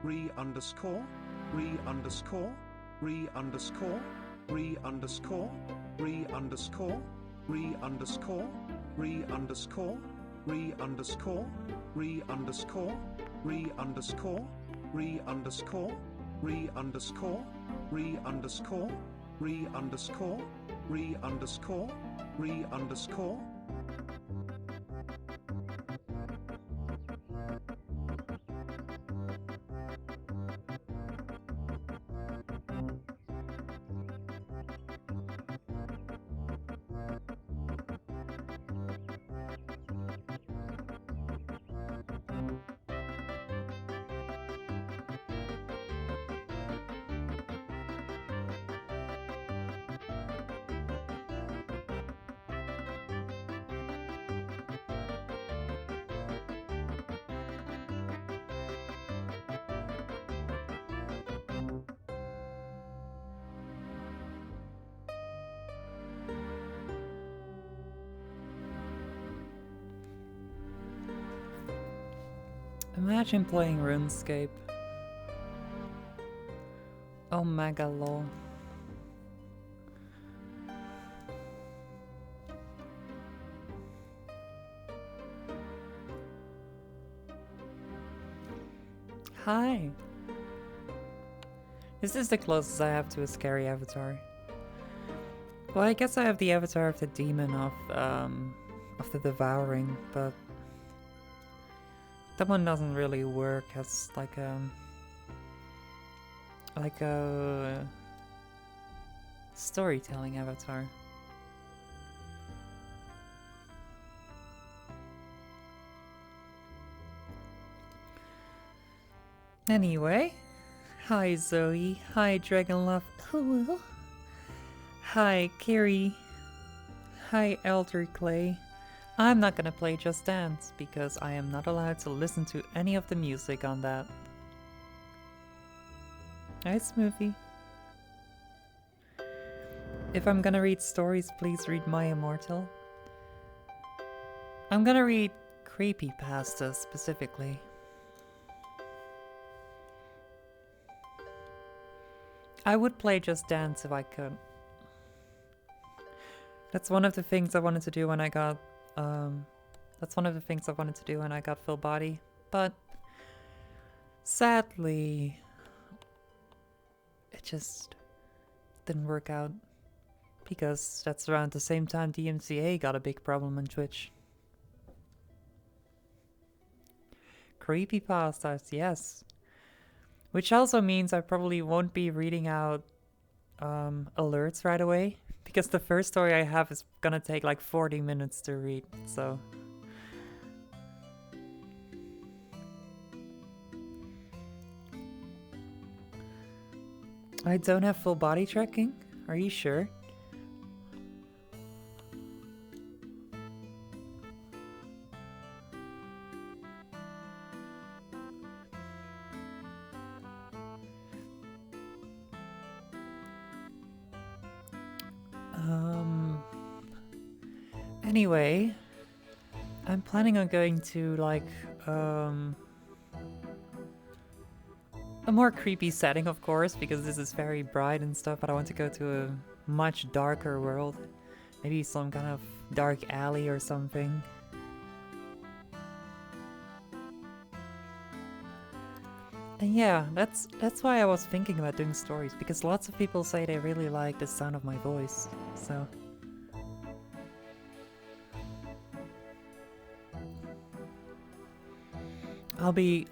re underscore re underscore re underscore re underscore re underscore re underscore re underscore re underscore re underscore re underscore re underscore re underscore re underscore re underscore re underscore re underscore. Imagine playing RuneScape. Omega lol. Hi. This is the closest I have to a scary avatar. Well, I guess I have the avatar of the demon of the devouring, but that one doesn't really work as like a storytelling avatar. Anyway, hi Zoe, hi Dragonlove, hello. Hi Carrie, hi Elder Clay. I'm not gonna play Just Dance because I am not allowed to listen to any of the music on that. Hi, Smoothie. If I'm gonna read stories, please read My Immortal. I'm gonna read Creepypasta specifically. I would play Just Dance if I could. That's one of the things I wanted to do when I got full body, but sadly it just didn't work out because that's around the same time DMCA got a big problem on Twitch. Creepypastas, yes. Which also means I probably won't be reading out alerts right away, because the first story I have is gonna take like 40 minutes to read, so... I don't have full body tracking? Are you sure? Anyway, I'm planning on going to like a more creepy setting, of course, because this is very bright and stuff, but I want to go to a much darker world. Maybe some kind of dark alley or something. And yeah, that's why I was thinking about doing stories, because lots of people say they really like the sound of my voice, so...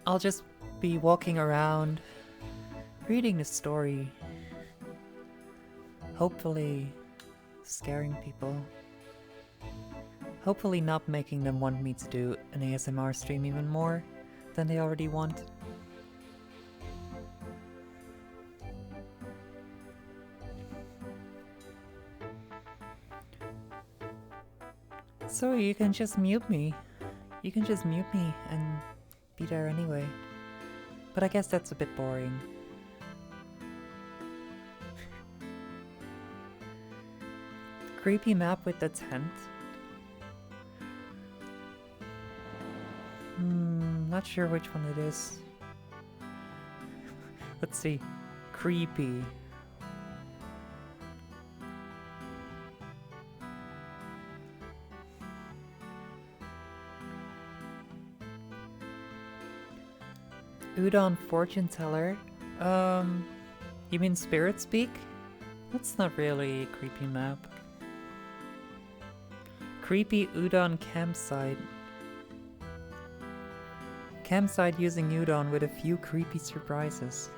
I'll just be walking around, reading the story, hopefully scaring people, hopefully not making them want me to do an ASMR stream even more than they already want. So you can just mute me. You can just mute me and be there anyway. But I guess that's a bit boring. Creepy map with the tent? Not sure which one it is. Let's see. Creepy. Udon fortune teller? You mean spirit speak? That's not really a creepy map. Creepy udon campsite. Campsite using udon with a few creepy surprises.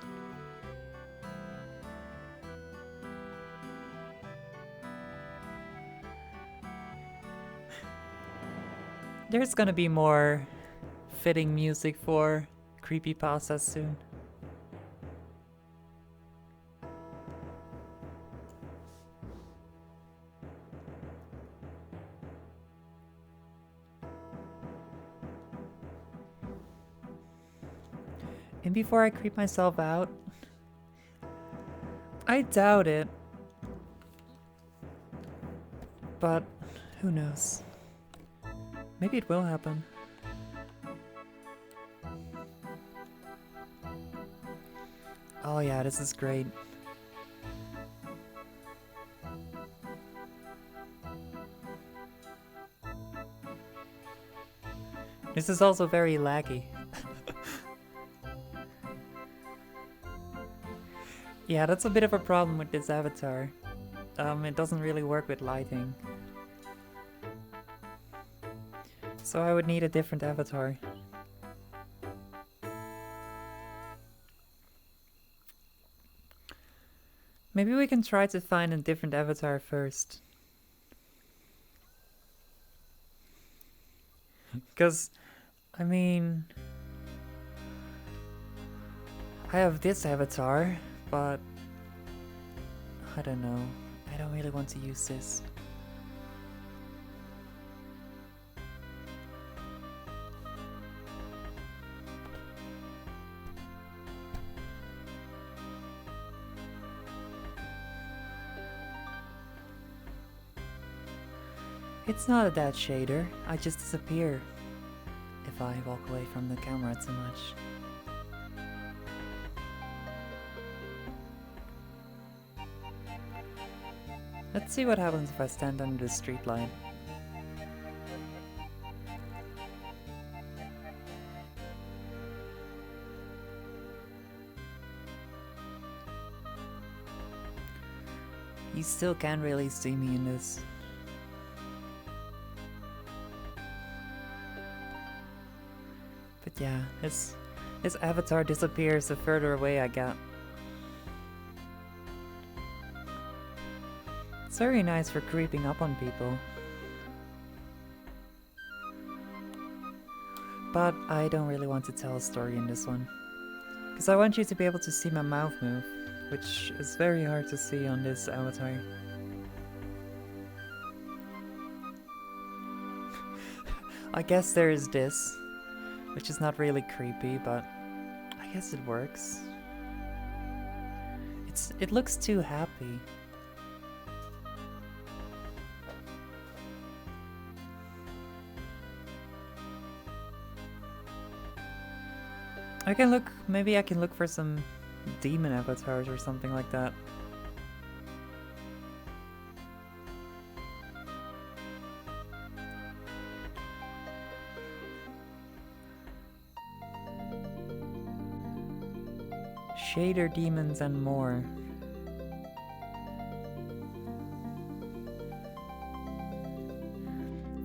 There's gonna be more fitting music for creepypastas soon. And before I creep myself out, I doubt it. But who knows? Maybe it will happen. Oh yeah, this is great. This is also very laggy. Yeah, that's a bit of a problem with this avatar. It doesn't really work with lighting. So I would need a different avatar. Maybe we can try to find a different avatar first. Because, I mean... I have this avatar, but... I don't know. I don't really want to use this. It's not a dead shader. I just disappear if I walk away from the camera too much. Let's see what happens if I stand under the street light. You still can't really see me in this. But yeah, his avatar disappears the further away I get. It's very nice for creeping up on people. But I don't really want to tell a story in this one. Because I want you to be able to see my mouth move, which is very hard to see on this avatar. I guess there is this, which is not really creepy, but I guess it works. It looks too happy. Maybe I can look for some demon avatars or something like that. Shader demons and more.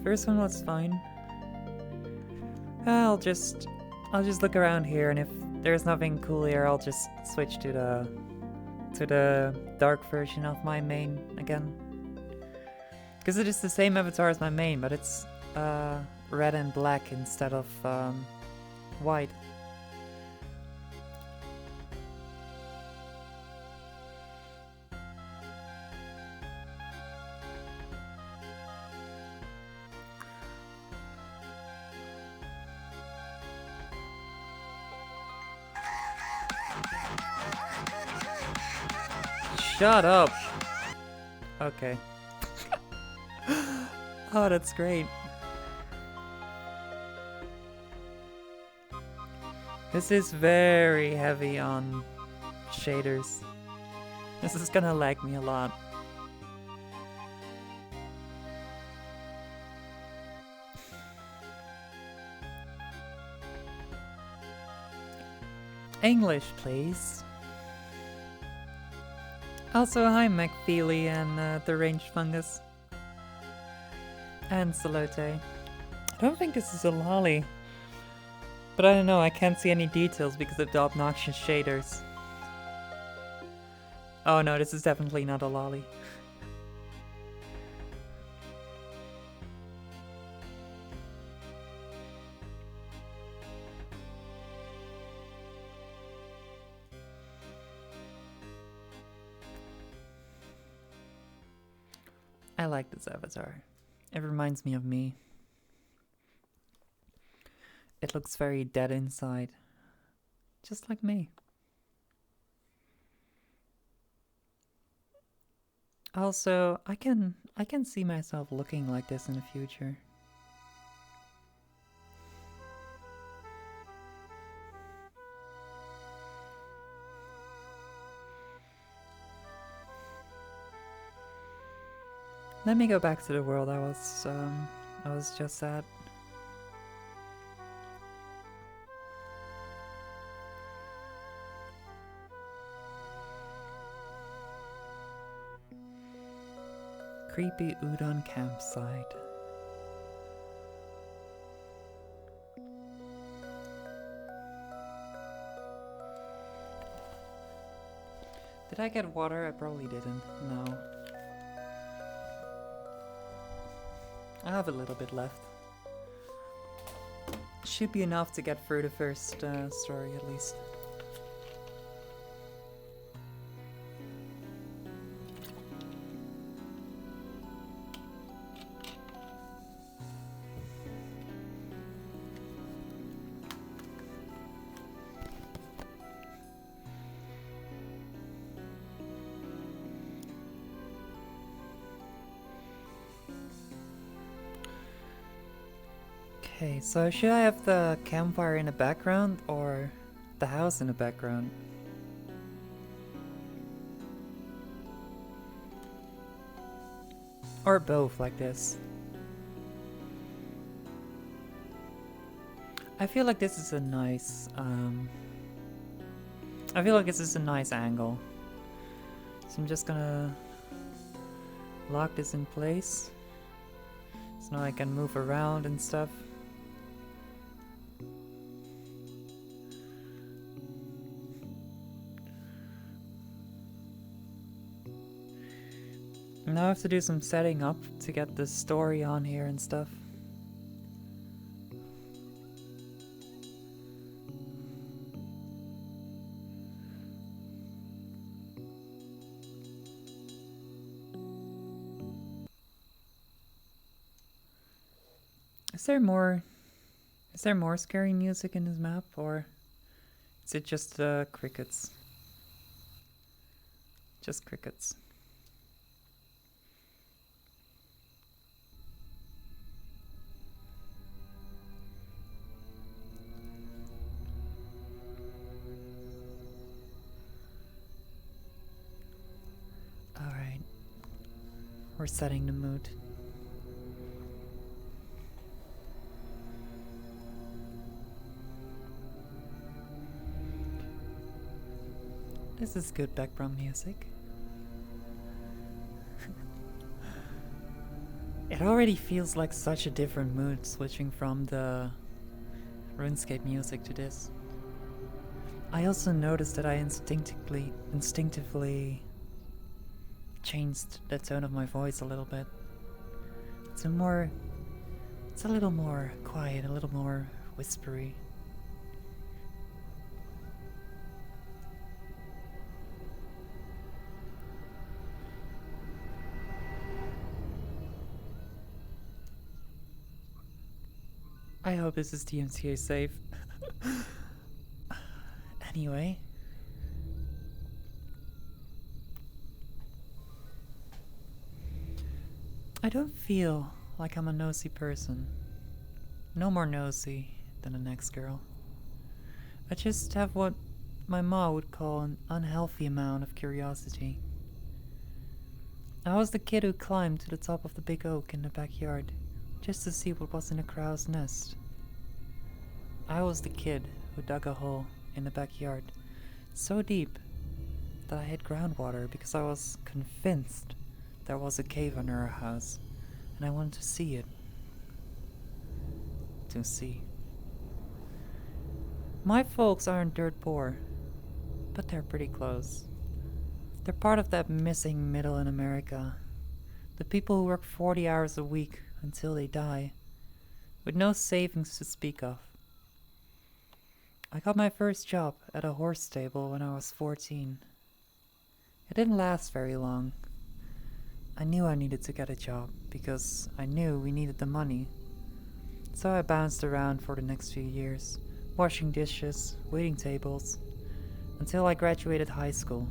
First one was fine. I'll just look around here, and if there's nothing cool here, I'll just switch to the dark version of my main again. Because it is the same avatar as my main, but it's red and black instead of white. Shut up! Okay. Oh, that's great. This is very heavy on shaders. This is gonna lag me a lot. English, please. Also, hi McFeely and the Ranged Fungus. And Salote. I don't think this is a lolly. But I don't know, I can't see any details because of the obnoxious shaders. Oh no, this is definitely not a lolly. I like this avatar. It reminds me of me. It looks very dead inside. Just like me. Also, I can see myself looking like this in the future. Let me go back to the world I was just at. Creepy udon campsite. Did I get water? I probably didn't. No. I have a little bit left. Should be enough to get through the first story at least. Okay, so should I have the campfire in the background or the house in the background? Or both, like this. I feel like this is a nice, I feel like this is a nice angle. So I'm just gonna lock this in place. So now I can move around and stuff. Now I have to do some setting up to get the story on here and stuff. Is there more scary music in this map, or is it just crickets? Just crickets. Alright. We're setting the mood. This is good background music. It already feels like such a different mood switching from the RuneScape music to this. I also noticed that I instinctively changed the tone of my voice a little bit. It's a little more quiet, a little more whispery. I hope this is DMCA safe. Anyway. I don't feel like I'm a nosy person. No more nosy than the next girl. I just have what my ma would call an unhealthy amount of curiosity. I was the kid who climbed to the top of the big oak in the backyard just to see what was in the crow's nest. I was the kid who dug a hole in the backyard so deep that I hit groundwater because I was convinced there was a cave under our house and I wanted to see it. To see. My folks aren't dirt poor, but they're pretty close. They're part of that missing middle in America. The people who work 40 hours a week until they die, with no savings to speak of. I got my first job at a horse stable when I was 14. It didn't last very long. I knew I needed to get a job because I knew we needed the money. So I bounced around for the next few years, washing dishes, waiting tables, until I graduated high school.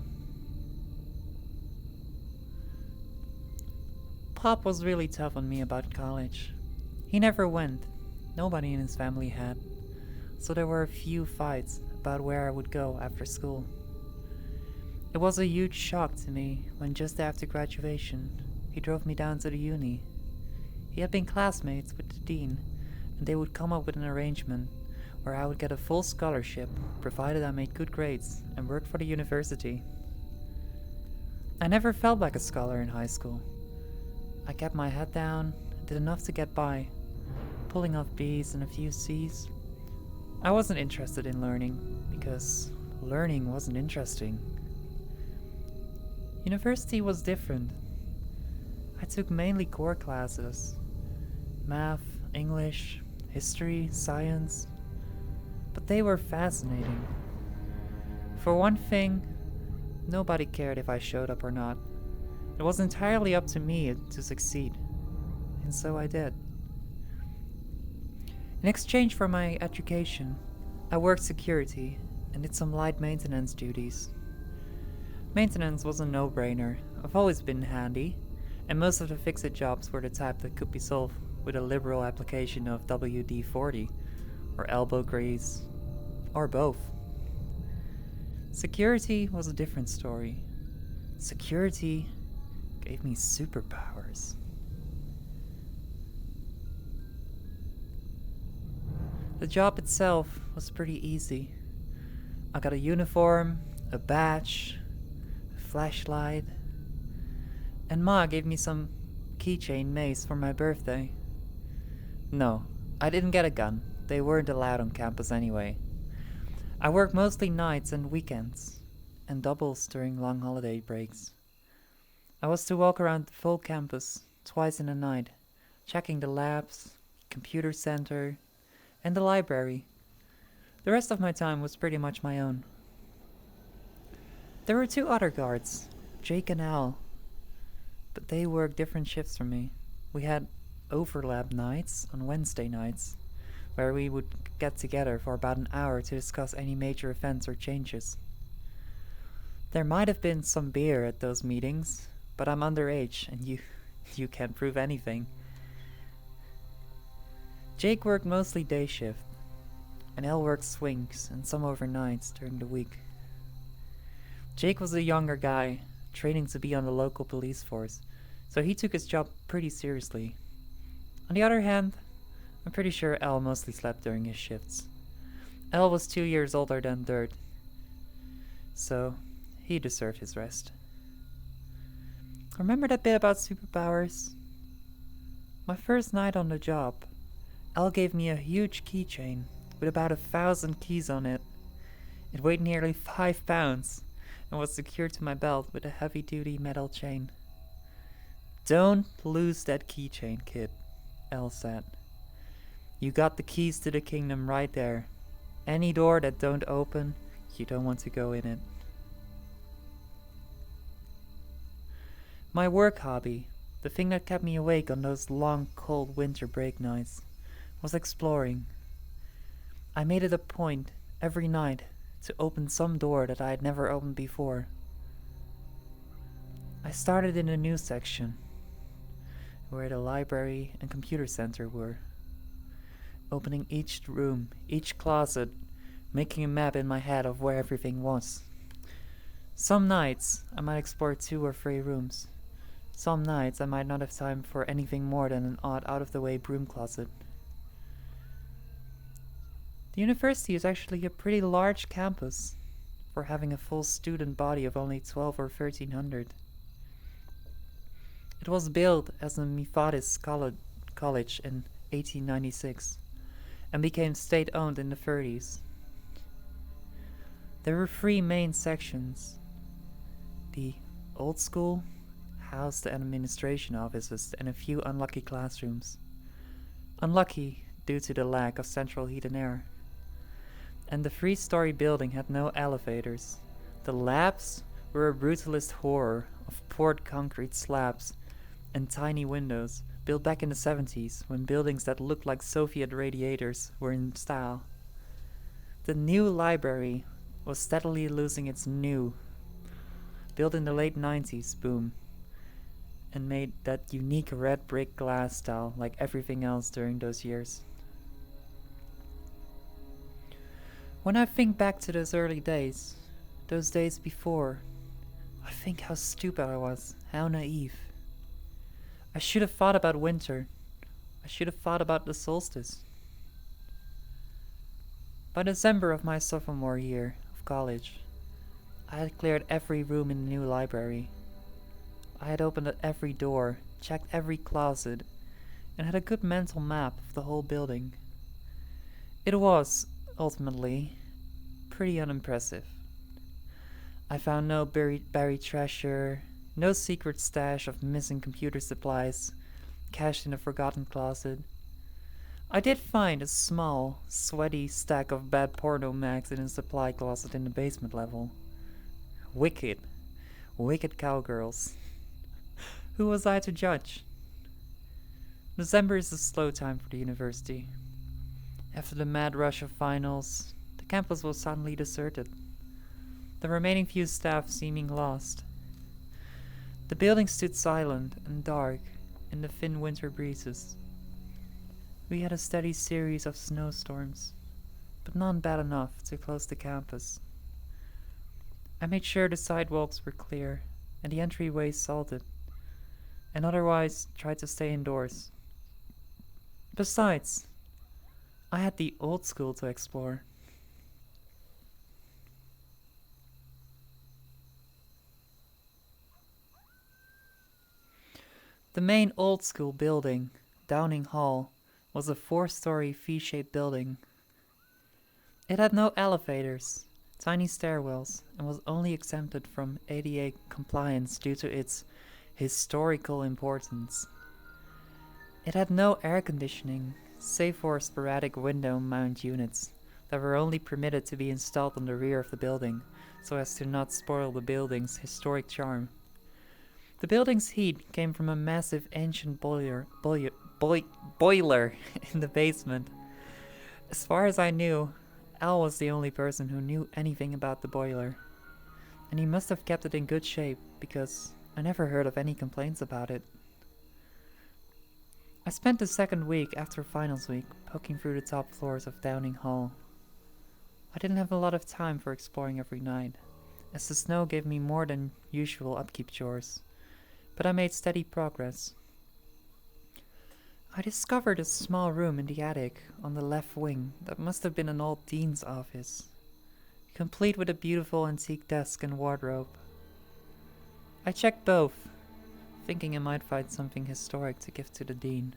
Pop was really tough on me about college. He never went. Nobody in his family had. So there were a few fights about where I would go after school. It was a huge shock to me when just after graduation, he drove me down to the uni. He had been classmates with the dean, and they would come up with an arrangement where I would get a full scholarship, provided I made good grades and worked for the university. I never felt like a scholar in high school. I kept my head down and did enough to get by, pulling off B's and a few C's. I wasn't interested in learning, because learning wasn't interesting. University was different. I took mainly core classes. Math, English, history, science. But they were fascinating. For one thing, nobody cared if I showed up or not. It was entirely up to me to succeed. And so I did. In exchange for my education, I worked security and did some light maintenance duties. Maintenance was a no-brainer. I've always been handy, and most of the fix-it jobs were the type that could be solved with a liberal application of WD-40, or elbow grease, or both. Security was a different story. Security gave me superpowers. The job itself was pretty easy. I got a uniform, a badge, a flashlight, and Ma gave me some keychain mace for my birthday. No, I didn't get a gun. They weren't allowed on campus anyway. I worked mostly nights and weekends, and doubles during long holiday breaks. I was to walk around the full campus twice in a night, checking the labs, computer center, and the library. The rest of my time was pretty much my own. There were 2 other guards, Jake and Al, but they worked different shifts from me. We had overlap nights on Wednesday nights, where we would get together for about an hour to discuss any major events or changes. There might have been some beer at those meetings, but I'm underage and you can't prove anything. Jake worked mostly day shift, and Al worked swings and some overnights during the week. Jake was a younger guy, training to be on the local police force, so he took his job pretty seriously. On the other hand, I'm pretty sure Al mostly slept during his shifts. Al was 2 years older than Dirt, so he deserved his rest. Remember that bit about superpowers? My first night on the job, Al gave me a huge keychain with about 1,000 keys on it. It weighed nearly 5 pounds and was secured to my belt with a heavy-duty metal chain. "Don't lose that keychain, kid," Al said. "You got the keys to the kingdom right there. Any door that don't open, you don't want to go in it." My work hobby, the thing that kept me awake on those long, cold winter break nights, was exploring. I made it a point every night to open some door that I had never opened before. I started in the news section, where the library and computer center were, opening each room, each closet, making a map in my head of where everything was. Some nights I might explore 2 or 3 rooms. Some nights I might not have time for anything more than an odd out-of-the-way broom closet. The university is actually a pretty large campus for having a full student body of only 12 or 1300. It was built as a Methodist college in 1896 and became state-owned in the 30s. There were 3 main sections. The old school housed the administration offices and a few unlucky classrooms. Unlucky due to the lack of central heat and air. And the 3-story building had no elevators. The labs were a brutalist horror of poured concrete slabs and tiny windows built back in the 70s when buildings that looked like Soviet radiators were in style. The new library was steadily losing its new, built in the late 90s, boom, and made that unique red brick glass style like everything else during those years. When I think back to those early days, those days before, I think how stupid I was, how naive. I should have thought about winter. I should have thought about the solstice. By December of my sophomore year of college, I had cleared every room in the new library. I had opened every door, checked every closet, and had a good mental map of the whole building. It was, ultimately, pretty unimpressive. I found no buried treasure, no secret stash of missing computer supplies cached in a forgotten closet. I did find a small, sweaty stack of bad porno mags in a supply closet in the basement level. Wicked cowgirls. Who was I to judge? December is a slow time for the university. After the mad rush of finals, the campus was suddenly deserted, the remaining few staff seeming lost. The building stood silent and dark in the thin winter breezes. We had a steady series of snowstorms, but none bad enough to close the campus. I made sure the sidewalks were clear and the entryways salted, and otherwise tried to stay indoors. Besides, I had the old school to explore. The main old school building, Downing Hall, was a 4-story V-shaped building. It had no elevators, tiny stairwells, and was only exempted from ADA compliance due to its historical importance. It had no air conditioning, save for sporadic window mount units that were only permitted to be installed on the rear of the building, so as to not spoil the building's historic charm. The building's heat came from a massive ancient boiler in the basement. As far as I knew, Al was the only person who knew anything about the boiler, and he must have kept it in good shape because I never heard of any complaints about it. I spent the second week after finals week poking through the top floors of Downing Hall. I didn't have a lot of time for exploring every night, as the snow gave me more than usual upkeep chores, but I made steady progress. I discovered a small room in the attic on the left wing that must have been an old dean's office, complete with a beautiful antique desk and wardrobe. I checked both, thinking I might find something historic to give to the dean.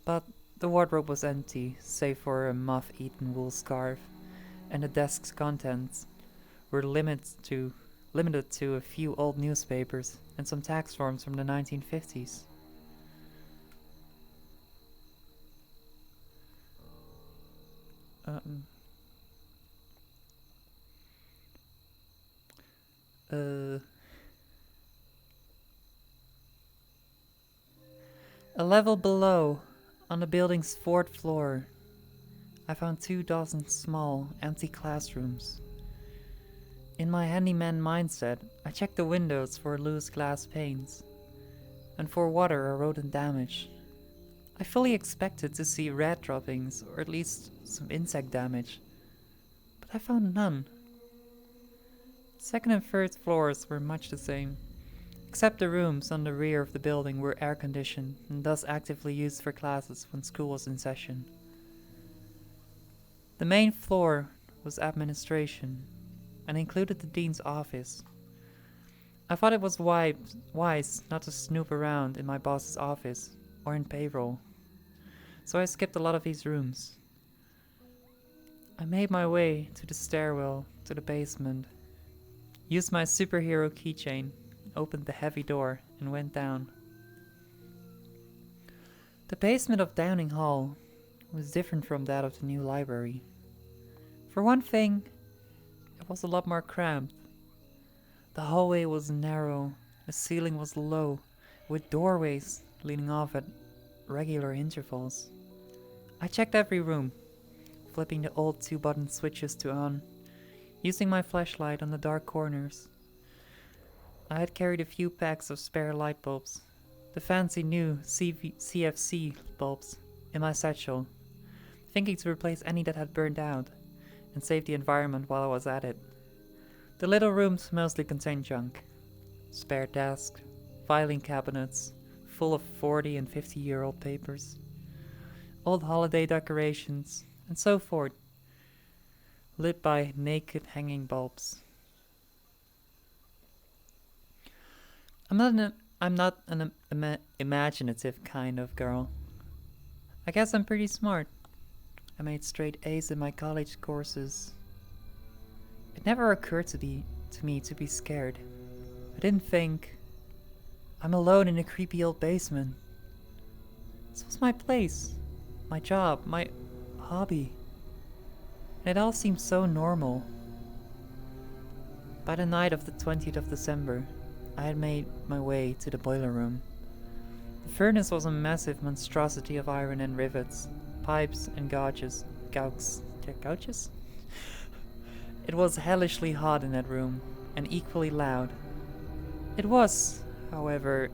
But the wardrobe was empty, save for a moth-eaten wool scarf, and the desk's contents were limited to a few old newspapers and some tax forms from the 1950s. A level below, on the building's 4th floor, I found 24 small, empty classrooms. In my handyman mindset, I checked the windows for loose glass panes, and for water or rodent damage. I fully expected to see rat droppings, or at least some insect damage, but I found none. Second and third floors were much the same, except the rooms on the rear of the building were air-conditioned and thus actively used for classes when school was in session. The main floor was administration, and included the dean's office. I thought it was wise not to snoop around in my boss's office or in payroll, so I skipped a lot of these rooms. I made my way to the stairwell to the basement, used my superhero keychain, opened the heavy door, and went down. The basement of Downing Hall was different from that of the new library. For one thing, it was a lot more cramped. The hallway was narrow, the ceiling was low, with doorways leading off at regular intervals. I checked every room, flipping the old 2-button switches to on, using my flashlight on the dark corners. I had carried a few packs of spare light bulbs, the fancy new CFC bulbs, in my satchel, thinking to replace any that had burned out and save the environment while I was at it. The little rooms mostly contained junk. Spare desks, filing cabinets, full of 40 and 50-year-old papers, old holiday decorations, and so forth, lit by naked hanging bulbs. I'm not an imaginative kind of girl. I guess I'm pretty smart. I made straight A's in my college courses. It never occurred to me to be scared. I didn't think, I'm alone in a creepy old basement. This was my place, my job, my hobby. And it all seemed so normal. By the night of the 20th of December, I had made my way to the boiler room. The furnace was a massive monstrosity of iron and rivets, pipes and gouges. It was hellishly hot in that room, and equally loud. It was, however,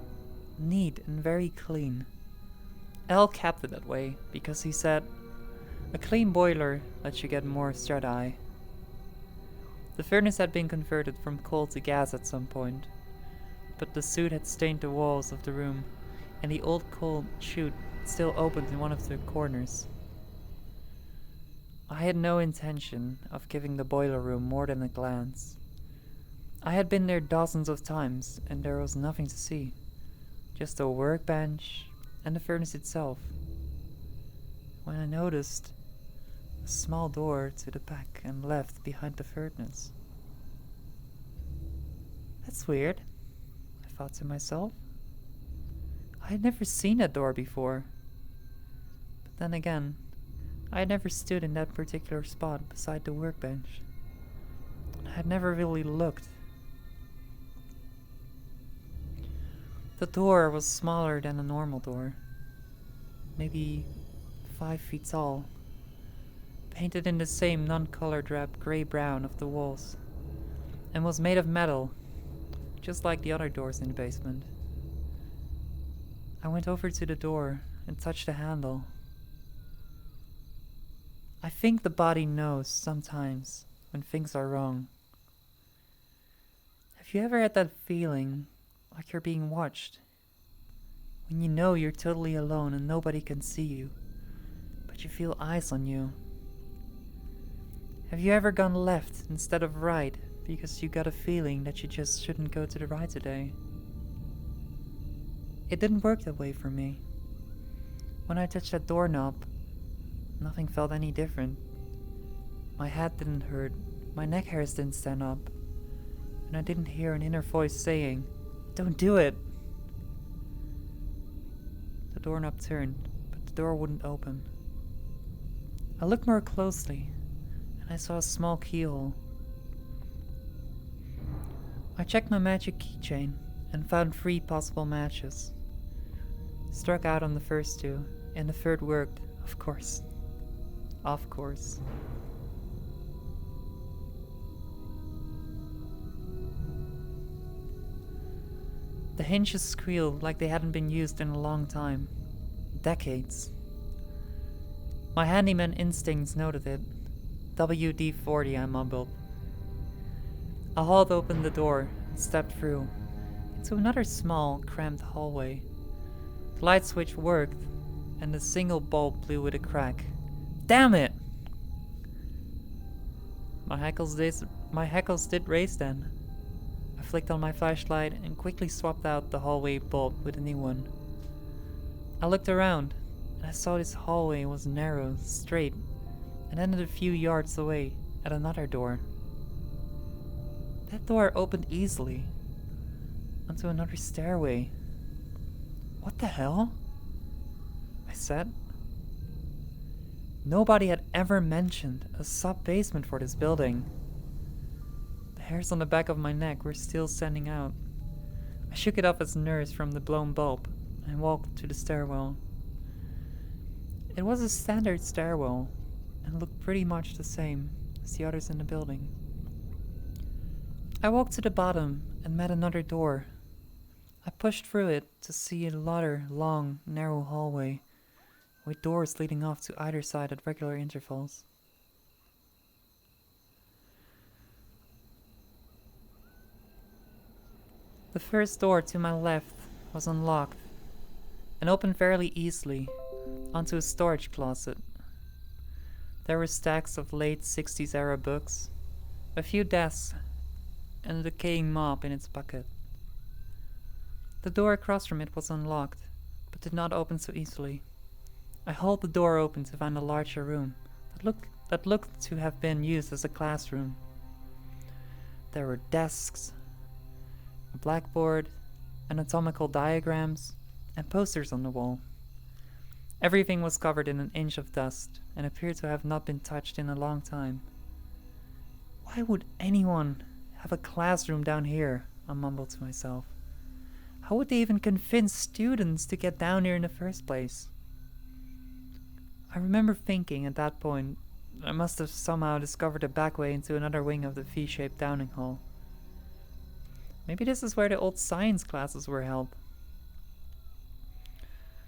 neat and very clean. Al kept it that way because he said, "A clean boiler lets you get more shut-eye." The furnace had been converted from coal to gas at some point, but the soot had stained the walls of the room, and the old coal chute still opened in one of the corners. I had no intention of giving the boiler room more than a glance. I had been there dozens of times, and there was nothing to see. Just a workbench and the furnace itself. When I noticed a small door to the back and left behind the furnace. That's weird, I thought to myself. I had never seen that door before. But then again, I had never stood in that particular spot beside the workbench. I had never really looked. The door was smaller than a normal door, maybe 5 feet tall, painted in the same non-color drab gray-brown of the walls, and was made of metal, just like the other doors in the basement. I went over to the door and touched the handle. I think the body knows sometimes when things are wrong. Have you ever had that feeling like you're being watched? When you know you're totally alone and nobody can see you, but you feel eyes on you. Have you ever gone left instead of right because you got a feeling that you just shouldn't go to the right today? It didn't work that way for me. When I touched that doorknob, nothing felt any different. My head didn't hurt, my neck hairs didn't stand up, and I didn't hear an inner voice saying, "Don't do it!" The doorknob turned, but the door wouldn't open. I looked more closely, and I saw a small keyhole. I checked my magic keychain and found 3 possible matches. Struck out on the first 2, and the third worked, of course. Of course. The hinges squealed like they hadn't been used in a long time. Decades. My handyman instincts noted it. WD-40, I mumbled. I hauled open the door and stepped through into another small, cramped hallway. The light switch worked, and the single bulb blew with a crack. Damn it! My hackles did raise then. I flicked on my flashlight and quickly swapped out the hallway bulb with a new one. I looked around, and I saw this hallway was narrow, straight, and ended a few yards away at another door. That door opened easily onto another stairway. What the hell? I said. Nobody had ever mentioned a sub-basement for this building. The hairs on the back of my neck were still standing out. I shook it off as nerves from the blown bulb and walked to the stairwell. It was a standard stairwell and looked pretty much the same as the others in the building. I walked to the bottom and met another door. I pushed through it to see another long, narrow hallway with doors leading off to either side at regular intervals. The first door to my left was unlocked and opened fairly easily onto a storage closet. There were stacks of late 60s era books, a few desks, and a decaying mop in its bucket. The door across from it was unlocked, but did not open so easily. I hauled the door open to find a larger room that looked to have been used as a classroom. There were desks, a blackboard, anatomical diagrams, and posters on the wall. Everything was covered in an inch of dust and appeared to have not been touched in a long time. Why would anyone have a classroom down here? I mumbled to myself. How would they even convince students to get down here in the first place? I remember thinking at that point I must have somehow discovered a back way into another wing of the V-shaped dining hall. Maybe this is where the old science classes were held.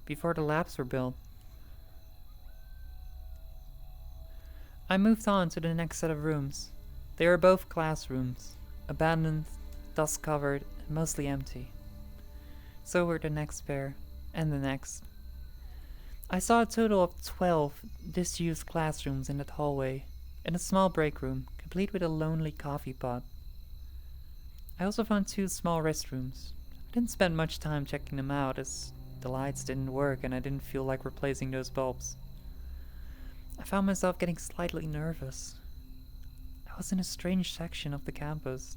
before the labs were built. I moved on to the next set of rooms. They were both classrooms, abandoned, dust-covered, and mostly empty. So were the next pair, and the next. I saw a total of 12 disused classrooms in that hallway, and a small break room, complete with a lonely coffee pot. I also found 2 small restrooms. I didn't spend much time checking them out, as the lights didn't work and I didn't feel like replacing those bulbs. I found myself getting slightly nervous. I was in a strange section of the campus,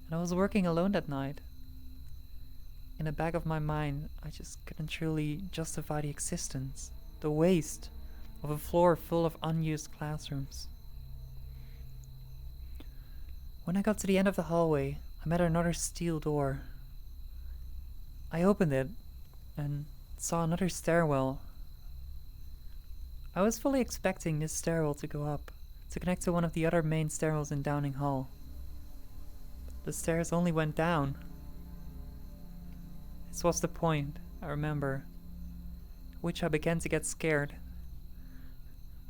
and I was working alone that night. In the back of my mind, I just couldn't truly justify the existence, the waste, of a floor full of unused classrooms. When I got to the end of the hallway, I met another steel door. I opened it and saw another stairwell. I was fully expecting this stairwell to go up, to connect to one of the other main stairwells in Downing Hall. The stairs only went down. This was the point, I remember, at which I began to get scared.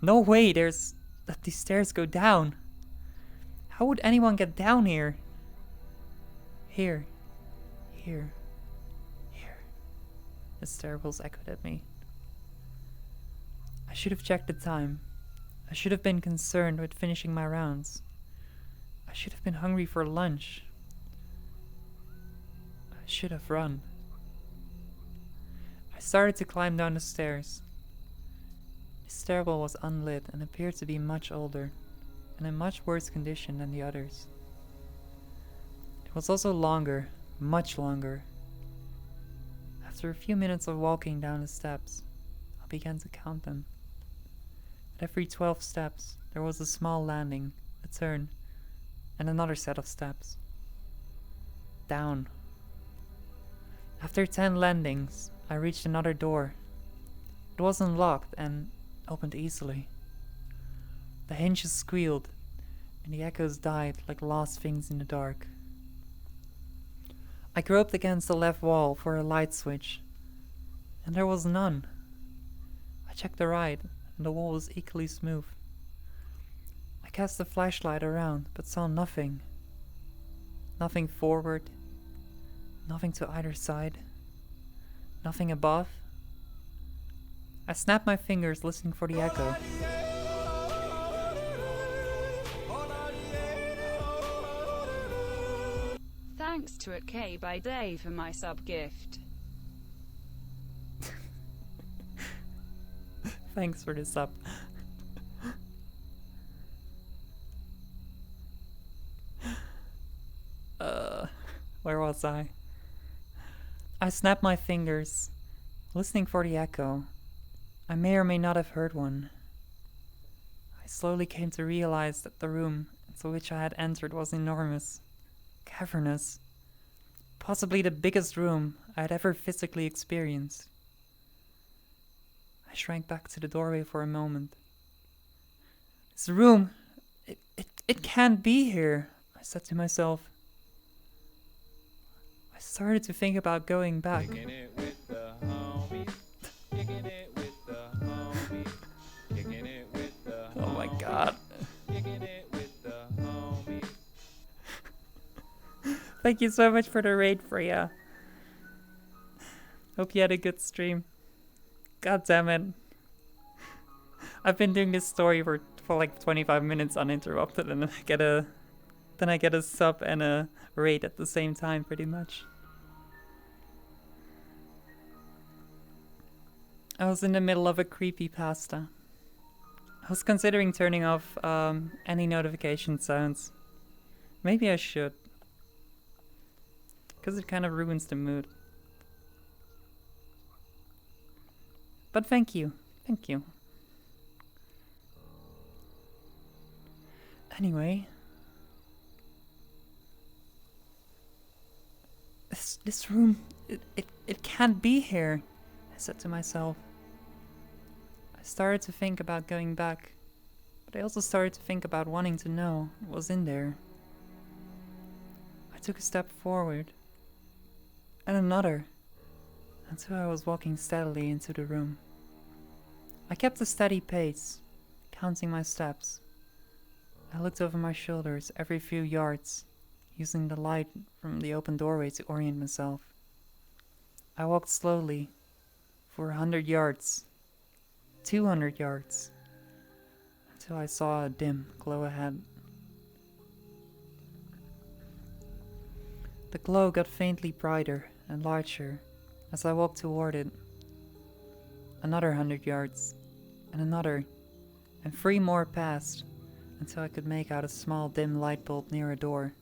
No way that these stairs go down. How would anyone get down here? Here. The stairwells echoed at me. I should have checked the time. I should have been concerned with finishing my rounds. I should have been hungry for lunch. I should have run. I started to climb down the stairs. The stairwell was unlit and appeared to be much older, and in much worse condition than the others. It was also longer, much longer. After a few minutes of walking down the steps, I began to count them. At every 12 steps, there was a small landing, a turn, and another set of steps. Down. After 10 landings, I reached another door. It was unlocked and opened easily. The hinges squealed, and the echoes died like lost things in the dark. I groped against the left wall for a light switch, and there was none. I checked the right, and the wall was equally smooth. I cast the flashlight around, but saw nothing. Nothing forward, nothing to either side, nothing above. I snapped my fingers listening for the echo. Thanks to @K by Day for my sub gift. Thanks for the sub. Where was I? I snapped my fingers, listening for the echo. I may or may not have heard one. I slowly came to realize that the room into which I had entered was enormous, cavernous, possibly the biggest room I had ever physically experienced. I shrank back to the doorway for a moment. This room, it can't be here, I said to myself. I started to think about going back. Kicking it with the homies. Kicking it with the homies. Kicking it with the homies. Oh my god. Kicking it with the homies. Thank you so much for the raid, Freya. Hope you had a good stream. God damn it. I've been doing this story for like 25 minutes uninterrupted, and then I get a sub and a raid at the same time, pretty much. I was in the middle of a creepypasta. I was considering turning off any notification sounds. Maybe I should, because it kind of ruins the mood. But thank you. Anyway, this room, it can't be here, I said to myself. I started to think about going back, but I also started to think about wanting to know what was in there. I took a step forward, and another, until I was walking steadily into the room. I kept a steady pace, counting my steps. I looked over my shoulders every few yards, using the light from the open doorway to orient myself. I walked slowly for 100 yards, 200 yards, until I saw a dim glow ahead. The glow got faintly brighter and larger as I walked toward it. Another 100 yards, and another, and 3 more passed until I could make out a small dim light bulb near a door.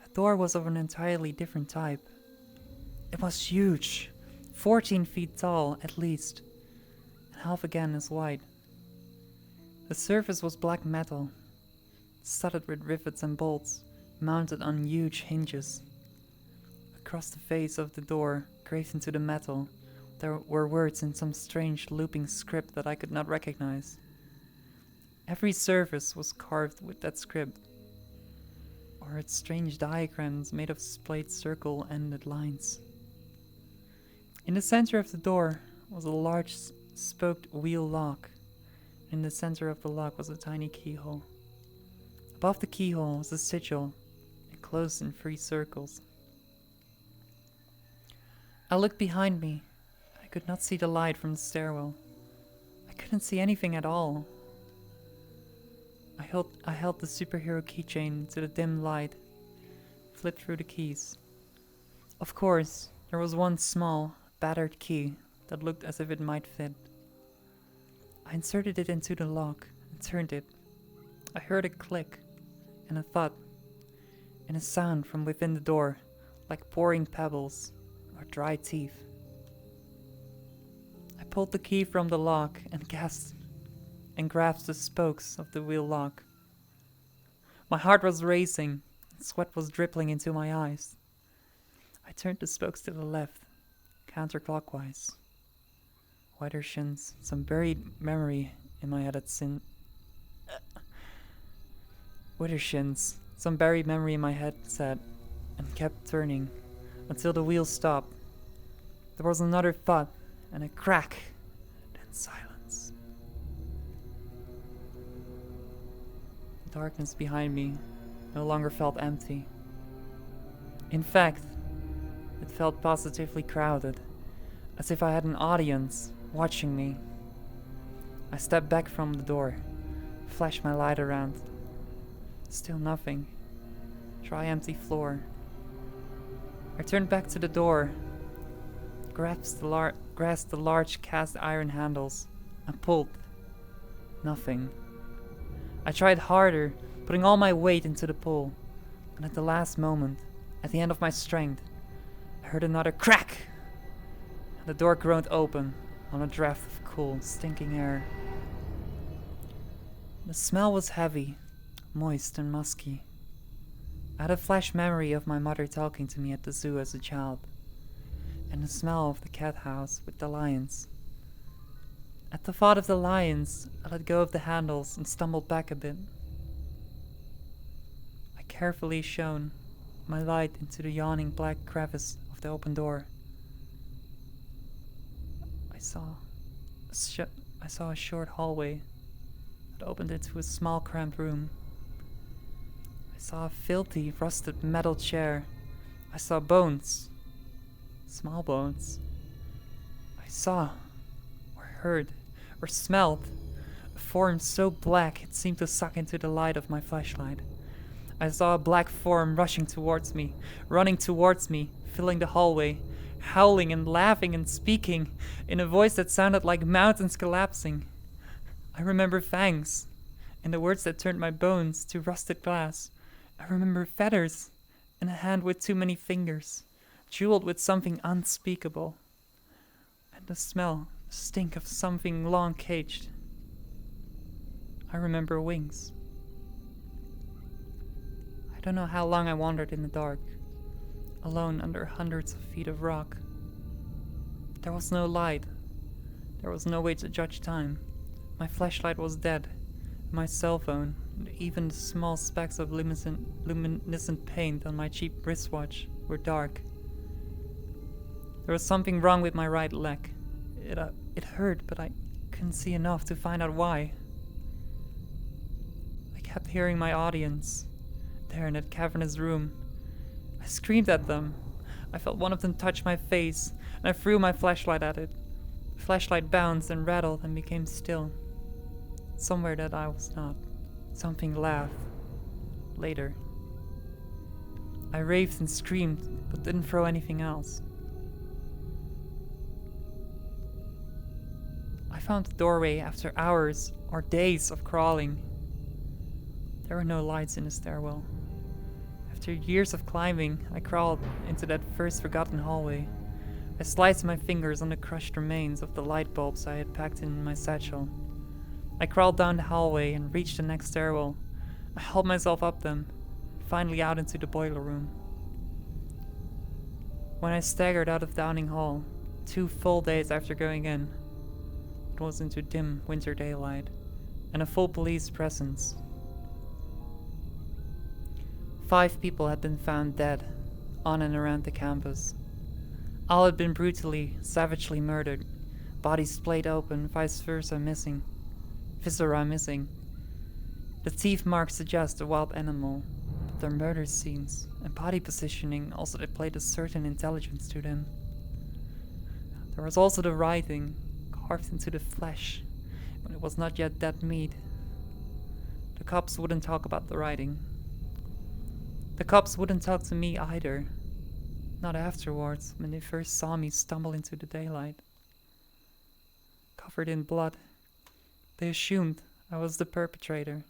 The door was of an entirely different type. It was huge, 14 feet tall at least, and half again as wide. The surface was black metal, studded with rivets and bolts, mounted on huge hinges. Across the face of the door, graved into the metal, there were words in some strange looping script that I could not recognize. Every surface was carved with that script, or its strange diagrams made of splayed circle-ended lines. In the center of the door was a large spoked wheel lock. In the center of the lock was a tiny keyhole. Above the keyhole was a sigil, enclosed in 3 circles. I looked behind me. I could not see the light from the stairwell. I couldn't see anything at all. I held the superhero keychain to the dim light, flipped through the keys. Of course, there was one small, battered key that looked as if it might fit. I inserted it into the lock and turned it. I heard a click and a thud, and a sound from within the door, like pouring pebbles or dry teeth. I pulled the key from the lock and gasped and grasped the spokes of the wheel lock. My heart was racing, and sweat was dripping into my eyes. I turned the spokes to the left, counterclockwise. Whiter shins, some buried memory in my head had said, and kept turning until the wheel stopped. There was another thud and a crack, then silence. The darkness behind me no longer felt empty. In fact, it felt positively crowded, as if I had an audience watching me. I stepped back from the door, flashed my light around. Still nothing. Dry, empty floor. I turned back to the door, grasped the large cast iron handles, and pulled. Nothing. I tried harder, putting all my weight into the pull, and at the last moment, at the end of my strength, I heard another crack, and the door groaned open on a draft of cool, stinking air. The smell was heavy, moist and musky. I had a flash memory of my mother talking to me at the zoo as a child, and the smell of the cat house with the lions. At the thought of the lions, I let go of the handles and stumbled back a bit. I carefully shone my light into the yawning black crevice of the open door. I saw a short hallway that opened into a small cramped room. I saw a filthy, rusted metal chair. I saw bones. Small bones. I saw, or heard, or smelled a form so black it seemed to suck into the light of my flashlight. I saw a black form rushing towards me, running towards me, filling the hallway, howling and laughing and speaking in a voice that sounded like mountains collapsing. I remember fangs, and the words that turned my bones to rusted glass. I remember feathers, and a hand with too many fingers, jeweled with something unspeakable. And the smell, the stink of something long caged. I remember wings. I don't know how long I wandered in the dark, alone under hundreds of feet of rock. There was no light. There was no way to judge time. My flashlight was dead. My cell phone, and even the small specks of luminescent paint on my cheap wristwatch were dark. There was something wrong with my right leg. It hurt, but I couldn't see enough to find out why. I kept hearing my audience there in that cavernous room. I screamed at them. I felt one of them touch my face, and I threw my flashlight at it. The flashlight bounced and rattled and became still. Somewhere that I was not. Something laughed. Later. I raved and screamed, but didn't throw anything else. I found the doorway after hours or days of crawling. There were no lights in the stairwell. After years of climbing, I crawled into that first forgotten hallway. I sliced my fingers on the crushed remains of the light bulbs I had packed in my satchel. I crawled down the hallway and reached the next stairwell. I hauled myself up them, finally out into the boiler room. When I staggered out of Downing Hall, 2 full days after going in, it was into dim winter daylight, and a full police presence. 5 people had been found dead on and around the campus. All had been brutally, savagely murdered, bodies splayed open, vice versa missing, viscera missing. The teeth marks suggest a wild animal, but their murder scenes and body positioning also displayed a certain intelligence to them. There was also the writing, carved into the flesh, when it was not yet dead meat. The cops wouldn't talk about the writing. The cops wouldn't talk to me either. Not afterwards, when they first saw me stumble into the daylight. Covered in blood, they assumed I was the perpetrator.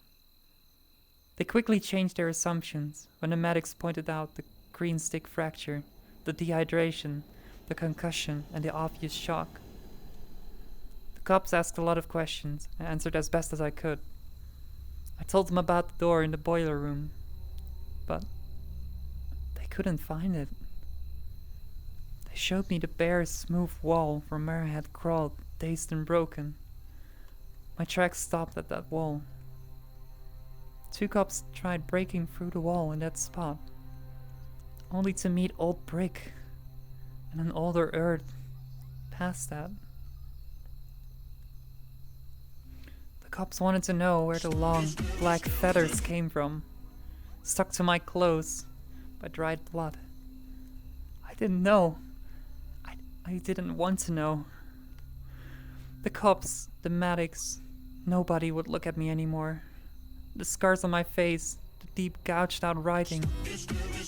They quickly changed their assumptions when the medics pointed out the green stick fracture, the dehydration, the concussion, and the obvious shock. The cops asked a lot of questions. I answered as best as I could. I told them about the door in the boiler room, but they couldn't find it. They showed me the bare, smooth wall from where I had crawled, dazed and broken. My tracks stopped at that wall. 2 cops tried breaking through the wall in that spot, only to meet old brick and an older earth past that. The cops wanted to know where the long, black feathers came from, stuck to my clothes by dried blood. I didn't know. I didn't want to know. The cops, the medics, nobody would look at me anymore. The scars on my face, the deep gouged out writing,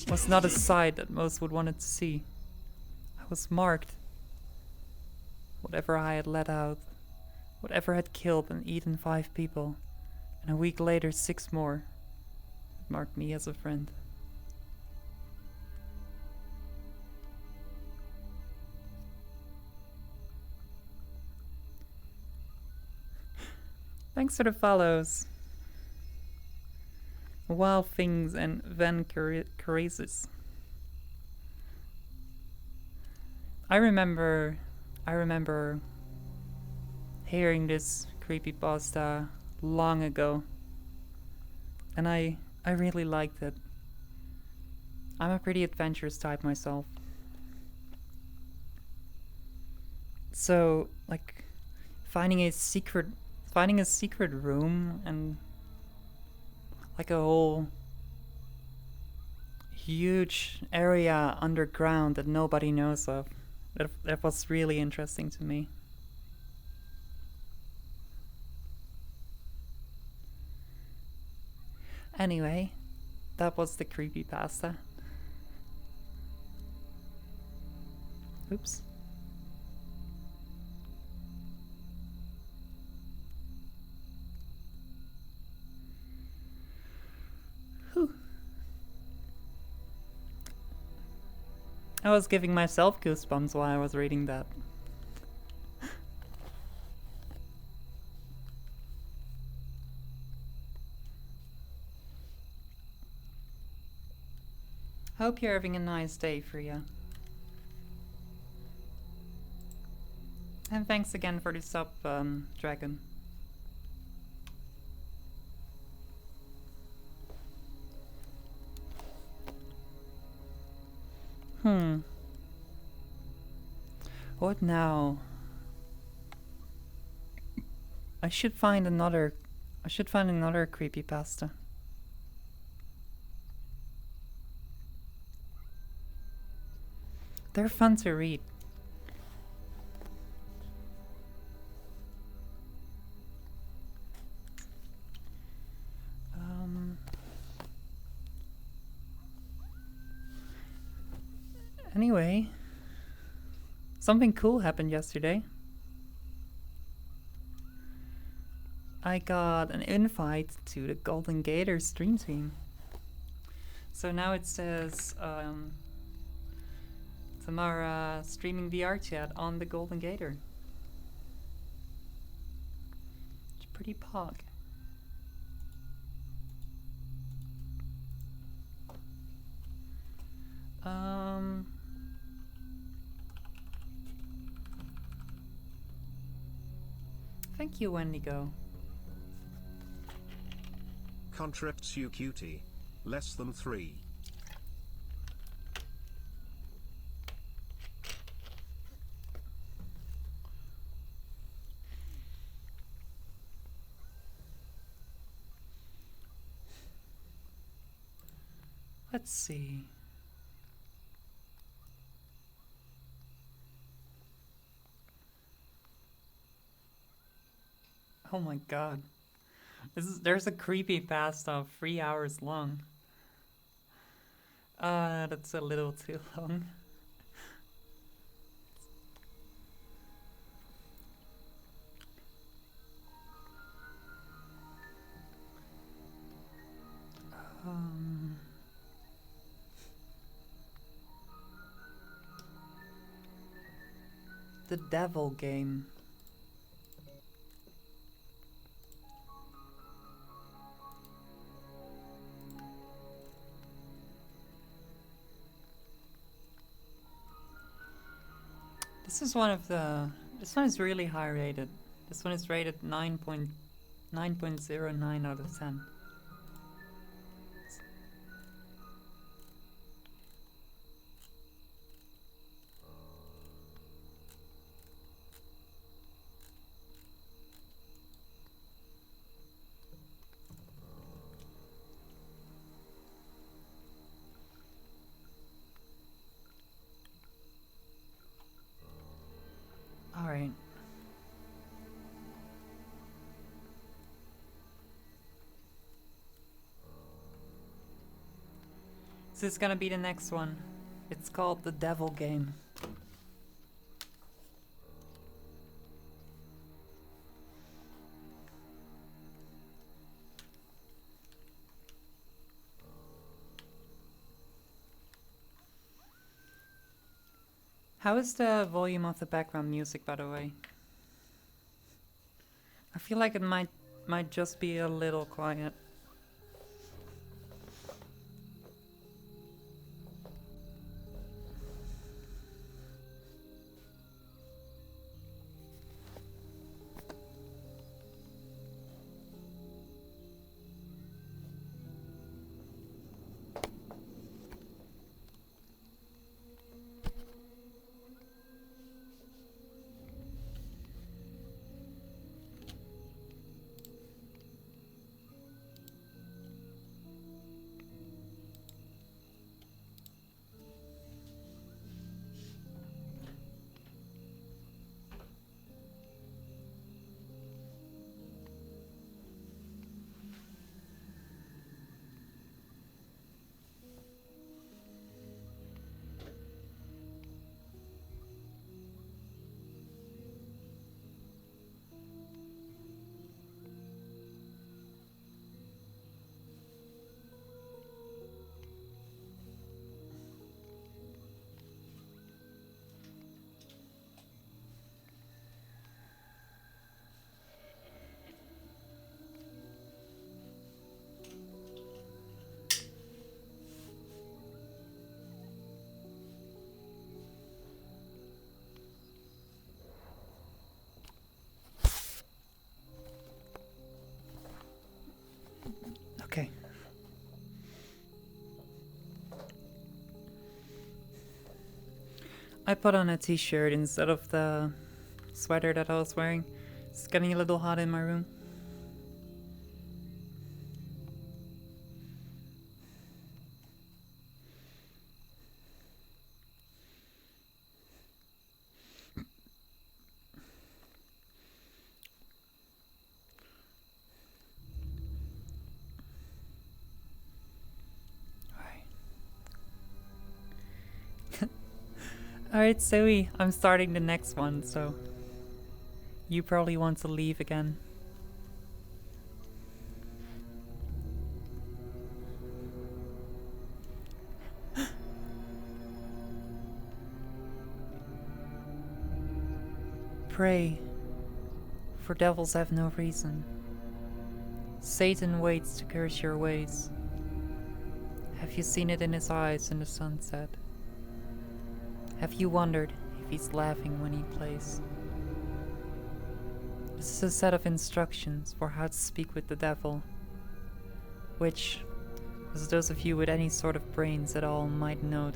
was not a sight that most would want to see. I was marked. Whatever I had let out, whatever had killed and eaten 5 people, and a week later 6 more, it marked me as a friend. Thanks for the follows. Wild Things and Van Crazes. I remember hearing this creepypasta long ago, and I really liked it. I'm a pretty adventurous type myself. So, like, finding a secret room and like a whole huge area underground that nobody knows of. That was really interesting to me. Anyway, that was the creepypasta. Oops. I was giving myself goosebumps while I was reading that. Hope you're having a nice day, Freya. And thanks again for the sub, Dragon. What now? I should find another creepypasta. They're fun to read. Anyway, something cool happened yesterday. I got an invite to the Golden Gator stream team. So now it says Tamara streaming VR chat on the Golden Gator. It's pretty pog. Thank you, Wendigo. Contracts you cutie. Less than 3. Let's see. Oh my god. There's a creepypasta 3 hours long. That's a little too long. The Devil Game. This is one of the... This one is really high rated. This one is rated 9.09 out of 10. Alright. This is gonna be the next one. It's called The Devil Game. How is the volume of the background music, by the way? I feel like it might just be a little quiet. I put on a t-shirt instead of the sweater that I was wearing. It's getting a little hot in my room. Alright, Zoe, I'm starting the next one, so you probably want to leave again. Pray, for devils have no reason. Satan waits to curse your ways. Have you seen it in his eyes in the sunset? Have you wondered if he's laughing when he plays? This is a set of instructions for how to speak with the devil, which, as those of you with any sort of brains at all might note,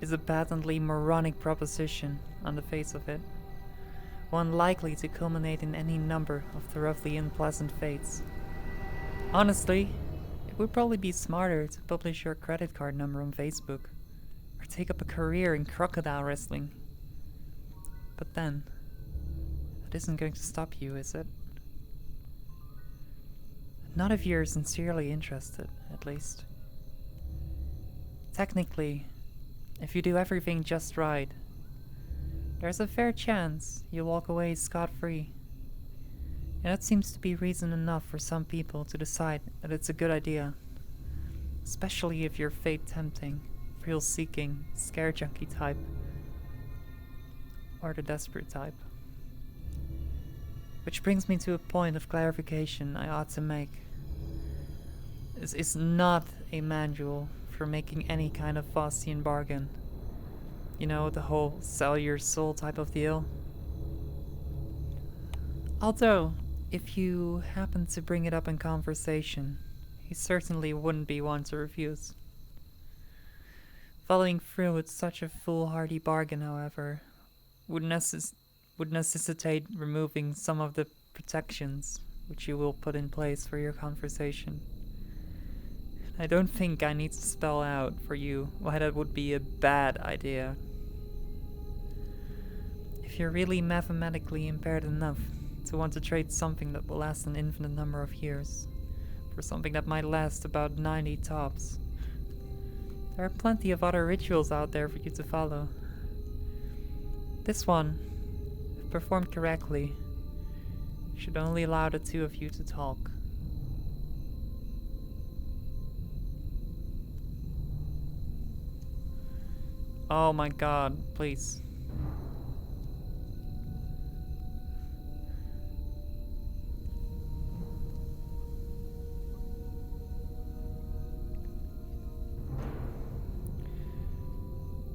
is a patently moronic proposition on the face of it, one likely to culminate in any number of thoroughly unpleasant fates. Honestly, it would probably be smarter to publish your credit card number on Facebook, or take up a career in crocodile wrestling. But then, that isn't going to stop you, is it? Not if you're sincerely interested, at least. Technically, if you do everything just right, there's a fair chance you'll walk away scot-free. And that seems to be reason enough for some people to decide that it's a good idea. Especially if you're fate-tempting, thrill-seeking, scare junkie type. Or the desperate type. Which brings me to a point of clarification I ought to make. This is not a manual for making any kind of Faustian bargain. You know, the whole sell your soul type of deal. Although, if you happen to bring it up in conversation, he certainly wouldn't be one to refuse. Following through with such a foolhardy bargain, however, would necessitate removing some of the protections which you will put in place for your conversation. I don't think I need to spell out for you why that would be a bad idea. If you're really mathematically impaired enough to want to trade something that will last an infinite number of years for something that might last about 90 tops, there are plenty of other rituals out there for you to follow. This one, if performed correctly, should only allow the two of you to talk. Oh my god, please.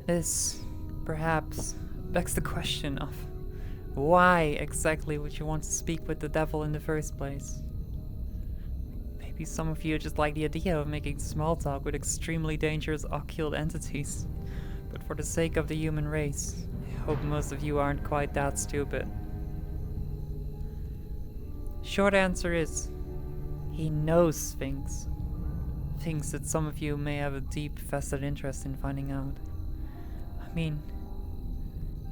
This, perhaps, begs the question of why exactly would you want to speak with the devil in the first place? Maybe some of you just like the idea of making small talk with extremely dangerous occult entities, but for the sake of the human race, I hope most of you aren't quite that stupid. Short answer is, he knows things. Things that some of you may have a deep vested interest in finding out. I mean,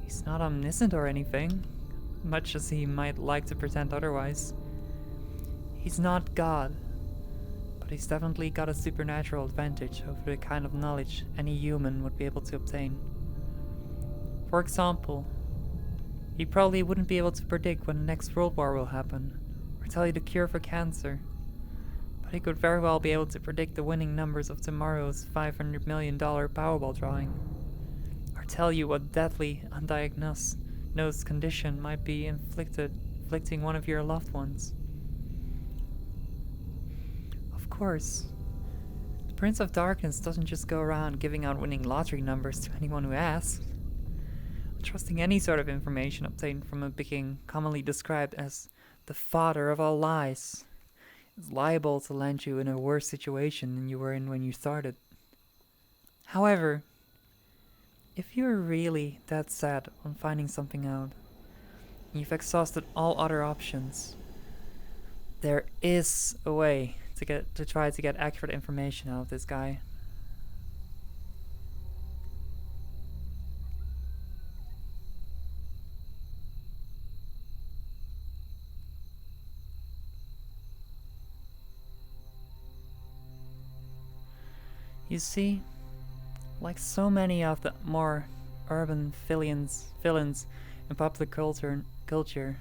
he's not omniscient or anything, much as he might like to pretend otherwise. He's not God, but he's definitely got a supernatural advantage over the kind of knowledge any human would be able to obtain. For example, he probably wouldn't be able to predict when the next world war will happen, or tell you the cure for cancer, but he could very well be able to predict the winning numbers of tomorrow's $500 million Powerball drawing. Tell you what deadly, undiagnosed condition might be inflicting one of your loved ones. Of course, the Prince of Darkness doesn't just go around giving out winning lottery numbers to anyone who asks. Trusting any sort of information obtained from a being commonly described as the father of all lies is liable to land you in a worse situation than you were in when you started. However, If you're really that sad on finding something out, and you've exhausted all other options, there is a way to try to get accurate information out of this guy. You see, like so many of the more urban villains in popular culture,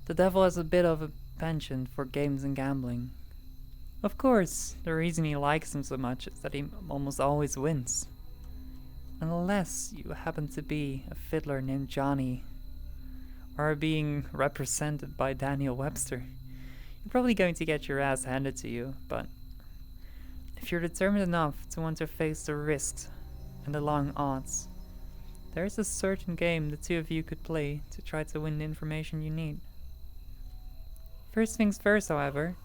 the devil has a bit of a penchant for games and gambling. Of course, the reason he likes them so much is that he almost always wins. Unless you happen to be a fiddler named Johnny, or are being represented by Daniel Webster, you're probably going to get your ass handed to you, but if you're determined enough to want to face the risks and the long odds, there is a certain game the two of you could play to try to win the information you need. First things first, however,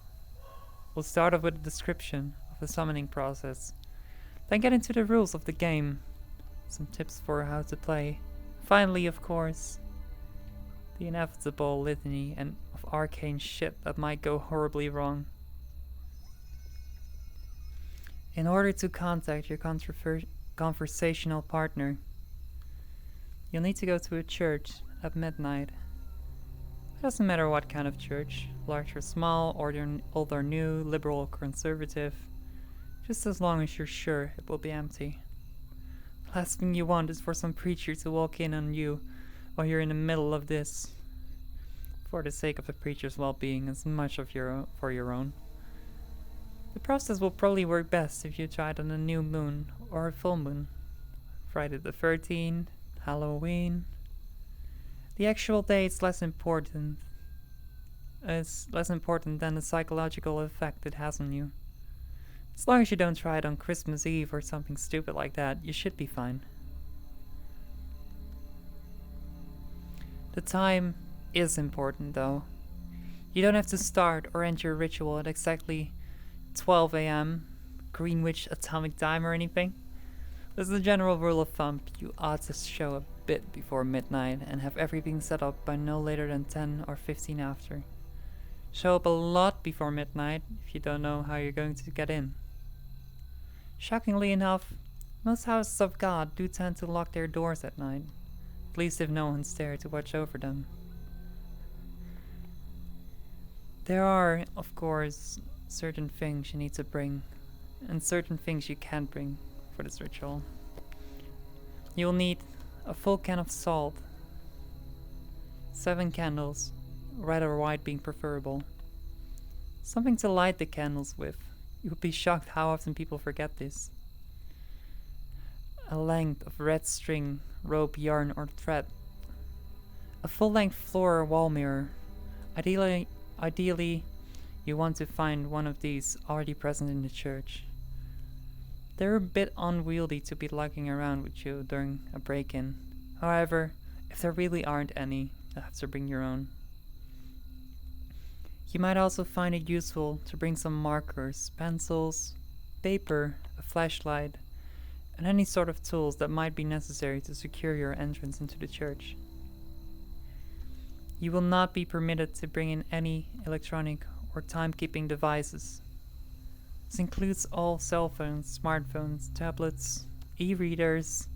we'll start off with a description of the summoning process, then get into the rules of the game, some tips for how to play. Finally, of course, the inevitable litany and of arcane shit that might go horribly wrong. In order to contact your conversational partner, you'll need to go to a church at midnight. It doesn't matter what kind of church, large or small, old or new, liberal or conservative, just as long as you're sure it will be empty. The last thing you want is for some preacher to walk in on you while you're in the middle of this, for the sake of the preacher's well-being as much of for your own. The process will probably work best if you try it on a new moon or a full moon. Friday the 13th, Halloween. The actual day is less important. It's less important than the psychological effect it has on you. As long as you don't try it on Christmas Eve or something stupid like that, you should be fine. The time is important though. You don't have to start or end your ritual at exactly 12 a.m. Greenwich Atomic Time or anything. As a general rule of thumb, you ought to show a bit before midnight and have everything set up by no later than 10 or 15 after. Show up a lot before midnight if you don't know how you're going to get in. Shockingly enough, most houses of God do tend to lock their doors at night, at least if no one's there to watch over them. There are, of course, certain things you need to bring, and certain things you can't bring for this ritual. You'll need a full can of salt, 7 candles, red or white being preferable, something to light the candles with. You would be shocked how often people forget this. A length of red string, rope, yarn or thread, a full-length floor or wall mirror. Ideally, you want to find one of these already present in the church. They're a bit unwieldy to be lugging around with you during a break-in. However, if there really aren't any, you'll have to bring your own. You might also find it useful to bring some markers, pencils, paper, a flashlight, and any sort of tools that might be necessary to secure your entrance into the church. You will not be permitted to bring in any electronic or timekeeping devices. This includes all cell phones, smartphones, tablets, e-readers,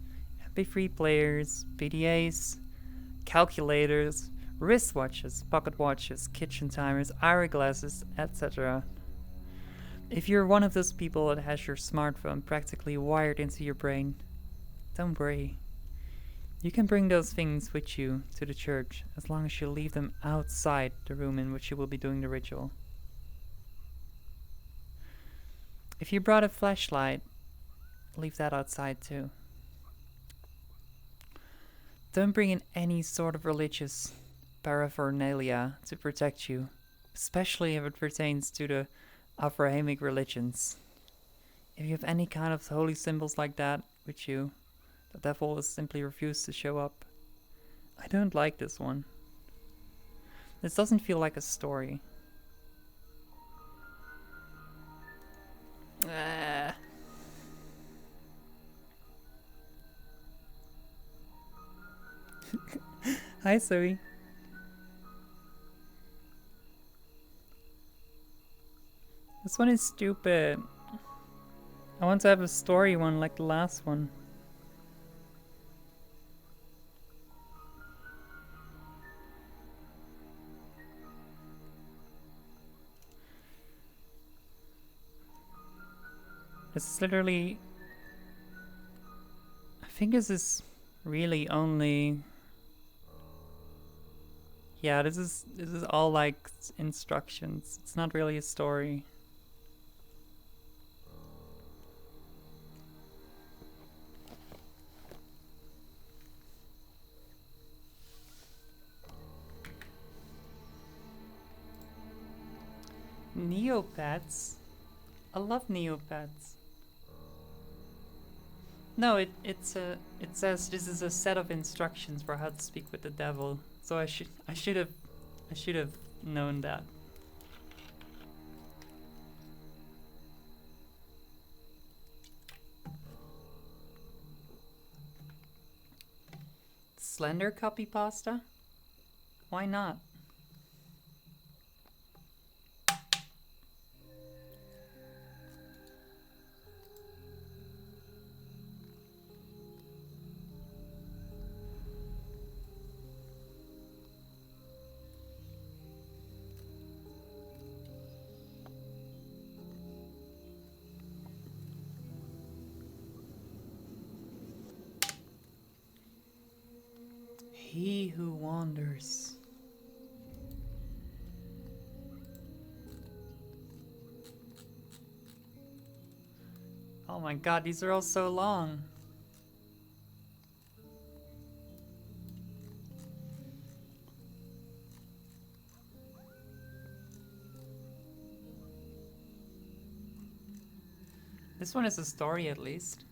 MP3 players, PDAs, calculators, wristwatches, pocket watches, kitchen timers, hourglasses, etc. If you're one of those people that has your smartphone practically wired into your brain, don't worry. You can bring those things with you to the church as long as you leave them outside the room in which you will be doing the ritual. If you brought a flashlight, leave that outside too. Don't bring in any sort of religious paraphernalia to protect you, especially if it pertains to the Abrahamic religions. If you have any kind of holy symbols like that with you, the devil will simply refuse to show up. I don't like this one. This doesn't feel like a story. Hi, Zoe. This one is stupid. I want to have a story one like the last one. This is literally... I think this is really only... Yeah, this is all like instructions. It's not really a story. Neopets? I love Neopets. No, it says this is a set of instructions for how to speak with the devil. So I should have known that. Slender copy pasta? Why not? He who wanders. Oh my god, these are all so long. This one is a story at least.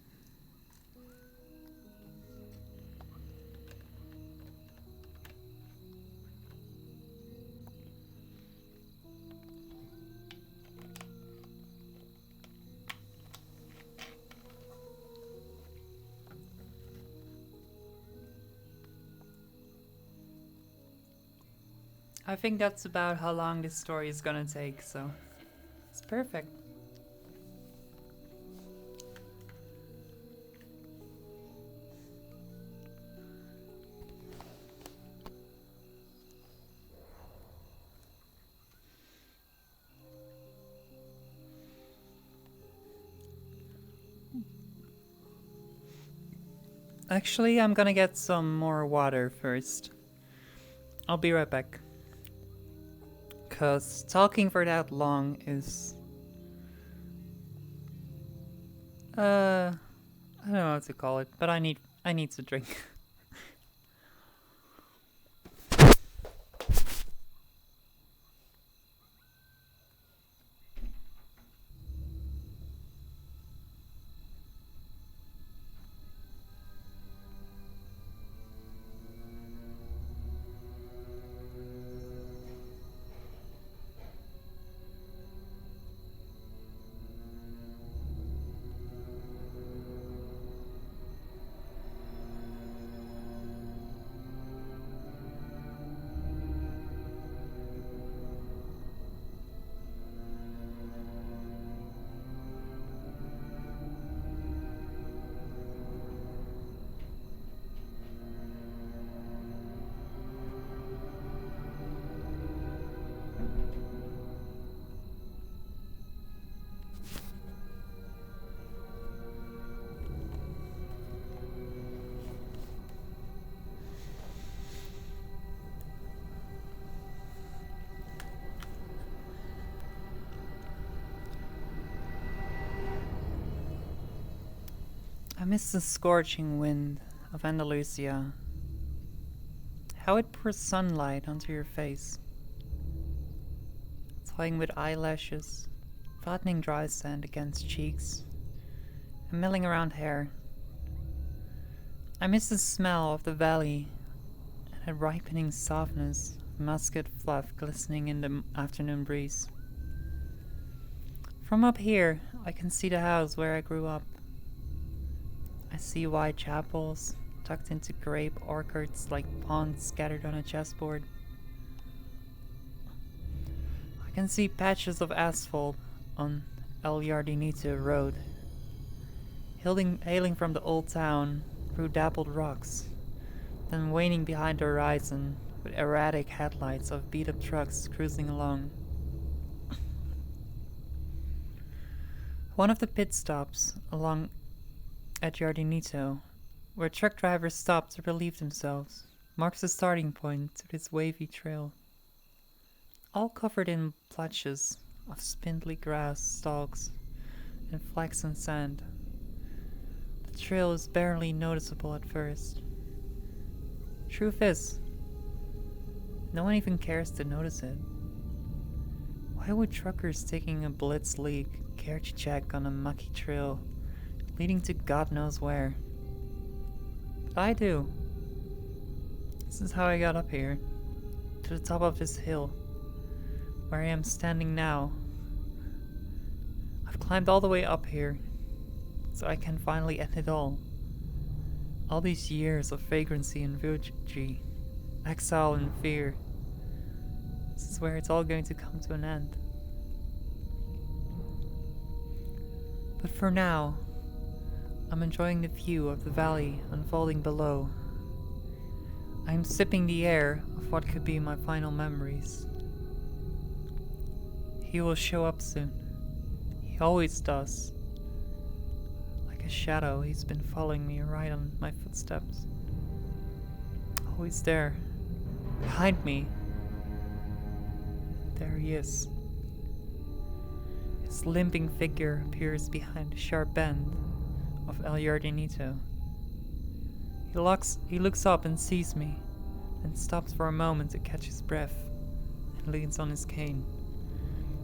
I think that's about how long this story is gonna take, so it's perfect. Actually, I'm gonna get some more water first. I'll be right back. 'Cause talking for that long is... I don't know what to call it, but I need to drink. I miss the scorching wind of Andalusia. How it pours sunlight onto your face. Toying with eyelashes, flattening dry sand against cheeks, and milling around hair. I miss the smell of the valley and a ripening softness of musket fluff glistening in the afternoon breeze. From up here, I can see the house where I grew up. I see white chapels, tucked into grape orchards like pawns scattered on a chessboard. I can see patches of asphalt on El Jardinito Road, hailing from the old town through dappled rocks, then waning behind the horizon with erratic headlights of beat-up trucks cruising along. One of the pit stops along at Jardinito, where truck drivers stop to relieve themselves, marks the starting point to this wavy trail. All covered in blotches of spindly grass stalks and flaxen sand. The trail is barely noticeable at first. Truth is, no one even cares to notice it. Why would truckers taking a blitz league care to check on a mucky trail leading to God knows where? But I do. This is how I got up here, to the top of this hill, where I am standing now. I've climbed all the way up here, so I can finally end it all. All these years of vagrancy and villagey, exile and fear. This is where it's all going to come to an end. But for now, I'm enjoying the view of the valley unfolding below. I'm sipping the air of what could be my final memories. He will show up soon. He always does. Like a shadow, he's been following me right on my footsteps. Always there, behind me. There he is. His limping figure appears behind a sharp bend of El Jardinito. He looks up and sees me, then stops for a moment to catch his breath, and leans on his cane,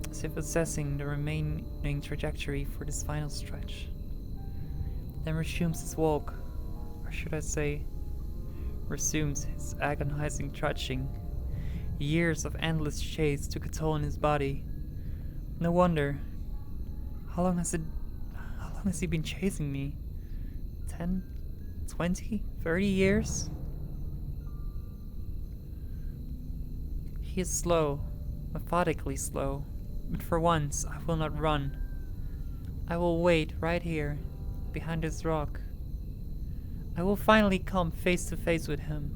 as if assessing the remaining trajectory for this final stretch. Then resumes his walk, or should I say, resumes his agonizing trudging. Years of endless chase took a toll on his body. No wonder. How long has he been chasing me? 10, 20, 30 years? He is slow, methodically slow, but for once I will not run. I will wait right here, behind this rock. I will finally come face to face with him.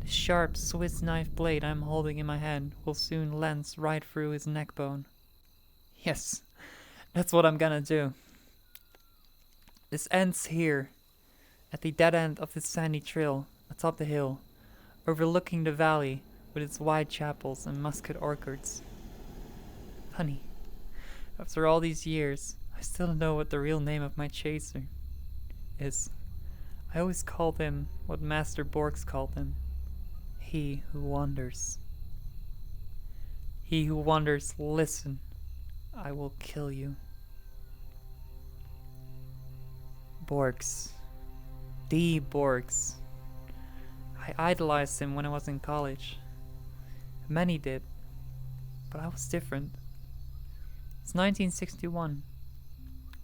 The sharp Swiss knife blade I'm holding in my hand will soon lance right through his neck bone. Yes, that's what I'm gonna do. This ends here, at the dead end of this sandy trail atop the hill, overlooking the valley with its wide chapels and muscat orchards. Funny, after all these years, I still don't know what the real name of my chaser is. I always called him what Master Borks called him. He who wanders. He who wanders, listen. I will kill you. Borks. The Borks. I idolized him when I was in college. Many did, but I was different. It's 1961.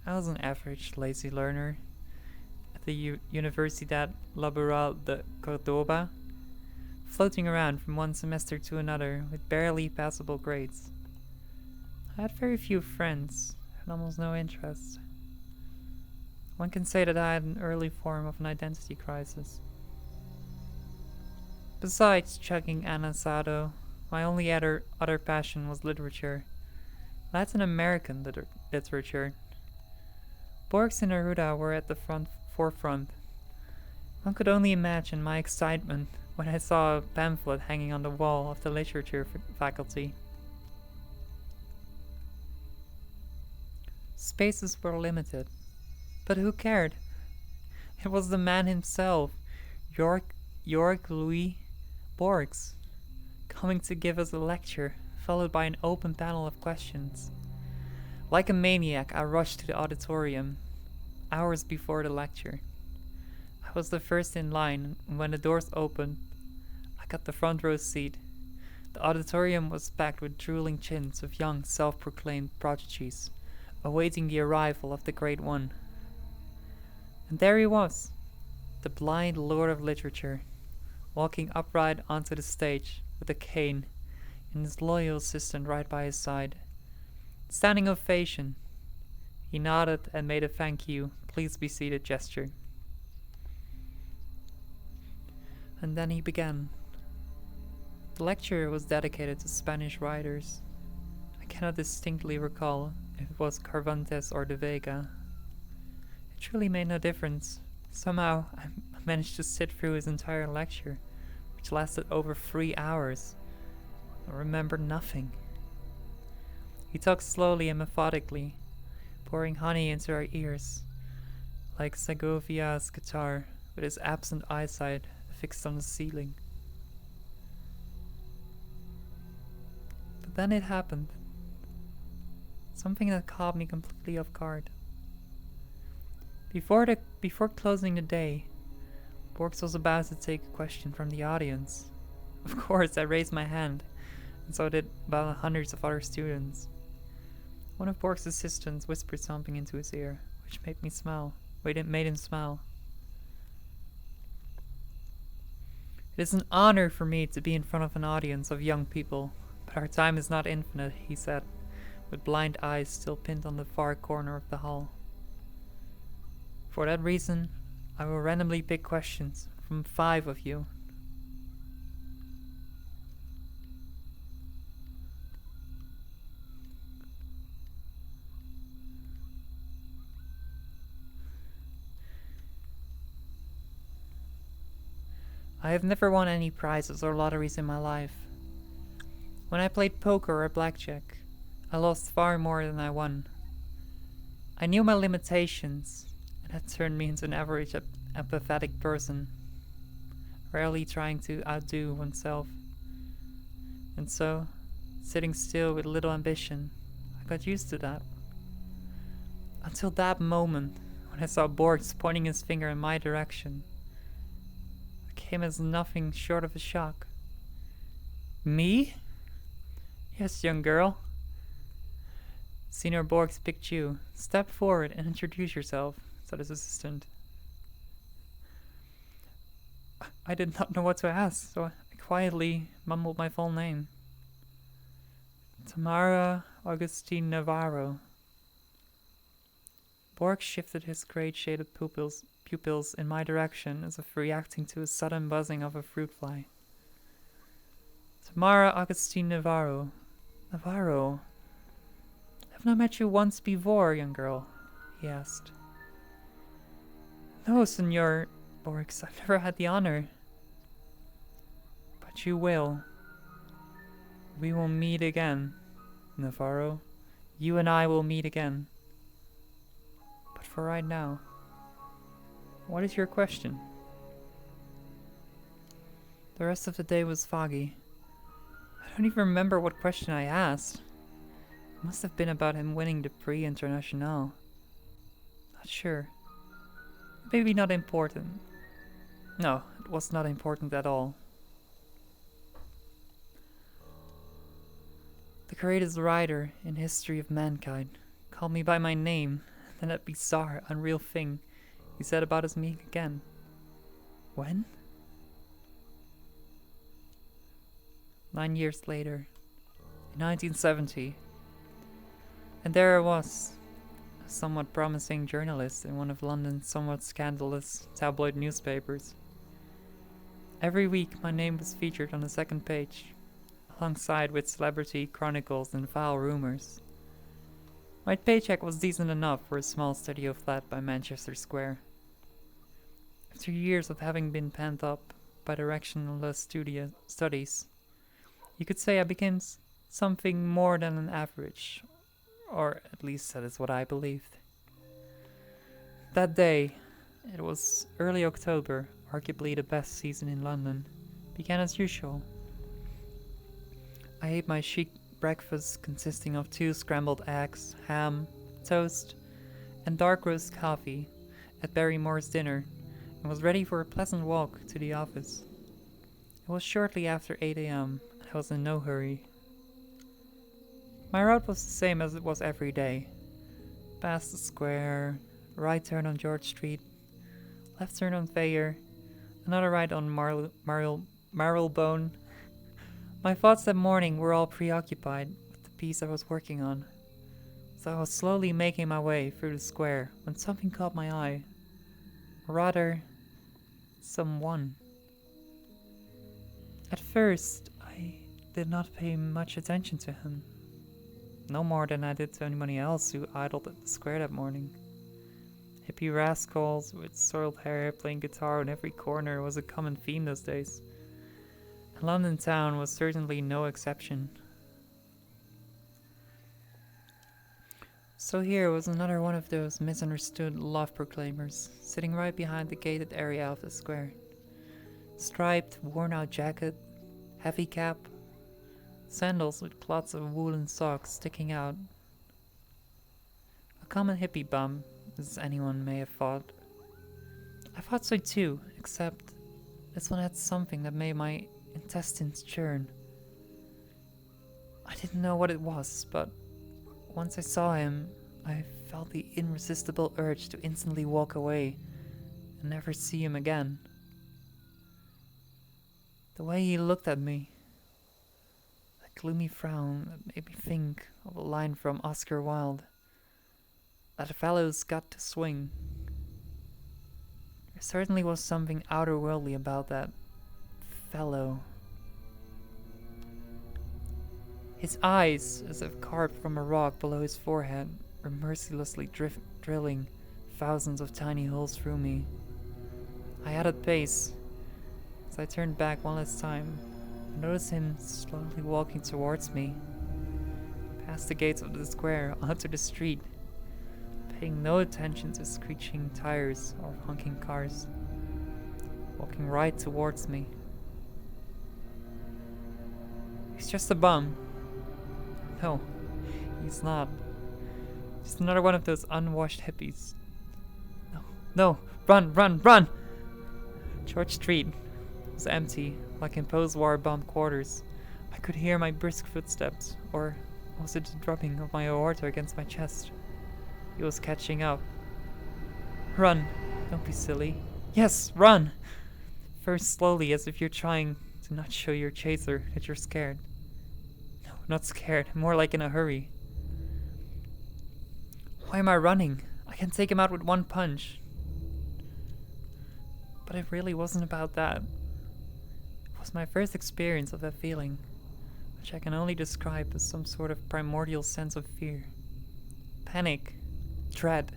I was an average lazy learner at the Universidad Laboral de Córdoba, floating around from one semester to another with barely passable grades. I had very few friends and almost no interests. One can say that I had an early form of an identity crisis. Besides chugging anasado, my only other passion was literature. Latin American literature. Borks and Neruda were at the forefront. One could only imagine my excitement when I saw a pamphlet hanging on the wall of the literature faculty. Spaces were limited, but who cared? It was the man himself, Georg Louis Borks, coming to give us a lecture, followed by an open panel of questions. Like a maniac, I rushed to the auditorium, hours before the lecture. I was the first in line, and when the doors opened, I got the front row seat. The auditorium was packed with drooling chins of young, self-proclaimed prodigies, awaiting the arrival of the Great One. And there he was, the blind lord of literature, walking upright onto the stage with a cane and his loyal assistant right by his side. Standing ovation. He nodded and made a thank you, please be seated gesture. And then he began. The lecture was dedicated to Spanish writers. I cannot distinctly recall if it was Cervantes or De Vega. It truly made no difference. Somehow, I managed to sit through his entire lecture, which lasted over 3 hours. I remember nothing. He talked slowly and methodically, pouring honey into our ears, like Segovia's guitar, with his absent eyesight fixed on the ceiling. But then it happened. Something that caught me completely off guard. Before closing the day, Borks was about to take a question from the audience. Of course, I raised my hand, and so did about hundreds of other students. One of Borks' assistants whispered something into his ear, which made me smile. Made him smile. It is an honor for me to be in front of an audience of young people, but our time is not infinite, he said, with blind eyes still pinned on the far corner of the hall. For that reason, I will randomly pick questions from 5 of you. I have never won any prizes or lotteries in my life. When I played poker or blackjack, I lost far more than I won. I knew my limitations, and that turned me into an average apathetic person, rarely trying to outdo oneself. And so, sitting still with little ambition, I got used to that. Until that moment, when I saw Borks pointing his finger in my direction. It came as nothing short of a shock. Me? Yes, young girl. Senior Borks picked you. Step forward and introduce yourself, said his assistant. I did not know what to ask, so I quietly mumbled my full name. Tamara Augustine Navarro. Borks shifted his great-shaded pupils in my direction as if reacting to a sudden buzzing of a fruit fly. Tamara Augustine Navarro. Navarro. Haven't I met you once before, young girl? He asked. No, Senor Borks, I've never had the honor. But you will. We will meet again, Navarro. You and I will meet again. But for right now, what is your question? The rest of the day was foggy. I don't even remember what question I asked. It must have been about him winning the Prix International. Not sure. Maybe not important. No, it was not important at all. The greatest writer in history of mankind called me by my name, then that bizarre, unreal thing he said about us meeting again. When? 9 years later, in 1970. And there I was, a somewhat promising journalist in one of London's somewhat scandalous tabloid newspapers. Every week my name was featured on the second page, alongside with celebrity chronicles and vile rumors. My paycheck was decent enough for a small studio flat by Manchester Square. After years of having been penned up by directionless studies, you could say I became something more than an average, or at least that is what I believed. That day, it was early October, arguably the best season in London, began as usual. I ate my chic breakfast consisting of 2 scrambled eggs, ham, toast, and dark roast coffee at Barrymore's dinner, and was ready for a pleasant walk to the office. It was shortly after 8 a.m., and I was in no hurry. My route was the same as it was every day. Past the square, right turn on George Street, Left turn on Thayer. Another right on Marylebone. My thoughts that morning were all preoccupied with the piece I was working on. So I was slowly making my way through the square when something caught my eye. Or rather, someone. At first, I did not pay much attention to him. No more than I did to anybody else who idled at the square that morning. Hippie rascals with soiled hair playing guitar on every corner was a common theme those days. And London town was certainly no exception. So here was another one of those misunderstood love proclaimers, sitting right behind the gated area of the square. Striped, worn-out jacket, heavy cap, sandals with clots of woolen socks sticking out. A common hippie bum, as anyone may have thought. I thought so too, except this one had something that made my intestines churn. I didn't know what it was, but once I saw him, I felt the irresistible urge to instantly walk away and never see him again. The way he looked at me, that gloomy frown that made me think of a line from Oscar Wilde. That fellow's got to swing. There certainly was something outerworldly about that fellow. His eyes, as if carved from a rock below his forehead, were mercilessly drilling thousands of tiny holes through me. I added pace. As I turned back one last time, I noticed him slowly walking towards me, past the gates of the square onto the street, paying no attention to screeching tires or honking cars, walking right towards me. He's just a bum. No, he's not. Just another one of those unwashed hippies. No, run, run, run! George Street was empty, like in post-war bomb quarters. I could hear my brisk footsteps, or was it the drubbing of my aorta against my chest? He was catching up. Run, don't be silly. Yes, run! First slowly, as if you're trying to not show your chaser that you're scared. No, not scared, more like in a hurry. Why am I running? I can take him out with one punch. But it really wasn't about that. It was my first experience of that feeling, which I can only describe as some sort of primordial sense of fear. Panic. Dread.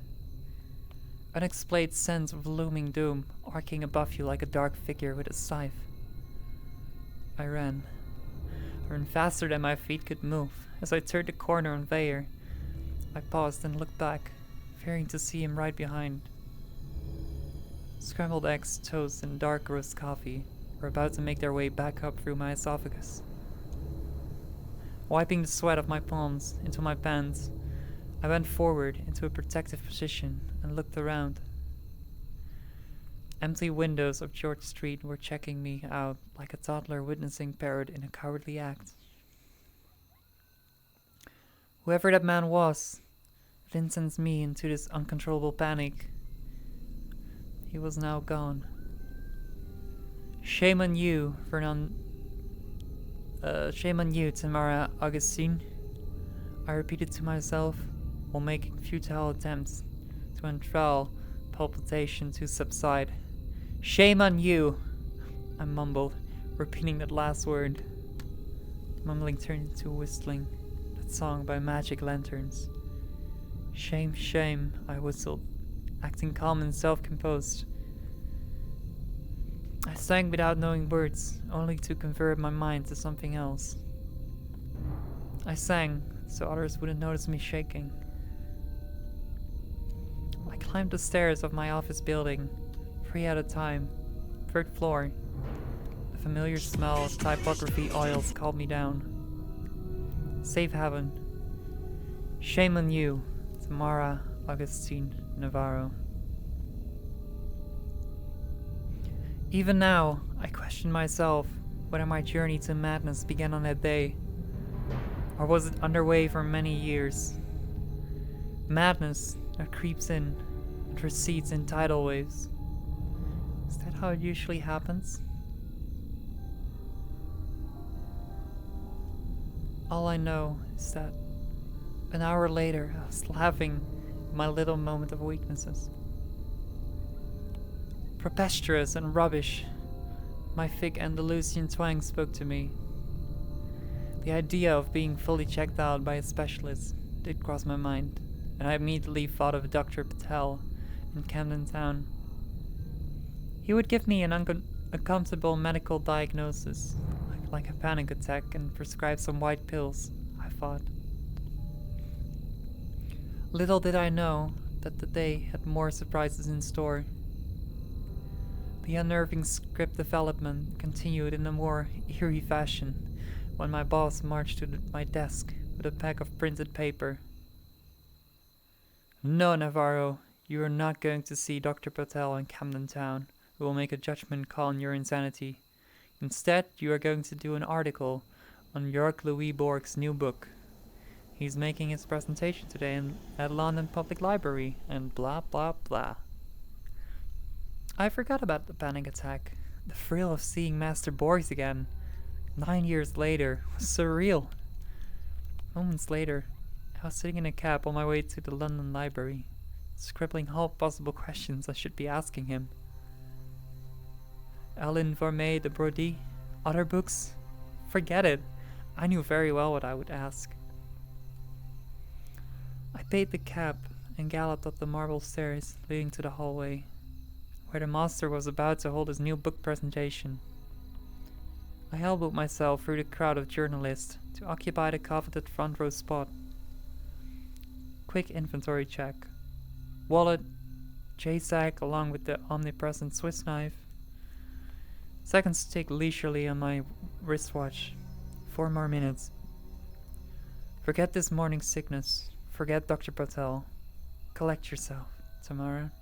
Unexplained sense of looming doom arcing above you like a dark figure with a scythe. I ran. I ran faster than my feet could move. As I turned the corner on Thayer, I paused and looked back, fearing to see him right behind. Scrambled eggs, toast, and dark roast coffee were about to make their way back up through my esophagus. Wiping the sweat of my palms into my pants, I went forward into a protective position and looked around. Empty windows of George Street were checking me out like a toddler witnessing parrot in a cowardly act. Whoever that man was, it incensed me into this uncontrollable panic. He was now gone. Shame on you, shame on you, Tamara Augustine, I repeated to myself while making futile attempts to enthrall palpitation to subside. Shame on you, I mumbled, repeating that last word. Mumbling turned into whistling, that song by Magic Lanterns. Shame, shame, I whistled, acting calm and self-composed. I sang without knowing words, only to convert my mind to something else. I sang so others wouldn't notice me shaking. I climbed the stairs of my office building, 3 at a time. 3rd floor. The familiar smell of typography oils called me down. Safe haven. Shame on you, Tamara Augustine Navarro. Even now, I question myself whether my journey to madness began on that day, or was it underway for many years? Madness that creeps in and recedes in tidal waves. how it usually happens. All I know is that an hour later I was laughing at my little moment of weaknesses. Preposterous and rubbish, my thick Andalusian twang spoke to me. The idea of being fully checked out by a specialist did cross my mind, and I immediately thought of Dr. Patel in Camden Town. He would give me an uncomfortable medical diagnosis, like a panic attack, and prescribe some white pills, I thought. Little did I know that the day had more surprises in store. The unnerving script development continued in a more eerie fashion when my boss marched to my desk with a pack of printed paper. No, Navarro, you are not going to see Dr. Patel in Camden Town, who will make a judgment call on your insanity. Instead, you are going to do an article on Jörg Louis Borg's new book. He's making his presentation today at London Public Library, and blah blah blah. I forgot about the panic attack. The thrill of seeing Master Borgs again, 9 years later, was surreal. Moments later, I was sitting in a cab on my way to the London Library, scribbling all possible questions I should be asking him. Alain Vormé de Brody, other books? Forget it. I knew very well what I would ask. I paid the cab and galloped up the marble stairs leading to the hallway, where the master was about to hold his new book presentation. I elbowed myself through the crowd of journalists to occupy the coveted front row spot. Quick inventory check. Wallet, J-sack along with the omnipresent Swiss knife. Seconds tick leisurely on my wristwatch. 4 more minutes. Forget this morning's sickness. Forget Dr. Patel. Collect yourself, Tamara.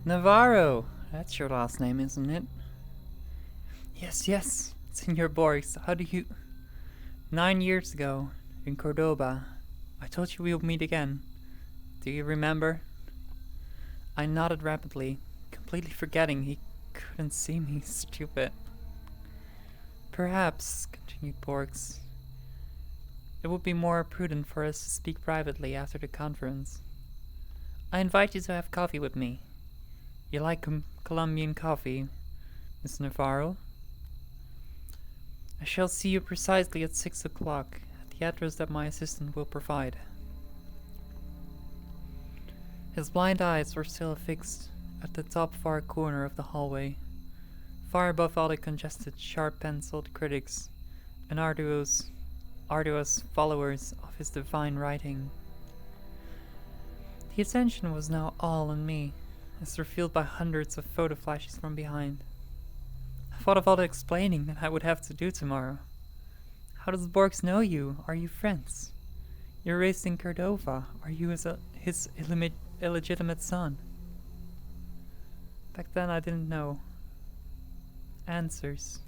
Navarro! That's your last name, isn't it? Yes, Senor Borgs, how do you... 9 years ago, in Cordoba, I told you we would meet again. Do you remember? I nodded rapidly, completely forgetting he couldn't see me, stupid. Perhaps, continued Borgs, it would be more prudent for us to speak privately after the conference. I invite you to have coffee with me. You like Colombian coffee, Miss Navarro? I shall see you precisely at 6 o'clock at the address that my assistant will provide. His blind eyes were still fixed at the top far corner of the hallway, far above all the congested, sharp-penciled critics and arduous followers of his divine writing. The attention was now all on me, as revealed by hundreds of photo flashes from behind. I thought of all the explaining that I would have to do tomorrow. How does Borgs know you? Are you friends? You're raised in Cordova. Are you his illegitimate son? Back then I didn't know. Answers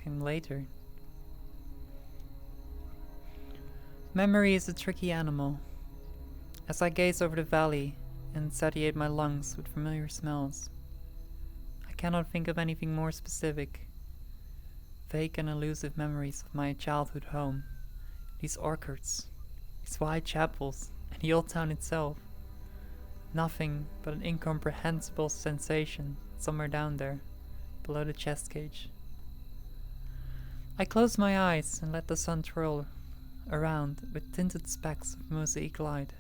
came later. Memory is a tricky animal. As I gaze over the valley and satiate my lungs with familiar smells, I cannot think of anything more specific. Vague and elusive memories of my childhood home, these orchards, these wide chapels, and the old town itself. Nothing but an incomprehensible sensation somewhere down there, below the chest cage. I close my eyes and let the sun twirl around with tinted specks of mosaic light.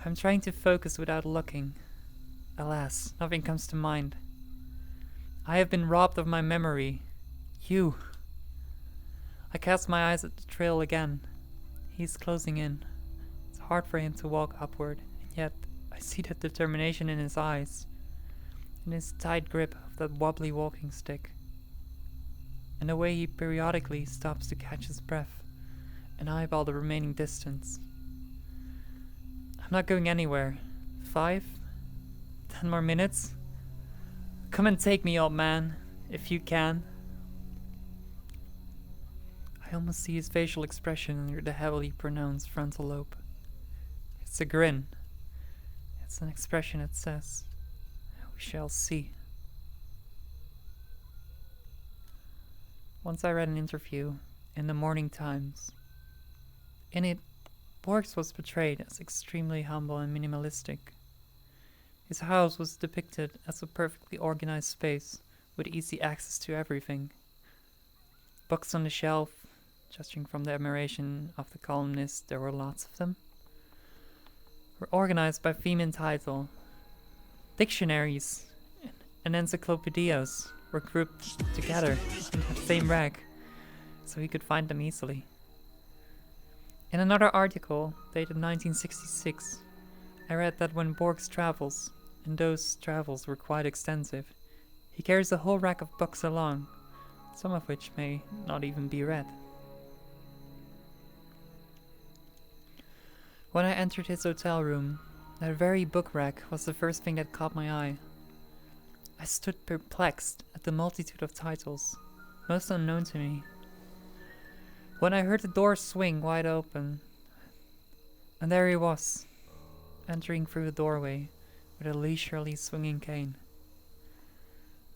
I'm trying to focus without looking. Alas, nothing comes to mind. I have been robbed of my memory. You. I cast my eyes at the trail again. He's closing in. It's hard for him to walk upward, and yet I see that determination in his eyes, in his tight grip of that wobbly walking stick. and the way he periodically stops to catch his breath and eyeball the remaining distance. I'm not going anywhere. 5? 10 more minutes? Come and take me, old man, if you can. I almost see his facial expression under the heavily pronounced frontal lobe. It's a grin. It's an expression that says, "We shall see." Once I read an interview in the Morning Times. In it, Borges was portrayed as extremely humble and minimalistic. His house was depicted as a perfectly organized space with easy access to everything. Books on the shelf, judging from the admiration of the columnist, there were lots of them, were organized by theme and title. Dictionaries and encyclopedias were grouped together in the same rack, so he could find them easily. In another article, dated 1966, I read that when Borges travels, and those travels were quite extensive, he carries a whole rack of books along, some of which may not even be read. When I entered his hotel room, that very book rack was the first thing that caught my eye. I stood perplexed at the multitude of titles, most unknown to me. When I heard the door swing wide open, and there he was, entering through the doorway with a leisurely swinging cane.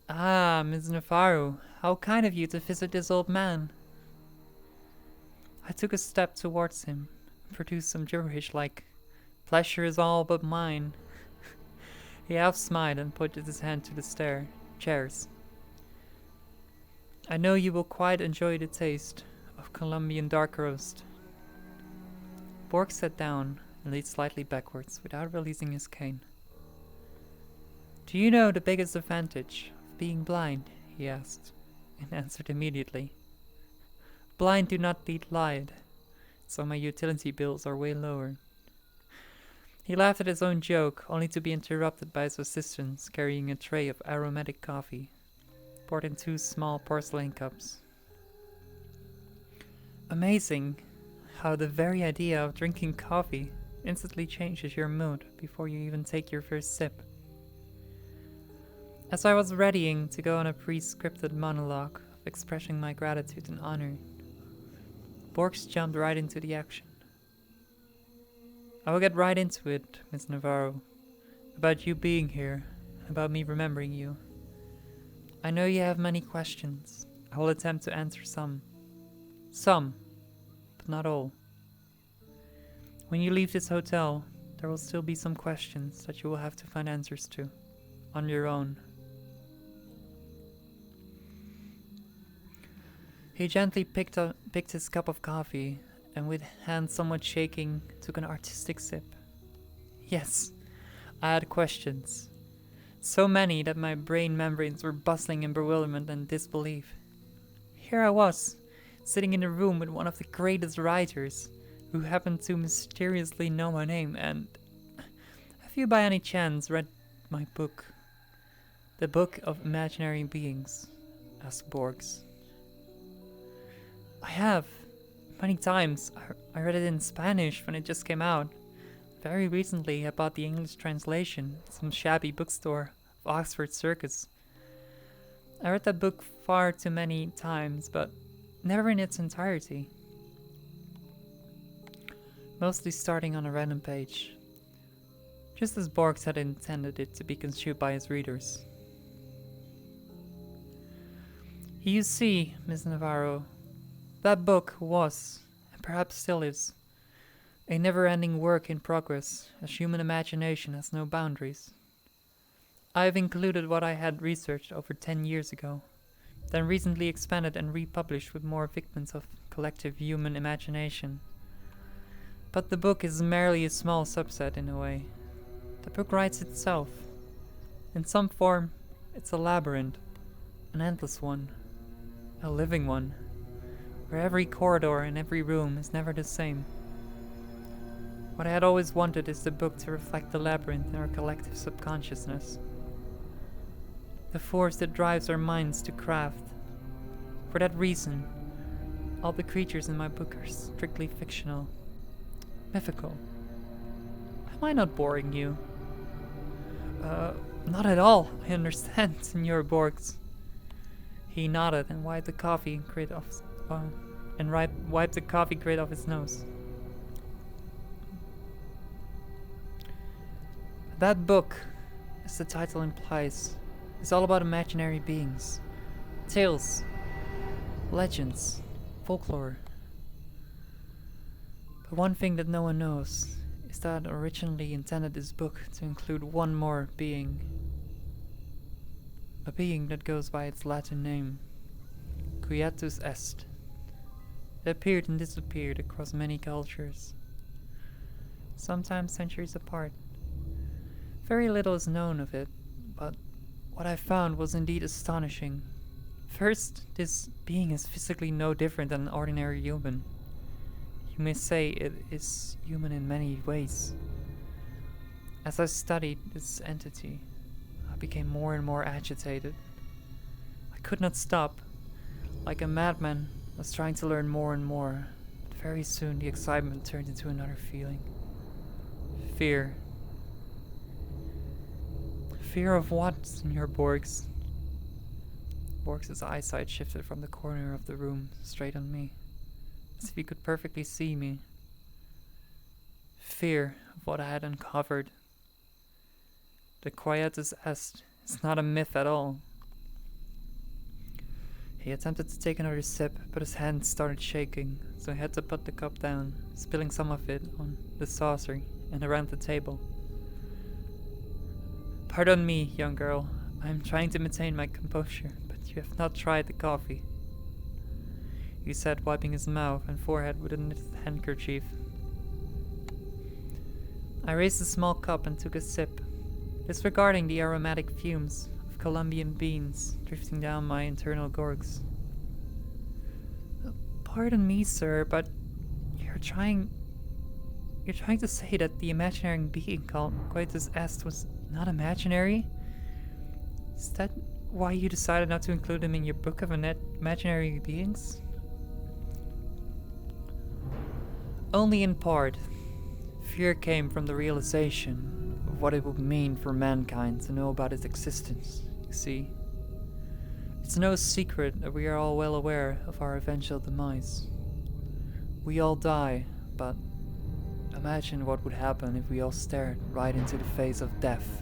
"Ah, Miss Navarro, how kind of you to visit this old man." I took a step towards him, and produced some gibberish like, "Pleasure is all but mine." He half smiled and pointed his hand to the chairs. "I know you will quite enjoy the taste of Colombian dark roast." Borg sat down and leaned slightly backwards without releasing his cane. "Do you know the biggest advantage of being blind?" he asked, and answered immediately. "Blind do not need light, so my utility bills are way lower." He laughed at his own joke, only to be interrupted by his assistants carrying a tray of aromatic coffee, poured in 2 small porcelain cups. Amazing how the very idea of drinking coffee instantly changes your mood before you even take your first sip. As I was readying to go on a pre-scripted monologue of expressing my gratitude and honor, Borges jumped right into the action. "I will get right into it, Miss Navarro. About you being here, about me remembering you. I know you have many questions. I will attempt to answer some. Some, but not all. When you leave this hotel, there will still be some questions that you will have to find answers to, on your own." He gently picked his cup of coffee, and with hands somewhat shaking, took an artistic sip. Yes, I had questions. So many that my brain membranes were bustling in bewilderment and disbelief. Here I was, sitting in a room with one of the greatest writers, who happened to mysteriously know my name, and... "Have you by any chance read my book? The Book of Imaginary Beings?" asked Borges. "I have. Many times. I read it in Spanish when it just came out. Very recently I bought the English translation at some shabby bookstore of Oxford Circus. I read that book far too many times, but never in its entirety. Mostly starting on a random page, just as Borges had intended it to be consumed by his readers. You see, Miss Navarro, that book was, and perhaps still is, a never-ending work in progress, as human imagination has no boundaries. I have included what I had researched over 10 years ago, then recently expanded and republished with more figments of collective human imagination. But the book is merely a small subset in a way. The book writes itself. In some form, it's a labyrinth, an endless one, a living one, where every corridor and every room is never the same. What I had always wanted is the book to reflect the labyrinth in our collective subconsciousness, the force that drives our minds to craft, For that reason, all the creatures in my book are strictly fictional, mythical. Am I not boring you? Not at all, I understand, Senor Borgs. He nodded and wiped the coffee grit off wiped the coffee grit off his nose. That book, as the title implies, is all about imaginary beings, tales, legends, folklore. But one thing that no one knows is that I originally intended this book to include one more being. A being that goes by its Latin name, Quietus Est. It appeared and disappeared across many cultures, sometimes centuries apart. Very little is known of it, but what I found was indeed astonishing. First, this being is physically no different than an ordinary human. You may say it is human in many ways. As I studied this entity, I became more and more agitated. I could not stop. Like a madman, I was trying to learn more and more, but very soon the excitement turned into another feeling. Fear. Fear of what, Senor Borgs? Borgs' eyesight shifted from the corner of the room straight on me, as if he could perfectly see me. Fear of what I had uncovered. The Quietus Est is not a myth at all. He attempted to take another sip, but his hand started shaking, so he had to put the cup down, spilling some of it on the saucer and around the table. Pardon me, young girl. I am trying to maintain my composure, but you have not tried the coffee, he said, wiping his mouth and forehead with a knitted handkerchief. I raised a small cup and took a sip, disregarding the aromatic fumes of Colombian beans drifting down my internal gorgs. Pardon me, sir, but you're trying to say that the imaginary being called Quietus Est was not imaginary? Is that why you decided not to include him in your book of imaginary beings? Only in part. Fear came from the realization of what it would mean for mankind to know about its existence, you see. It's no secret that we are all well aware of our eventual demise. We all die, but imagine what would happen if we all stared right into the face of death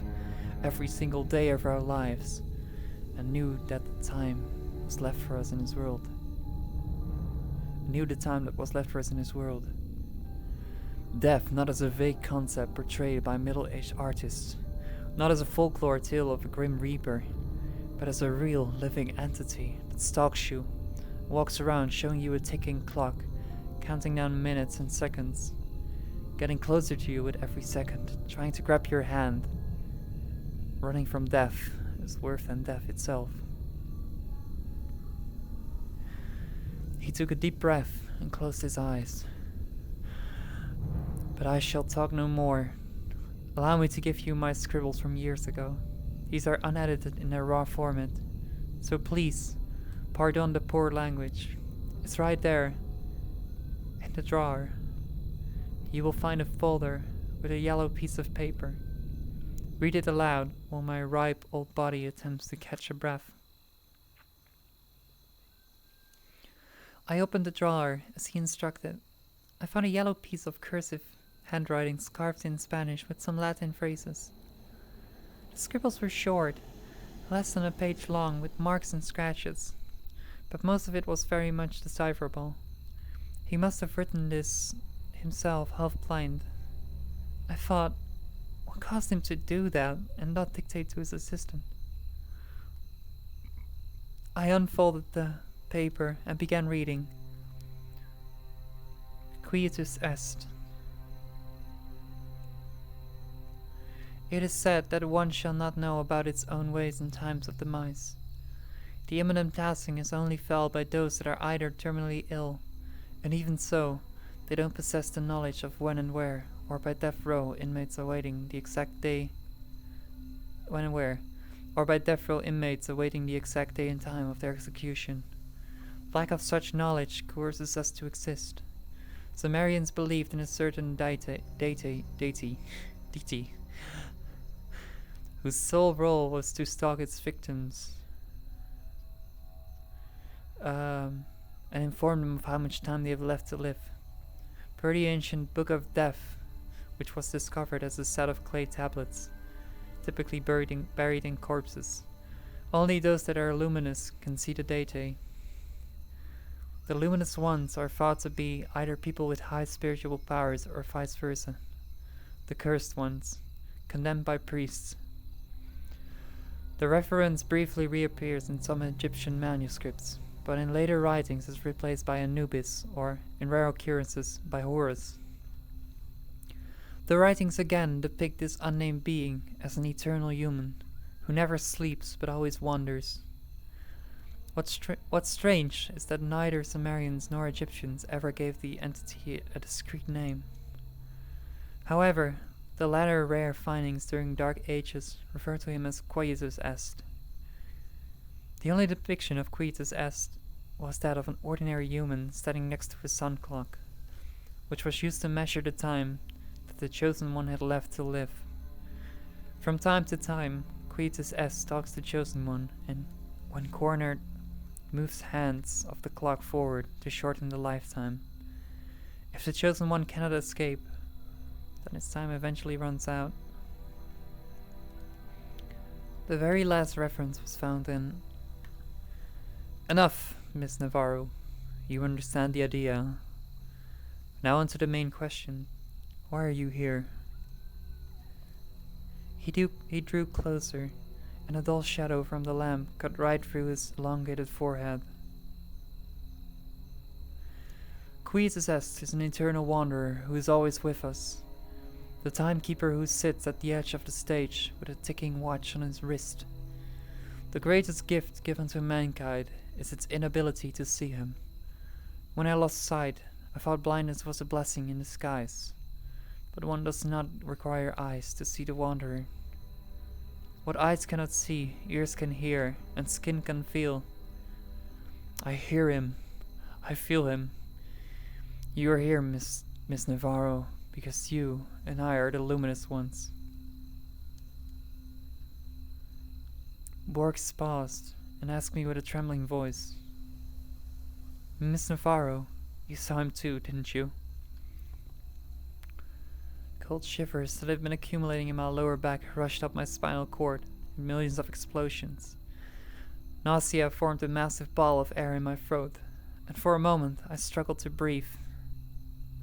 every single day of our lives and knew that the time was left for us in this world. Knew the time that was left for us in this world. Death not as a vague concept portrayed by middle-aged artists, not as a folklore tale of a grim reaper, but as a real living entity that stalks you, walks around showing you a ticking clock, counting down minutes and seconds, getting closer to you with every second, trying to grab your hand. Running from death is worse than death itself. He took a deep breath and closed his eyes. But I shall talk no more. Allow me to give you my scribbles from years ago. These are unedited in their raw format. So please, pardon the poor language. It's right there, in the drawer. You will find a folder with a yellow piece of paper. Read it aloud while my ripe old body attempts to catch a breath. I opened the drawer as he instructed. I found a yellow piece of cursive handwriting carved in Spanish with some Latin phrases. The scribbles were short, less than a page long, with marks and scratches, but most of it was very much decipherable. He must have written this himself, half blind. I thought, what caused him to do that and not dictate to his assistant? I unfolded the paper and began reading. Quietus Est. It is said that one shall not know about its own ways in times of demise. The imminent passing is only felt by those that are either terminally ill, and even so, they don't possess the knowledge of when and where, or by death row inmates awaiting the exact day when and where, or by death row inmates awaiting the exact day and time of their execution. Lack of such knowledge coerces us to exist. Sumerians believed in a certain deity, whose sole role was to stalk its victims and inform them of how much time they have left to live. Per the ancient Book of Death, which was discovered as a set of clay tablets, typically buried in corpses, only those that are luminous can see the deity. The luminous ones are thought to be either people with high spiritual powers or vice versa, the cursed ones, condemned by priests. The reference briefly reappears in some Egyptian manuscripts, but in later writings is replaced by Anubis, or, in rare occurrences, by Horus. The writings again depict this unnamed being as an eternal human, who never sleeps but always wanders. What's strange is that neither Sumerians nor Egyptians ever gave the entity a discrete name. However, the latter rare findings during Dark Ages refer to him as Quietus Est. The only depiction of Quietus Est was that of an ordinary human standing next to a sun clock, which was used to measure the time that the Chosen One had left to live. From time to time, Quietus Est stalks the Chosen One and, when cornered, moves hands of the clock forward to shorten the lifetime. If the Chosen One cannot escape, then its time eventually runs out. The very last reference was found in... Enough, Miss Navarro. You understand the idea. Now on to the main question. Why are you here? He drew closer, and a dull shadow from the lamp cut right through his elongated forehead. Quietus Est is an eternal wanderer who is always with us, the timekeeper who sits at the edge of the stage with a ticking watch on his wrist. The greatest gift given to mankind is its inability to see him. When I lost sight, I thought blindness was a blessing in disguise, but one does not require eyes to see the wanderer. What eyes cannot see, ears can hear, and skin can feel. I hear him. I feel him. You are here, Miss Navarro, because you and I are the luminous ones. Borks paused and asked me with a trembling voice. Miss Navarro, you saw him too, didn't you? Cold shivers that had been accumulating in my lower back rushed up my spinal cord in millions of explosions. Nausea formed a massive ball of air in my throat, and for a moment I struggled to breathe.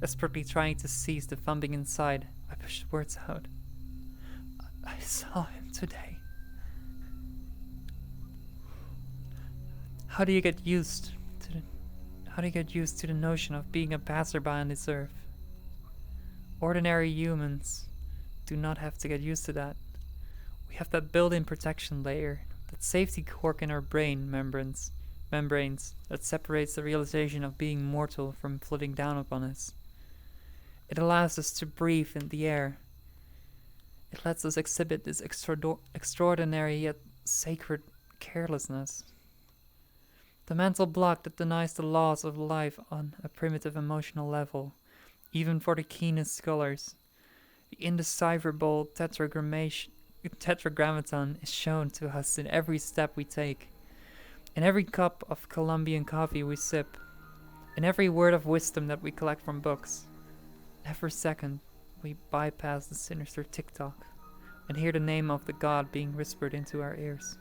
Desperately trying to cease the thumping inside, I pushed words out. I saw him today. How do you get used to the notion of being a passerby on this earth? Ordinary humans do not have to get used to that. We have that built-in protection layer, that safety cork in our brain membranes that separates the realization of being mortal from flooding down upon us. It allows us to breathe in the air. It lets us exhibit this extraordinary yet sacred carelessness. The mental block that denies the laws of life on a primitive emotional level, even for the keenest scholars. The indecipherable tetragrammaton is shown to us in every step we take, in every cup of Colombian coffee we sip, in every word of wisdom that we collect from books. Every second we bypass the sinister tick-tock and hear the name of the god being whispered into our ears.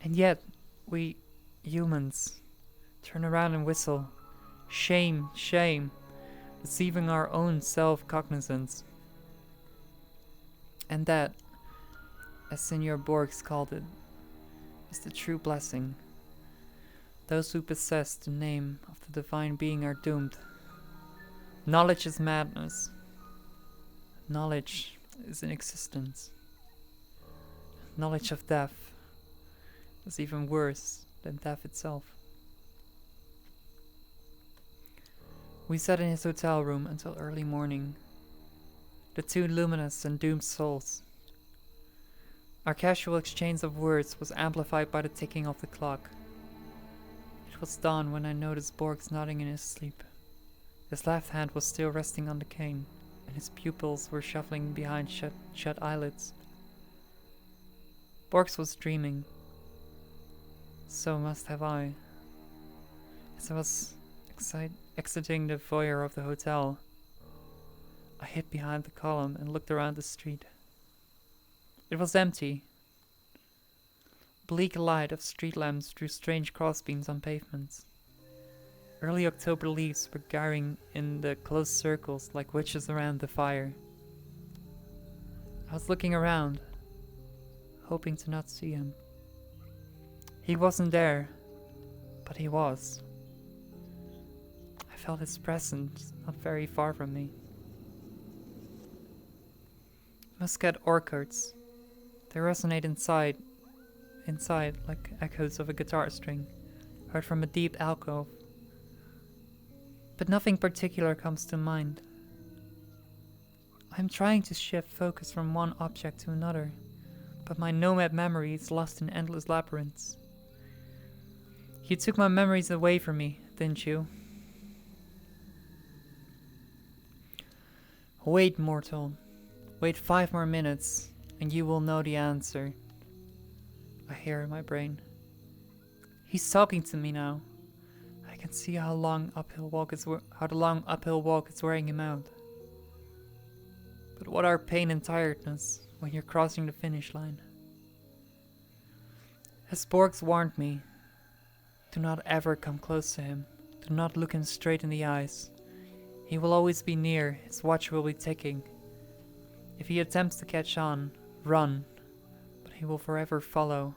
And yet, we humans turn around and whistle, shame, shame, deceiving our own self-cognizance. And that, as Senor Borges called it, is the true blessing. Those who possess the name of the divine being are doomed. Knowledge is madness. Knowledge is inexistence. Knowledge of death is even worse than death itself. We sat in his hotel room until early morning, the two luminous and doomed souls. Our casual exchange of words was amplified by the ticking of the clock. It It was dawn when I noticed Borgs nodding in his sleep. His left hand was still resting on the cane, and his pupils were shuffling behind shut eyelids. Borgs was dreaming. So must have I. As I was exiting the foyer of the hotel, I hid behind the column and looked around the street. It was empty. Bleak light of street lamps drew strange crossbeams on pavements. Early October leaves were gyring in the closed circles like witches around the fire. I was looking around, hoping to not see him. He wasn't there, but he was. I felt his presence not very far from me. Muscat orchards. They resonate inside like echoes of a guitar string, heard from a deep alcove. But nothing particular comes to mind. I'm trying to shift focus from one object to another, but my nomad memory is lost in endless labyrinths. You took my memories away from me, didn't you? Wait, mortal. Wait 5 more minutes, and you will know the answer. I hear in my brain. He's talking to me now. I can see how the long uphill walk is wearing him out. But what are pain and tiredness when you're crossing the finish line? As Borgs warned me, do not ever come close to him. Do not look him straight in the eyes. He will always be near, his watch will be ticking. If he attempts to catch on, run, but he will forever follow.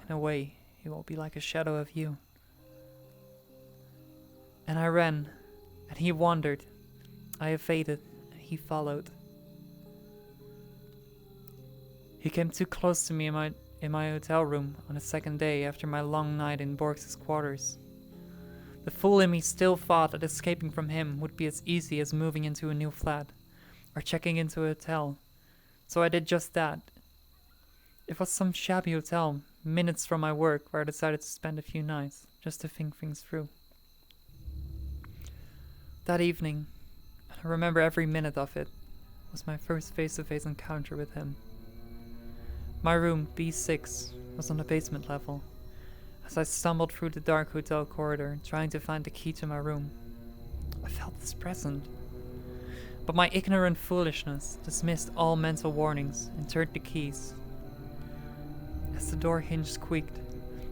In a way, he will be like a shadow of you. And I ran, and he wandered. I evaded, and he followed. He came too close to me in my hotel room on the second day after my long night in Borgs' quarters. The fool in me still thought that escaping from him would be as easy as moving into a new flat, or checking into a hotel, so I did just that. It was some shabby hotel, minutes from my work, where I decided to spend a few nights, just to think things through. That evening, and I remember every minute of it, was my first face-to-face encounter with him. My room, B6, was on the basement level. As I stumbled through the dark hotel corridor, trying to find the key to my room, I felt his presence. But my ignorant foolishness dismissed all mental warnings and turned the keys. As the door hinge squeaked,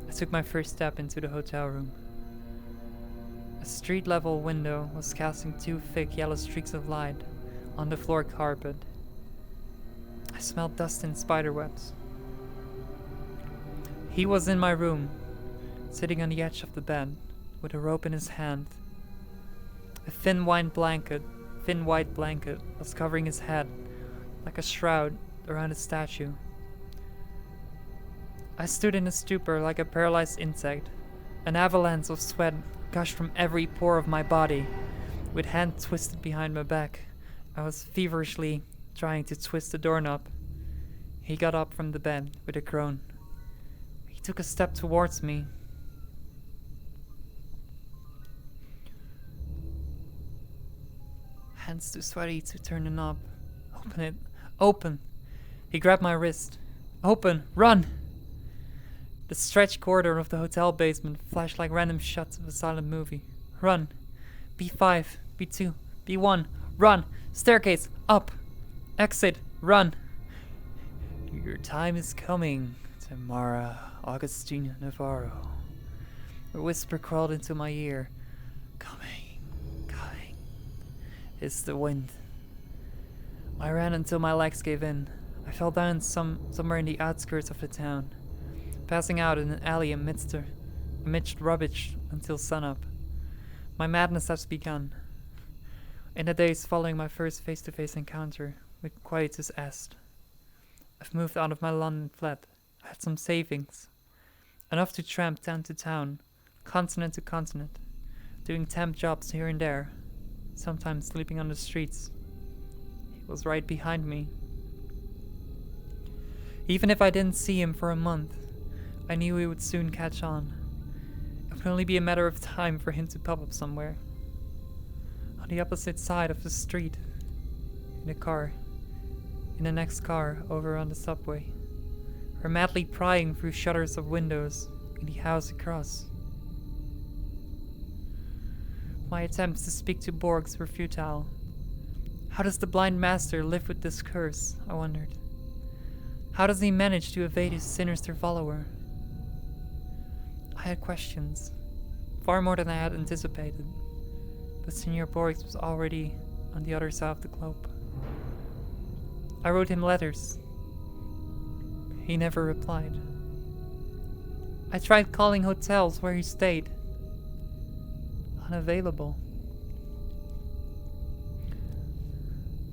I took my first step into the hotel room. A street-level window was casting 2 thick yellow streaks of light on the floor carpet. I smelled dust and spiderwebs. He was in my room, sitting on the edge of the bed, with a rope in his hand. A thin white blanket was covering his head, like a shroud around a statue. I stood in a stupor like a paralyzed insect. An avalanche of sweat gushed from every pore of my body. With hand twisted behind my back, I was feverishly trying to twist the doorknob. He got up from the bed with a groan. He took a step towards me. Hands too sweaty to turn the knob. Open it. Open! He grabbed my wrist. Open! Run! The stretched corridor of the hotel basement flashed like random shots of a silent movie. Run! B5, B2, B1, run! Staircase, up! Exit, run! Your time is coming, Tamara Augustine Navarro. A whisper crawled into my ear. Coming, coming. It's the wind. I ran until my legs gave in. I fell down somewhere in the outskirts of the town, passing out in an alley amidst rubbish until sunup. My madness has begun. In the days following my first face-to-face encounter with Quietus Est, I've moved out of my London flat. I had some savings, enough to tramp town to town, continent to continent, doing temp jobs here and there, sometimes sleeping on the streets. He was right behind me. Even if I didn't see him for a month, I knew he would soon catch on. It It'll only be a matter of time for him to pop up somewhere. On the opposite side of the street. In a car. In the next car over on the subway. Or madly prying through shutters of windows in the house across. My attempts to speak to Borgs were futile. How does the blind master live with this curse, I wondered. How does he manage to evade his sinister follower? I had questions, far more than I had anticipated, but Senor Borgs was already on the other side of the globe. I wrote him letters. He never replied. I tried calling hotels where he stayed. Unavailable.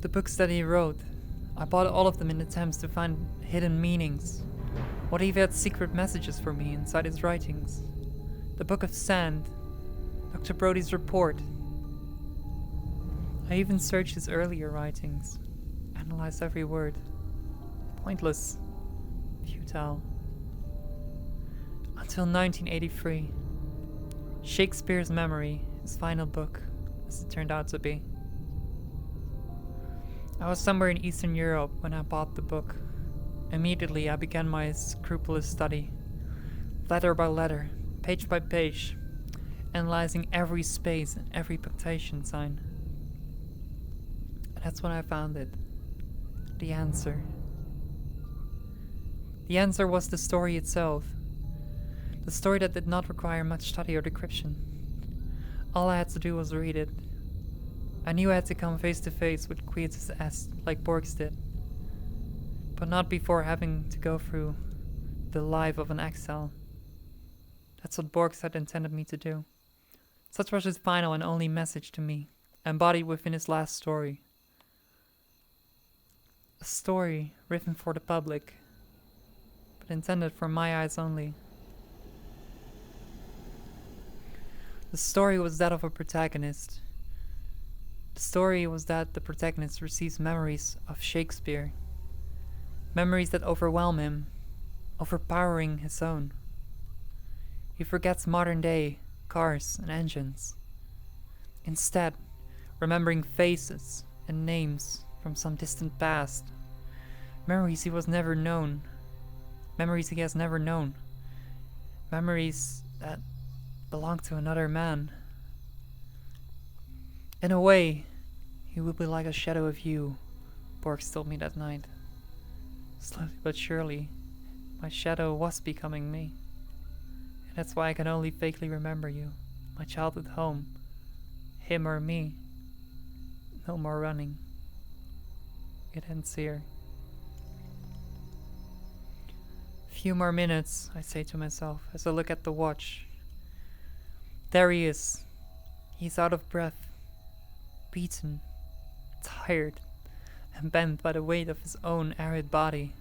The books that he wrote, I bought all of them in attempts to find hidden meanings. What if he had secret messages for me inside his writings? The Book of Sand, Dr. Brody's report. I even searched his earlier writings, analyzed every word. Pointless, futile. Until 1983. Shakespeare's Memory, his final book, as it turned out to be. I was somewhere in Eastern Europe when I bought the book. Immediately I began my scrupulous study, letter by letter, page by page, analyzing every space and every punctuation sign. And that's when I found it. The answer. The answer was the story itself. The story that did not require much study or decryption. All I had to do was read it. I knew I had to come face to face with Quetz's S like Borgs did. But not before having to go through the life of an exile. That's what Borgs had intended me to do. Such was his final and only message to me, embodied within his last story. A story written for the public, but intended for my eyes only. The story was that of a protagonist. The story was that the protagonist receives memories of Shakespeare. Memories that overwhelm him, overpowering his own. He forgets modern day cars and engines. Instead, remembering faces and names from some distant past. Memories he was never known. Memories he has never known. Memories that belong to another man. In a way, he will be like a shadow of you, Borgs told me that night. Slowly but surely, my shadow was becoming me. And that's why I can only vaguely remember you, my childhood home, him or me. No more running. It ends here. Few more minutes, I say to myself as I look at the watch. There he is. He's out of breath, beaten, tired, and bent by the weight of his own arid body.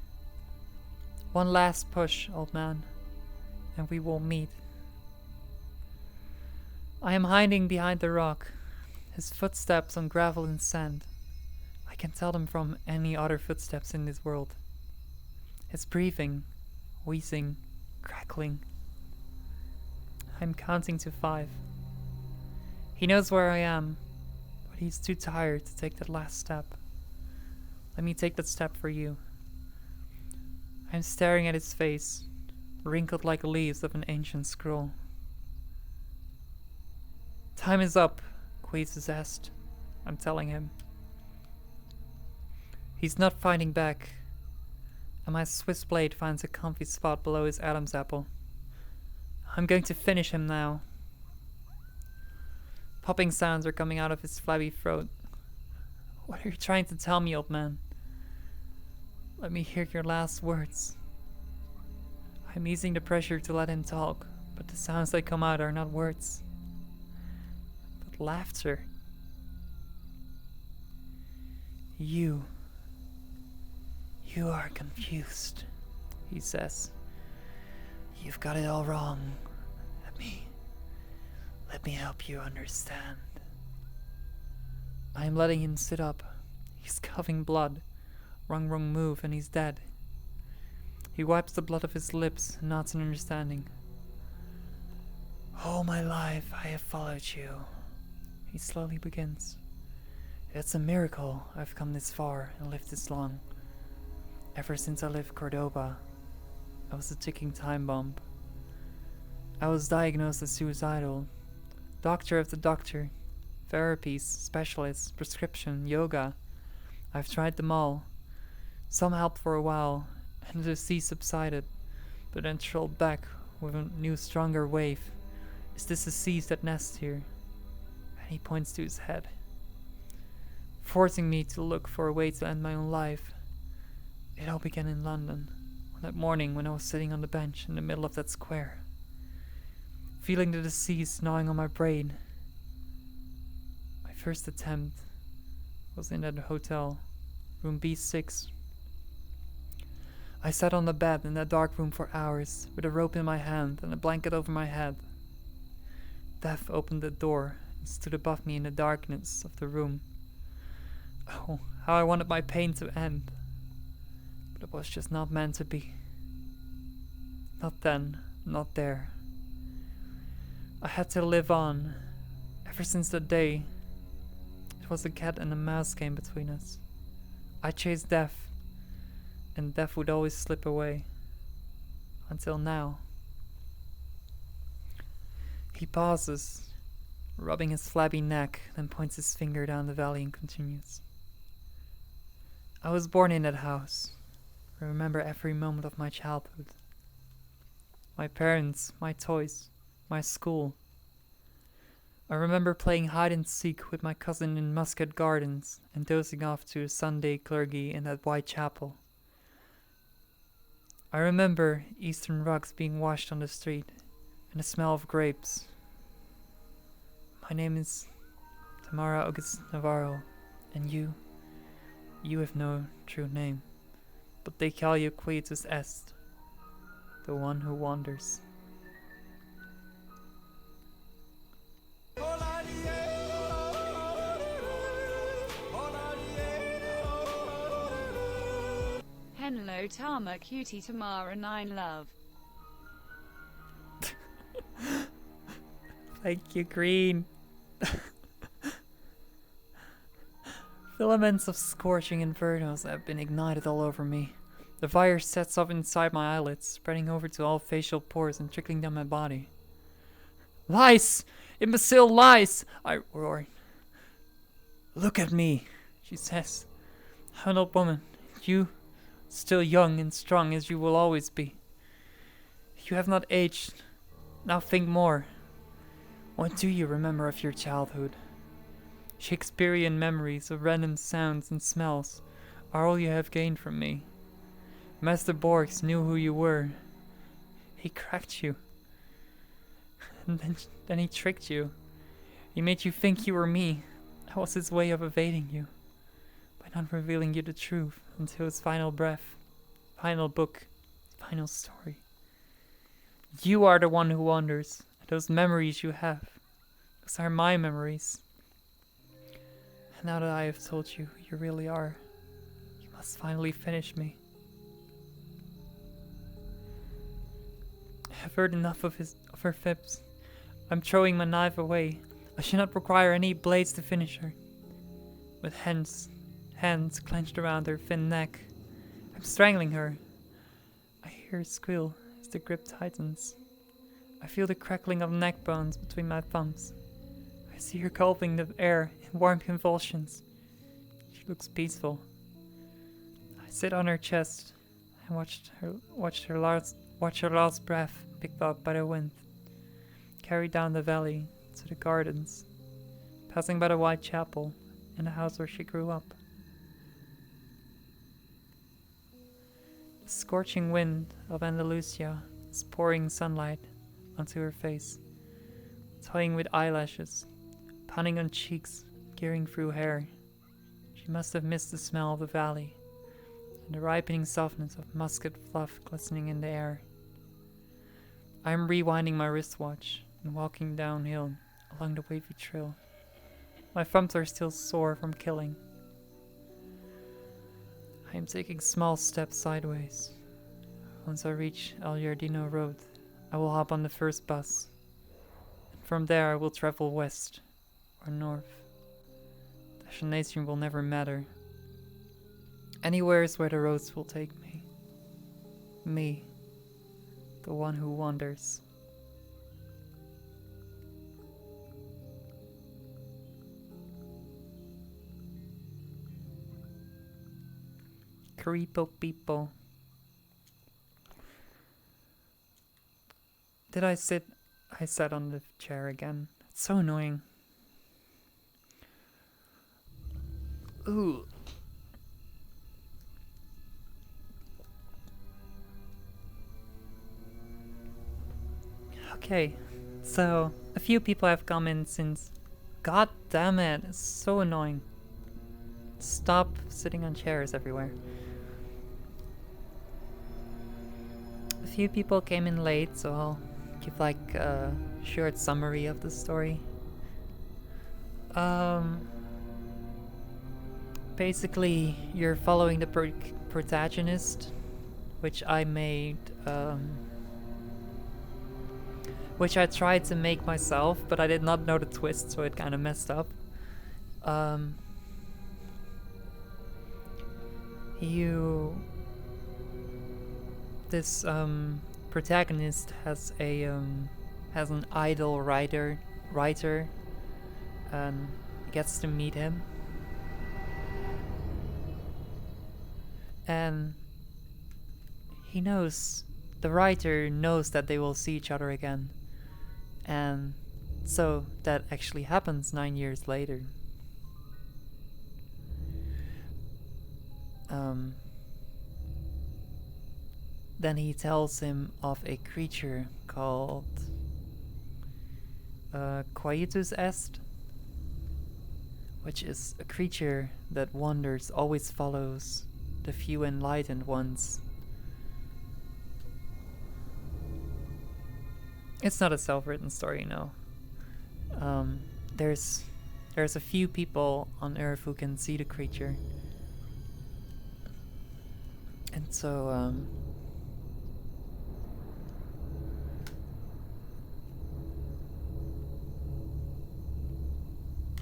One last push, old man, and we will meet. I am hiding behind the rock, his footsteps on gravel and sand. I can tell them from any other footsteps in this world. His breathing, wheezing, crackling. I'm counting to 5. He knows where I am, but he's too tired to take that last step. Let me take that step for you. I'm staring at his face, wrinkled like leaves of an ancient scroll. Time is up, Queez asked. I'm telling him. He's not fighting back, and my Swiss blade finds a comfy spot below his Adam's apple. I'm going to finish him now. Popping sounds are coming out of his flabby throat. What are you trying to tell me, old man? Let me hear your last words. I'm easing the pressure to let him talk, but the sounds that come out are not words, but laughter. You are confused, he says. You've got it all wrong. Let me help you understand. I am letting him sit up. He's coughing blood. Wrong move, and he's dead. He wipes the blood off his lips and nods in understanding. All my life I have followed you, he slowly begins. It's a miracle I've come this far and lived this long. Ever since I left Cordoba, I was a ticking time bomb. I was diagnosed as suicidal. Doctor after doctor, therapies, specialists, prescription, yoga. I've tried them all. Some helped for a while, and the disease subsided, but then trolled back with a new, stronger wave. Is this disease that nests here? And he points to his head, forcing me to look for a way to end my own life. It all began in London, on that morning when I was sitting on the bench in the middle of that square, feeling the disease gnawing on my brain. My first attempt was in that hotel, room B6. I sat on the bed in that dark room for hours, with a rope in my hand and a blanket over my head. Death opened the door and stood above me in the darkness of the room. Oh, how I wanted my pain to end. But it was just not meant to be. Not then, not there. I had to live on. Ever since that day, it was a cat and a mouse game between us. I chased death, and death would always slip away. Until now. He pauses, rubbing his flabby neck, then points his finger down the valley and continues. I was born in that house. I remember every moment of my childhood. My parents, my toys, my school. I remember playing hide and seek with my cousin in Muscat Gardens and dozing off to a Sunday clergy in that white chapel. I remember Eastern rugs being washed on the street and the smell of grapes. My name is Tamara August Navarro, and you have no true name, but they call you Quietus Est, the one who wanders. Hello Tama Cutie Tamara 9 Love. Thank you, Green. Filaments of scorching infernos have been ignited all over me. The fire sets up inside my eyelids, spreading over to all facial pores and trickling down my body. Lies! Imbecile lies! I roar. Look at me, she says. I'm an old woman. You, still young and strong as you will always be. You have not aged. Now think more. What do you remember of your childhood? Shakespearean memories of random sounds and smells are all you have gained from me. Master Borgs knew who you were. He cracked you. And then he tricked you. He made you think you were me. That was his way of evading you, by not revealing you the truth until his final breath, final book, final story. You are the one who wanders. Those memories you have, those are my memories. And now that I have told you who you really are, you must finally finish me. I have heard enough of her fibs. I'm throwing my knife away. I should not require any blades to finish her. With hands clenched around her thin neck, I'm strangling her. I hear her squeal as the grip tightens. I feel the crackling of neck bones between my thumbs. I see her gulping the air in warm convulsions. She looks peaceful. I sit on her chest and watch her last breath picked up by the wind, carried down the valley to the gardens, passing by the white chapel and the house where she grew up. The scorching wind of Andalusia is pouring sunlight onto her face, toying with eyelashes, pounding on cheeks, gearing through hair. She must have missed the smell of the valley and the ripening softness of musket fluff glistening in the air. I am rewinding my wristwatch and walking downhill along the wavy trail. My thumbs are still sore from killing. I am taking small steps sideways. Once I reach El Jardino Road, I will hop on the first bus. From there I will travel west or north. Destination will never matter. Anywhere is where the roads will take me. Me, the one who wanders. Creepo people. Did I sit? I sat on the chair again. It's so annoying. Ooh. Okay, so a few people have come in since. God damn it, it's so annoying. Stop sitting on chairs everywhere. A few people came in late, so I'll give like a short summary of the story. Basically, you're following the protagonist, which I made, which I tried to make myself, but I did not know the twist, so it kind of messed up. This protagonist has an idol writer, and gets to meet him. And the writer knows that they will see each other again. And so that actually happens 9 years later. Then he tells him of a creature called Quietus Est, which is a creature that wanders, always follows the few enlightened ones. It's not a self-written story, no. There's a few people on Earth who can see the creature. And so,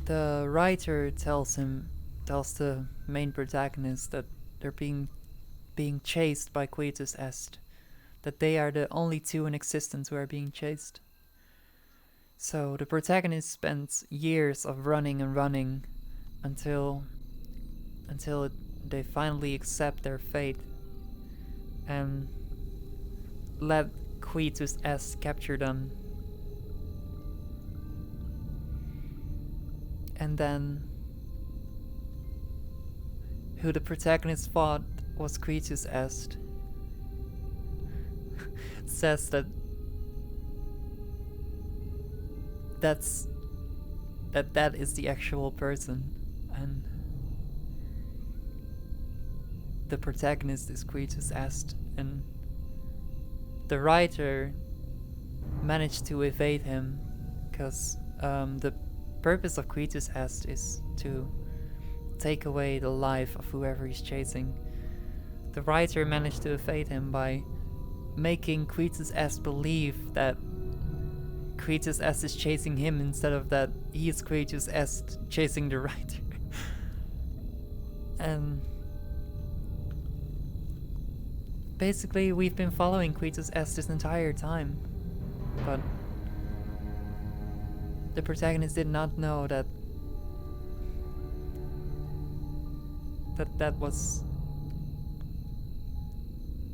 the writer tells the main protagonist that they're being chased by Quietus Est, that they are the only two in existence who are being chased. So the protagonist spends years of running and running until they finally accept their fate and let Quietus Est capture them. And then who the protagonist fought was Quietus Est. Says that is the actual person, and the protagonist is Quietus Est, and the writer managed to evade him because the purpose of Quietus Est is to take away the life of whoever he's chasing. The writer managed to evade him by making Quietus Est believe that Quietus Est is chasing him instead of that he is Quietus Est chasing the writer. And basically we've been following Quietus Est this entire time, but the protagonist did not know that was...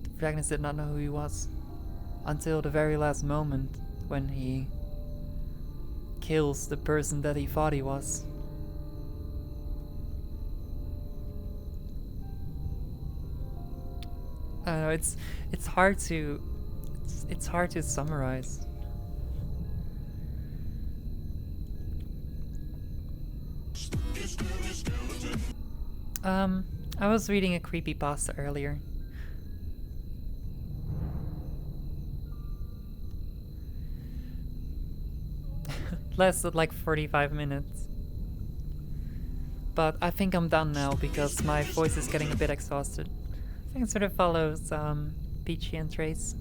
The protagonist did not know who he was until the very last moment when he kills the person that he thought he was. I don't know, it's hard to summarize. I was reading a creepypasta earlier. Lasted like 45 minutes. But I think I'm done now because my voice is getting a bit exhausted. I think it sort of follows Peachy and Trace.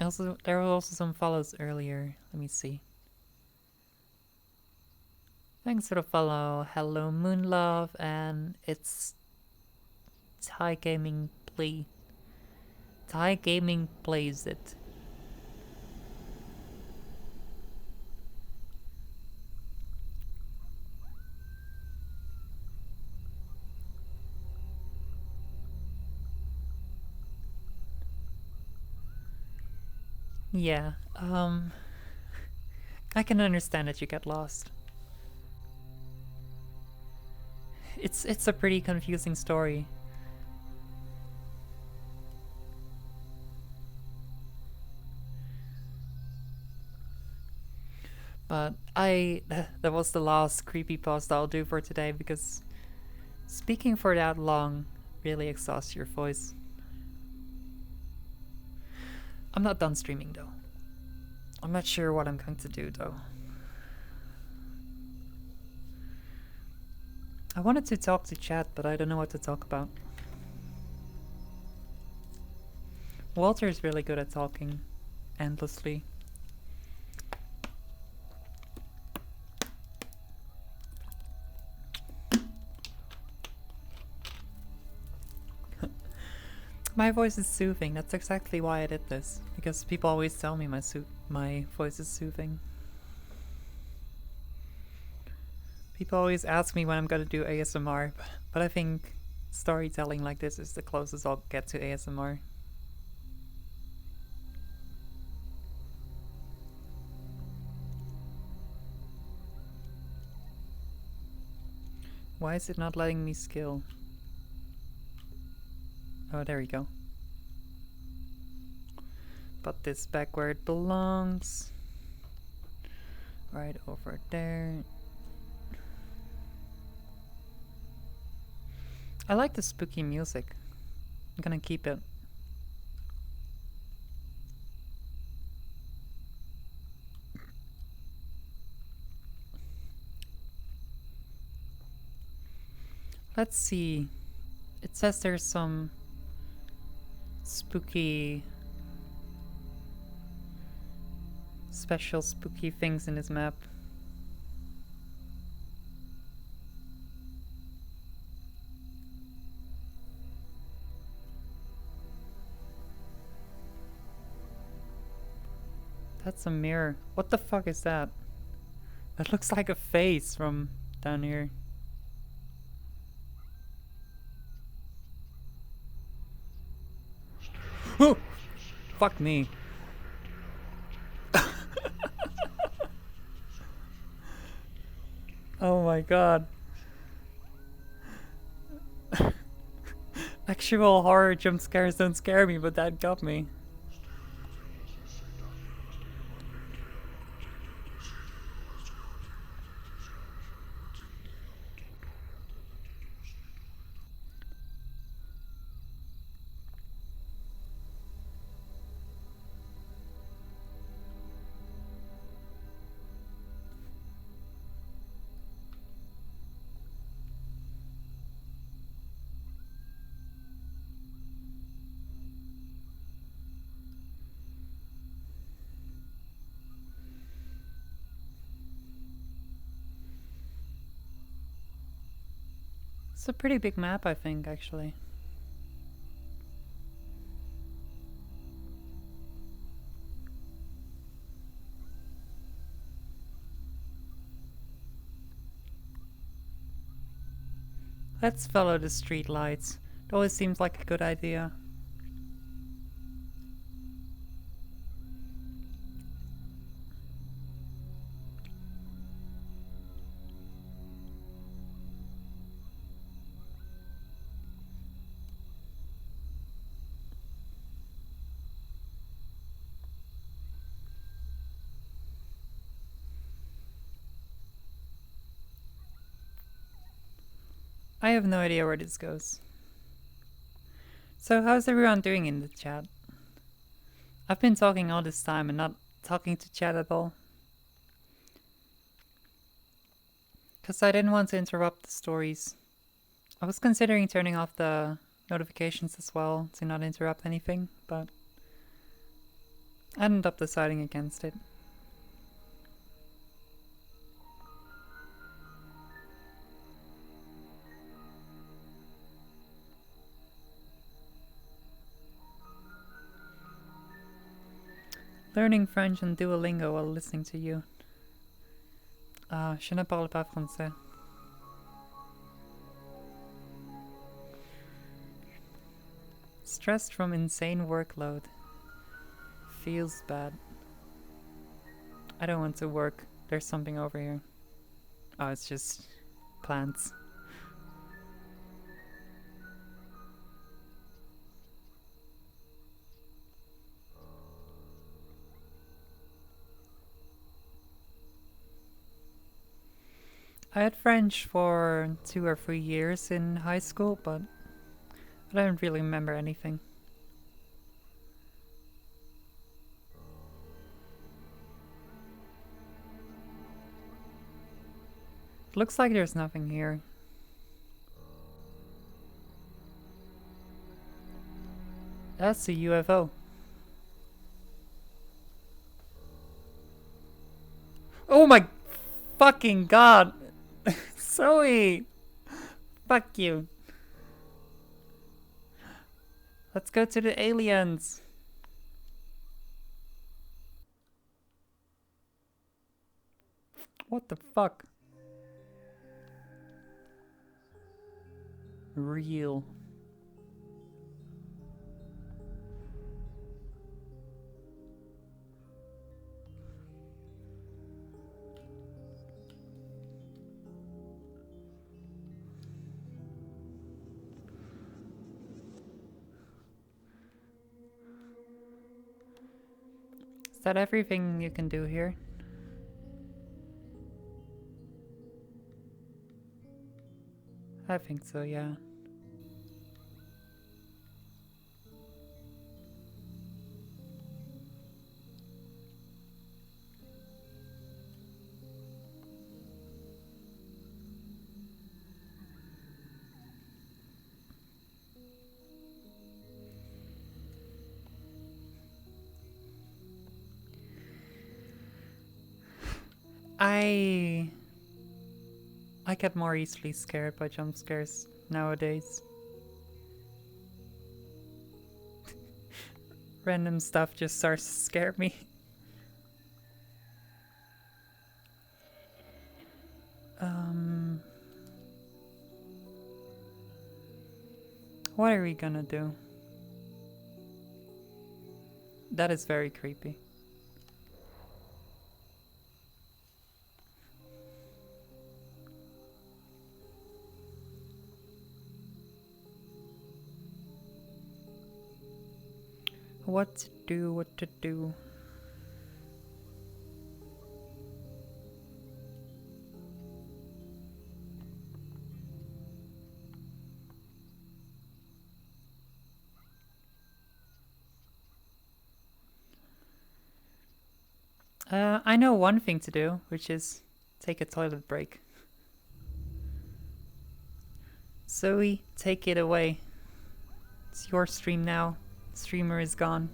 Also, there were also some follows earlier. Let me see. Thanks for the follow. Hello, Moonlove, and it's Thai Gaming Play. Thai Gaming plays it. Yeah, I can understand that you get lost. It's a pretty confusing story. But that was the last creepypasta I'll do for today because speaking for that long really exhausts your voice. I'm not done streaming though. I'm not sure what I'm going to do though. I wanted to talk to chat, but I don't know what to talk about. Walter is really good at talking endlessly. My voice is soothing. That's exactly why I did this. Because people always tell me my voice is soothing. People always ask me when I'm gonna do ASMR, but I think storytelling like this is the closest I'll get to ASMR. Why is it not letting me skill? Oh, there we go. Put this back where it belongs. Right over there. I like the spooky music. I'm gonna keep it. Let's see. It says there's some spooky, special spooky things in this map. That's a mirror. What the fuck is that? That looks like a face from down here. Oh! Fuck me. Oh my god. Actual horror jump scares don't scare me, but that got me. It's a pretty big map, I think, actually. Let's follow the street lights. It always seems like a good idea. I have no idea where this goes. So how's everyone doing in the chat? I've been talking all this time and not talking to chat at all. Because I didn't want to interrupt the stories. I was considering turning off the notifications as well to not interrupt anything, but I ended up deciding against it. Learning French and Duolingo while listening to you. Ah, je ne parle pas français. Stressed from insane workload. Feels bad. I don't want to work. There's something over here. Oh, it's just plants. I had French for 2 or 3 years in high school, but I don't really remember anything. Looks like there's nothing here. That's a UFO. Oh my fucking god! Zoe! Fuck you. Let's go to the aliens. What the fuck? Real. Is that everything you can do here? I think so, yeah. I get more easily scared by jump scares nowadays. Random stuff just starts to scare me. What are we gonna do? That is very creepy. What to do, what to do. I know one thing to do, which is take a toilet break. Zoe, take it away. It's your stream now. Streamer is gone.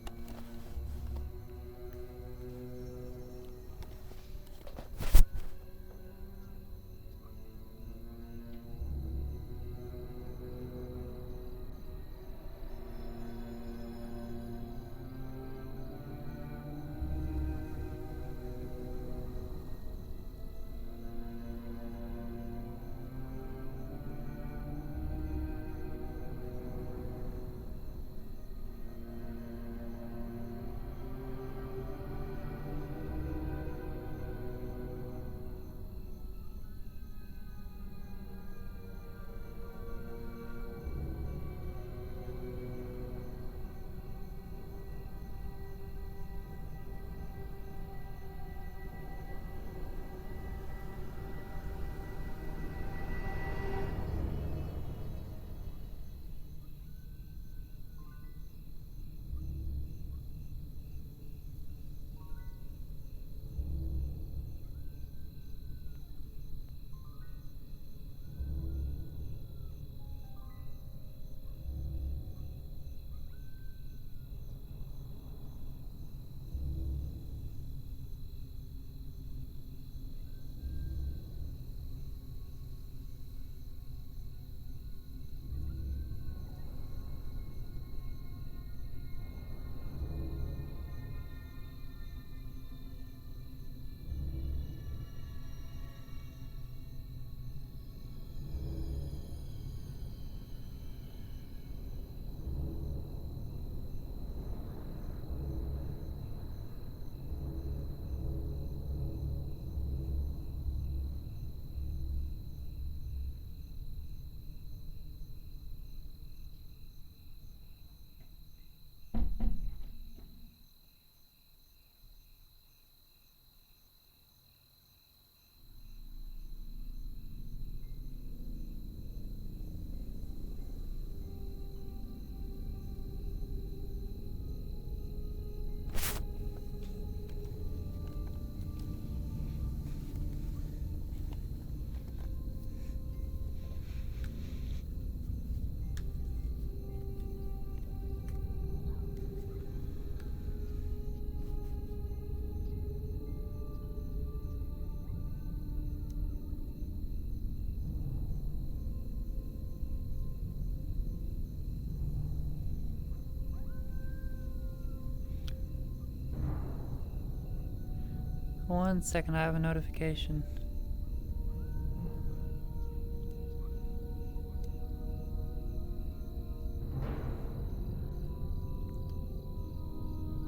1 second, I have a notification.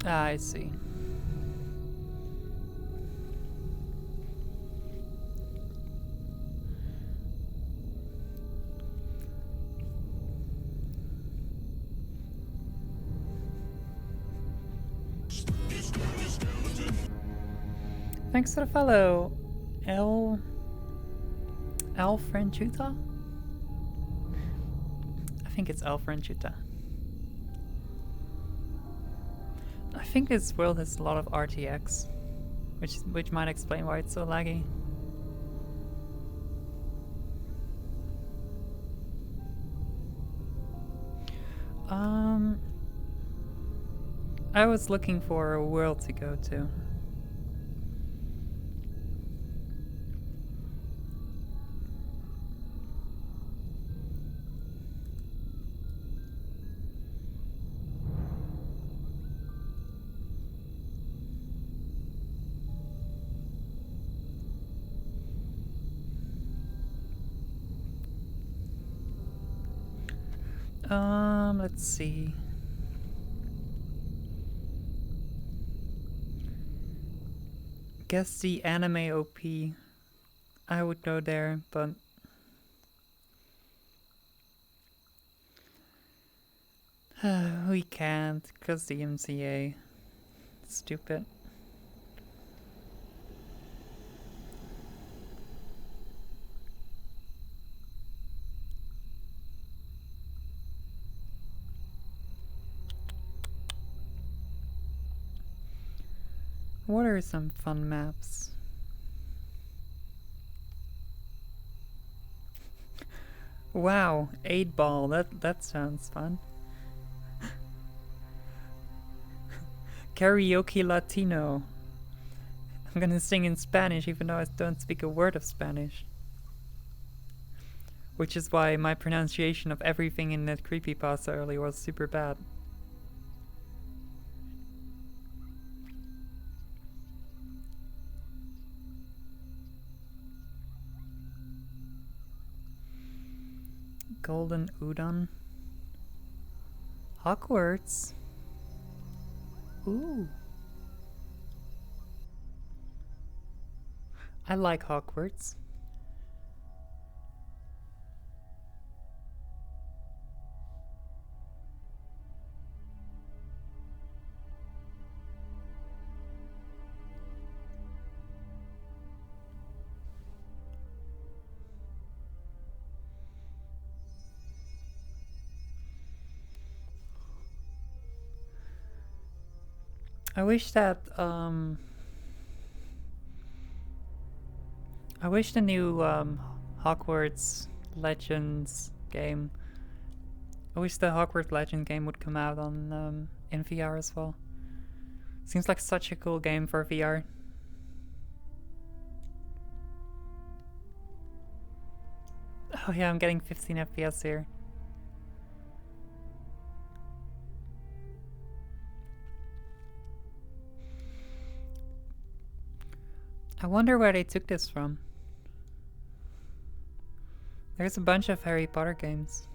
Ah, I see. Thanks for the follow, Franchuta? I think it's Franchuta. I think this world has a lot of RTX, which might explain why it's so laggy. I was looking for a world to go to. Let's see. Guess the anime OP. I would go there, but we can't because the MCA. Stupid. What are some fun maps? Wow, 8-ball, that sounds fun. Karaoke Latino. I'm gonna sing in Spanish even though I don't speak a word of Spanish. Which is why my pronunciation of everything in that creepypasta earlier was super bad. Golden Udon. Hogwarts. Ooh. I like Hogwarts. I wish that I wish the new Hogwarts Legends game. I wish the Hogwarts Legend game would come out on in VR as well. Seems like such a cool game for VR. Oh yeah, I'm getting 15 FPS here. I wonder where they took this from. There's a bunch of Harry Potter games.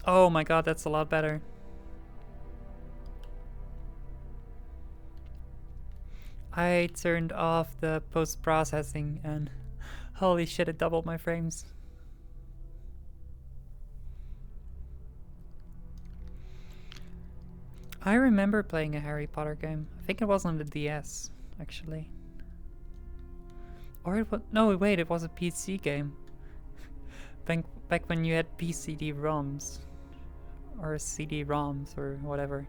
Oh my god, that's a lot better. I turned off the post-processing and holy shit, it doubled my frames. I remember playing a Harry Potter game. I think it was on the DS, actually. Or it was... No, wait, it was a PC game. Back when you had PCD-ROMs. Or CD-ROMs, or whatever.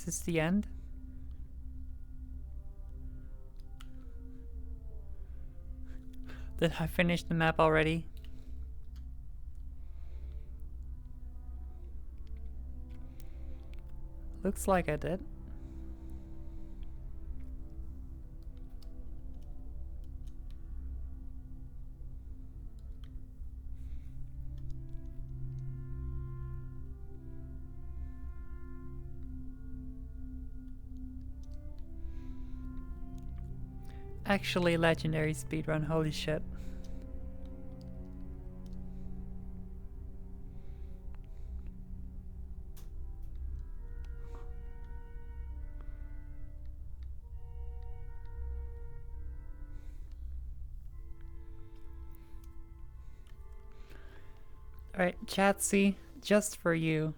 Is this the end? Did I finish the map already? Looks like I did. Actually, legendary speedrun, holy shit. Alright, Chatsy, just for you.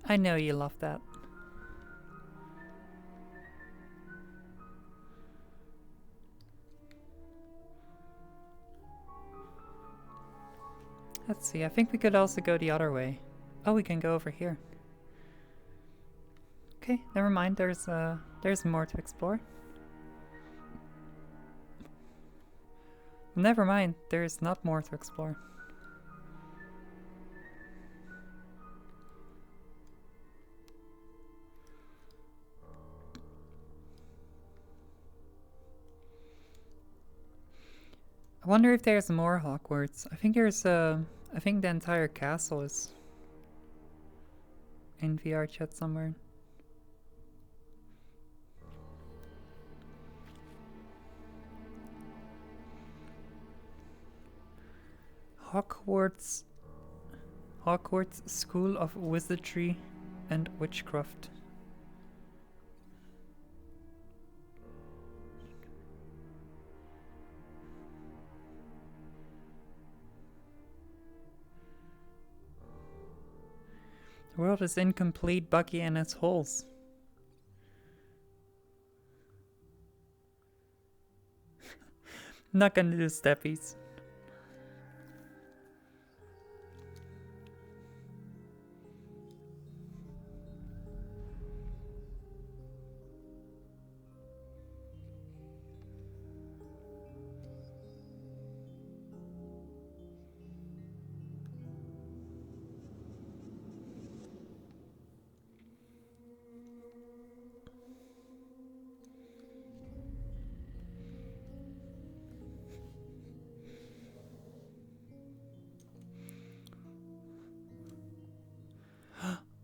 I know you love that. Let's see, I think we could also go the other way. Oh, we can go over here. Okay, never mind, there's more to explore. Never mind, there's not more to explore. I wonder if there's more Hogwarts. I think there's I think the entire castle is in VR chat somewhere. Hogwarts School of Wizardry and Witchcraft. The world is incomplete, Bucky and its holes. Not gonna do steppies.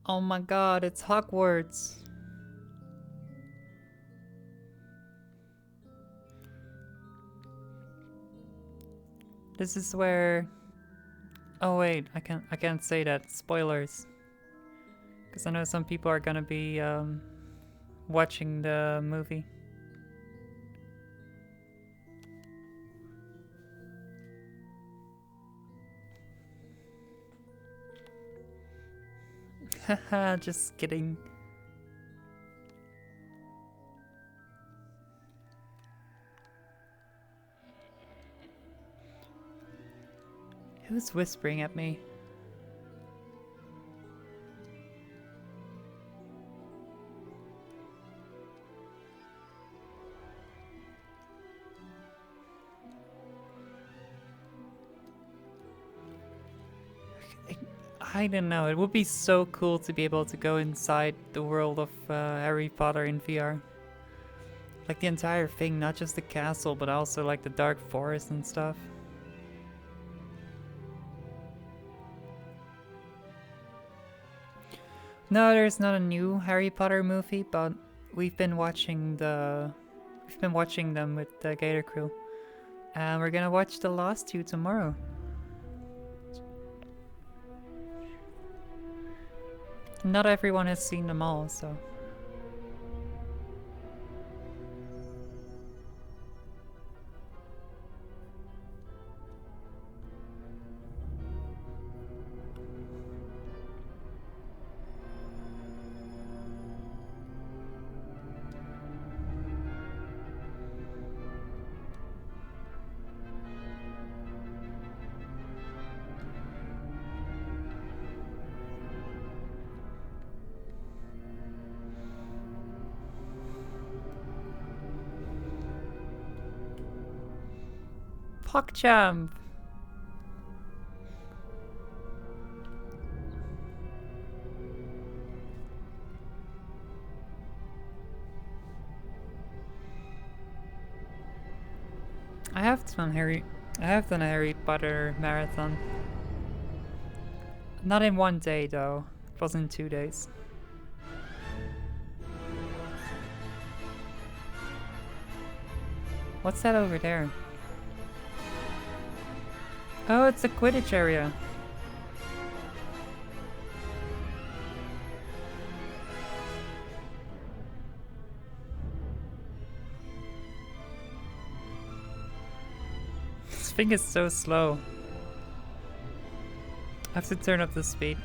Oh my god, it's Hogwarts. This is where... Oh wait, I can't say that. Spoilers. Because I know some people are gonna be watching the movie. Haha, just kidding. Who's whispering at me? I don't know, it would be so cool to be able to go inside the world of Harry Potter in VR. Like the entire thing, not just the castle, but also like the dark forest and stuff. No, there's not a new Harry Potter movie, but we've been watching them with the Gator Crew. And we're gonna watch the last two tomorrow. Not everyone has seen them all, so. PogChamp! I have done a Harry Potter marathon. Not in one day though. It was in 2 days. What's that over there? Oh, it's a Quidditch area. This thing is so slow. I have to turn up the speed.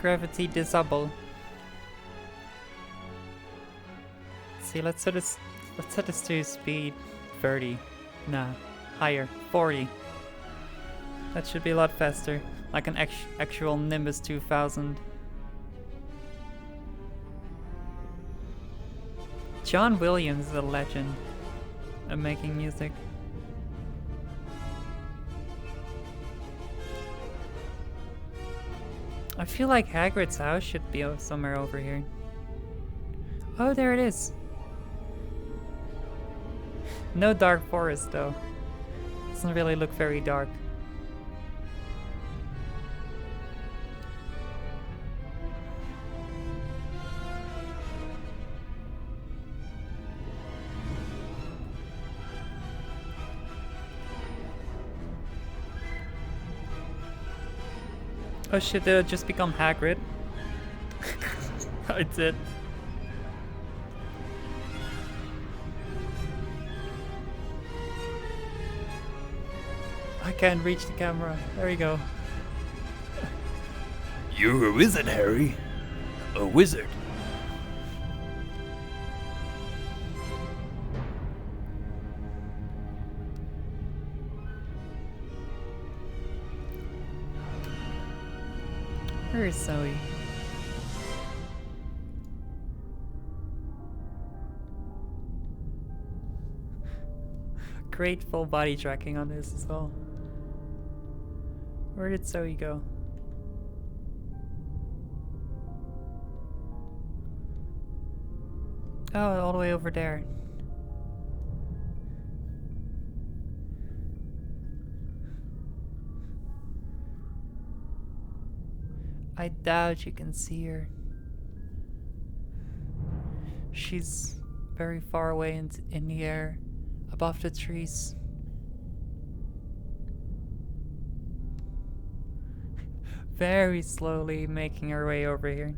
Gravity disable. See, let's set this to speed 30. Nah, higher, 40. That should be a lot faster, like an actual Nimbus 2000. John Williams is a legend at making music. I feel like Hagrid's house should be somewhere over here. Oh, there it is. No dark forest though. Doesn't really look very dark. Oh shit, did I just become Hagrid? I did. I can't reach the camera. There you go. You're a wizard, Harry. A wizard. Where is Zoe? Great full body tracking on this as well. Where did Zoe go? Oh, all the way over there. I doubt you can see her. She's very far away in the air, above the trees. Very slowly making her way over here.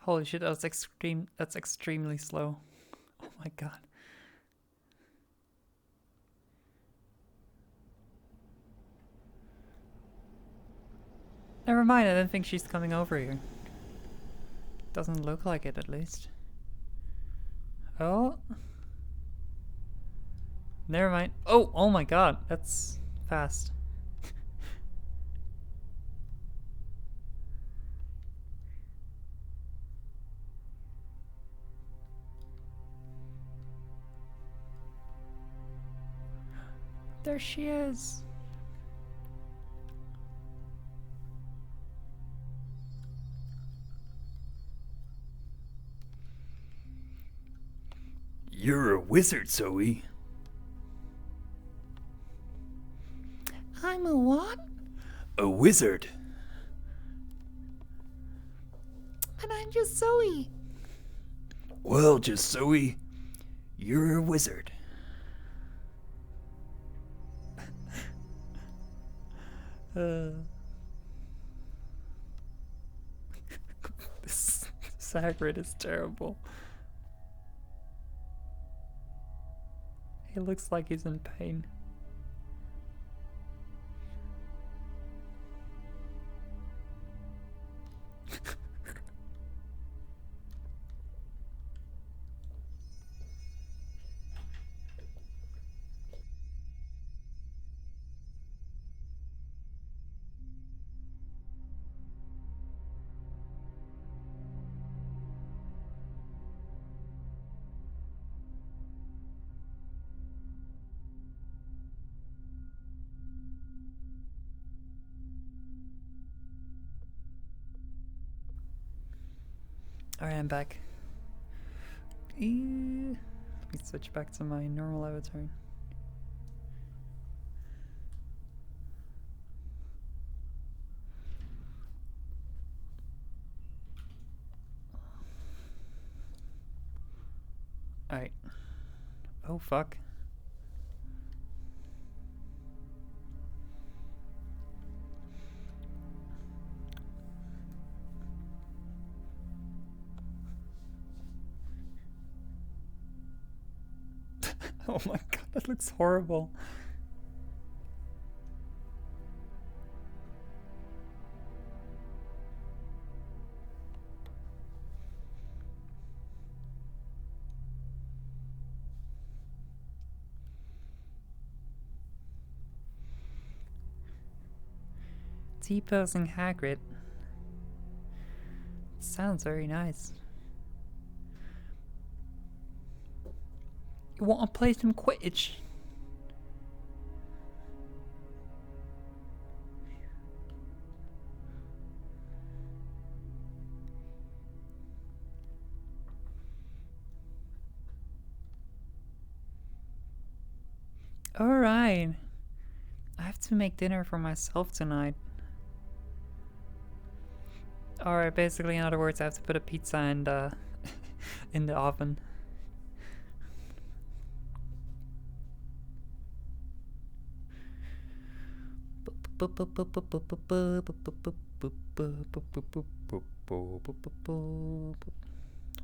Holy shit, that's extremely slow. Oh my god. Never mind, I don't think she's coming over here. Doesn't look like it, at least. Oh. Never mind. Oh my god, that's fast. There she is. You're a wizard, Zoe. I'm a what? A wizard. And I'm just Zoe. Well, just Zoe, you're a wizard. This Hagrid is terrible. He looks like he's in pain. Alright, I'm back. Let me switch back to my normal avatar. Alright. Oh, fuck. Oh my god, that looks horrible. T-posing Hagrid. Sounds very nice. You want to play some Quidditch? Alright. I have to make dinner for myself tonight. Alright, basically, in other words, I have to put a pizza in the oven.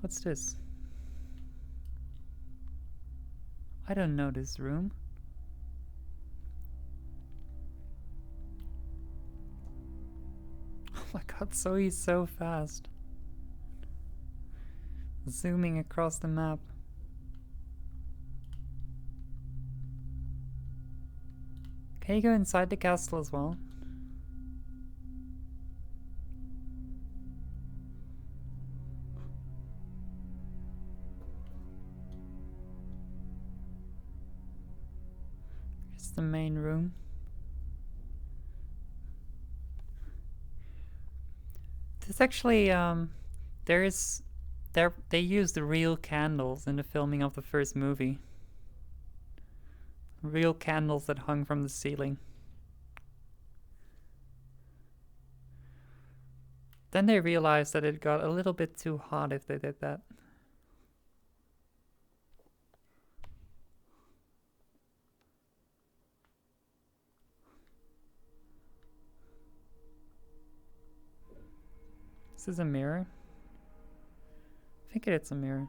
What's this? I don't know this room. Oh my god, so he's so fast. Zooming across the map. Can you go inside the castle as well? It's the main room. There's actually they used the real candles in the filming of the first movie. Real candles that hung from the ceiling. Then they realized that it got a little bit too hot if they did that. This is a mirror. I think it's a mirror.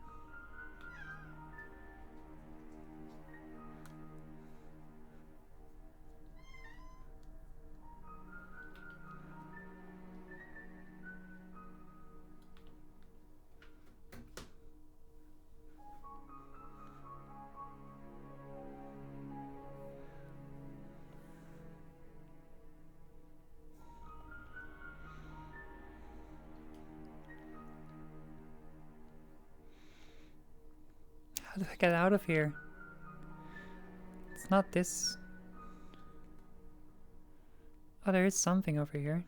How do I get out of here? It's not this. Oh, there is something over here.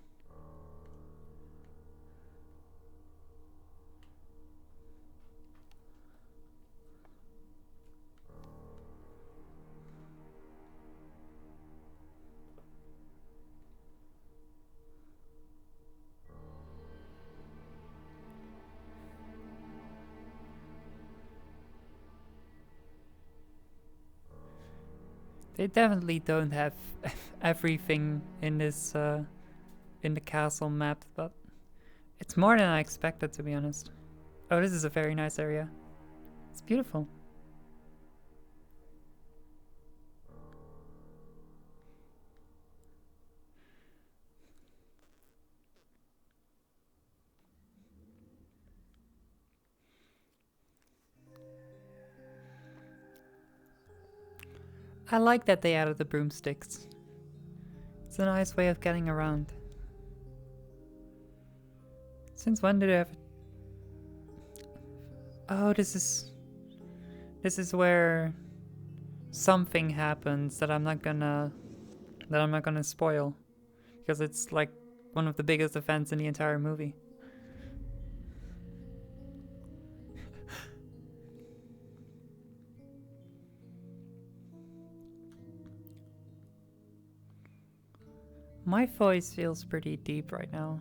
They definitely don't have everything in this in the castle map, but it's more than I expected, to be honest. Oh, this is a very nice area. It's beautiful. I like that they added the broomsticks. It's a nice way of getting around. Since when did I have... Oh, this is where something happens that I'm not gonna spoil, because it's like one of the biggest events in the entire movie. My voice feels pretty deep right now.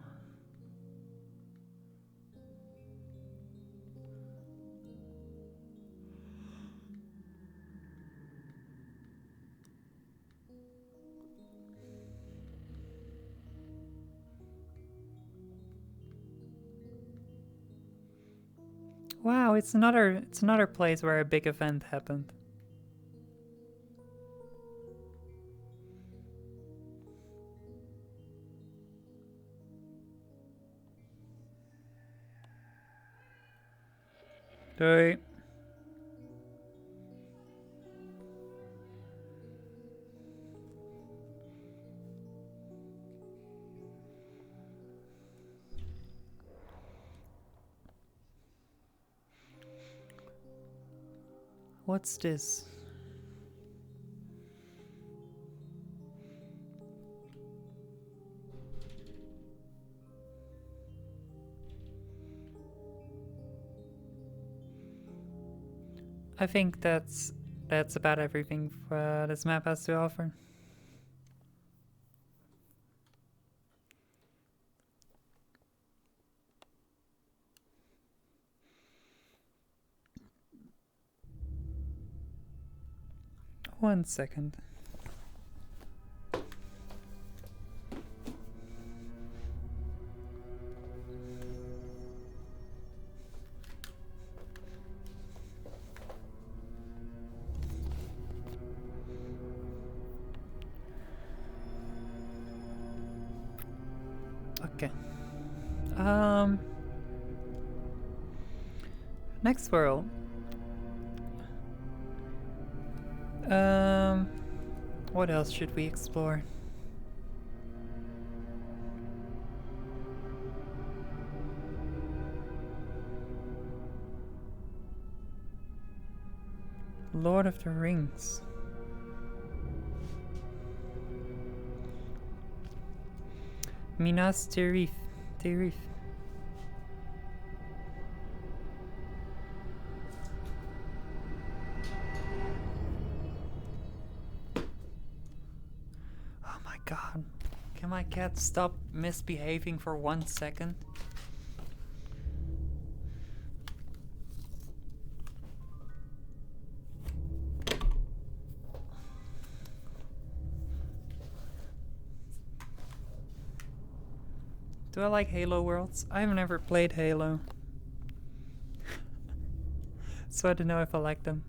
Wow, it's another place where a big event happened. Doei. What's this? I think that's about everything this map has to offer. One second. Okay. Next world. What else should we explore? Lord of the Rings. Minas Tirith. Oh my god. Can my cat stop misbehaving for 1 second? Do I like Halo worlds? I've never played Halo. So I don't know if I like them.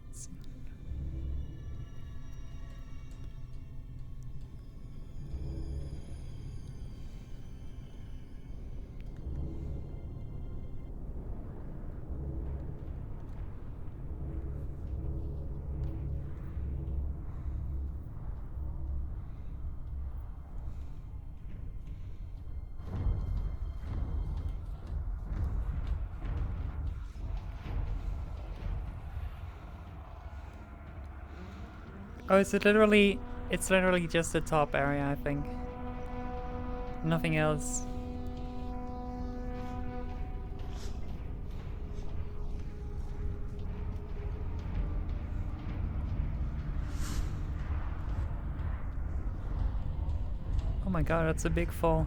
Let's see. Oh, is it literally... It's literally just the top area, I think. Nothing else. Oh my god, that's a big fall.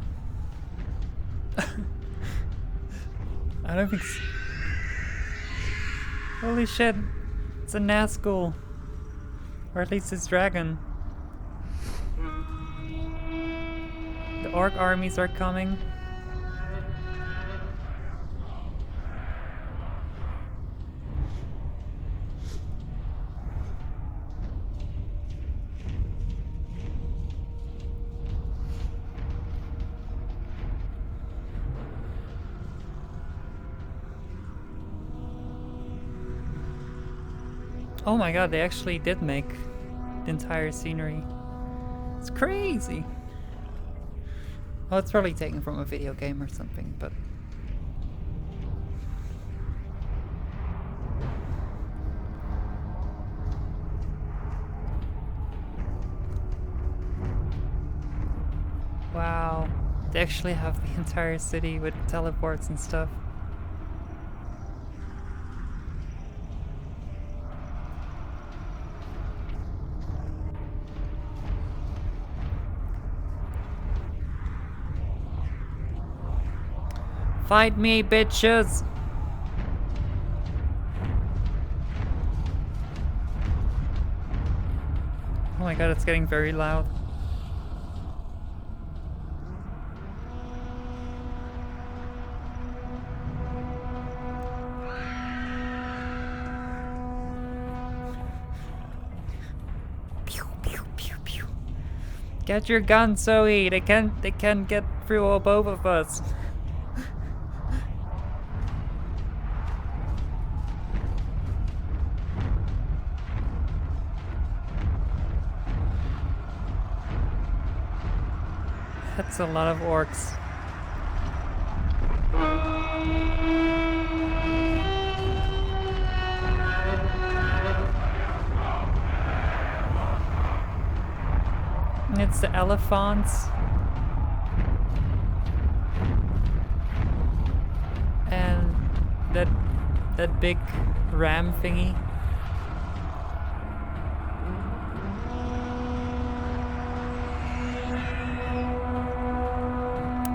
I don't think so. Holy shit. It's a Nazgul. Or at least it's dragon. The orc armies are coming. Oh my god, they actually did make the entire scenery. It's crazy. Well, it's probably taken from a video game or something, but... Wow. They actually have the entire city with teleports and stuff. Fight me, bitches! Oh my god, it's getting very loud. Pew, pew, pew, pew. Get your gun, Zoe! They can't get through all both of us. That's a lot of orcs. It's the elephants. And that big ram thingy.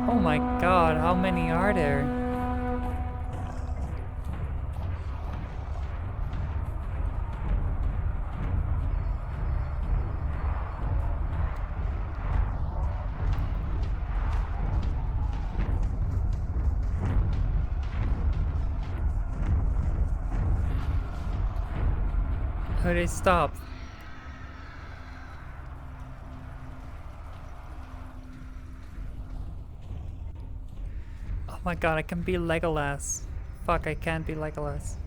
Oh my god, how many are there? Oh, they stopped. Oh my god, I can be Legolas. Fuck, I can't be Legolas.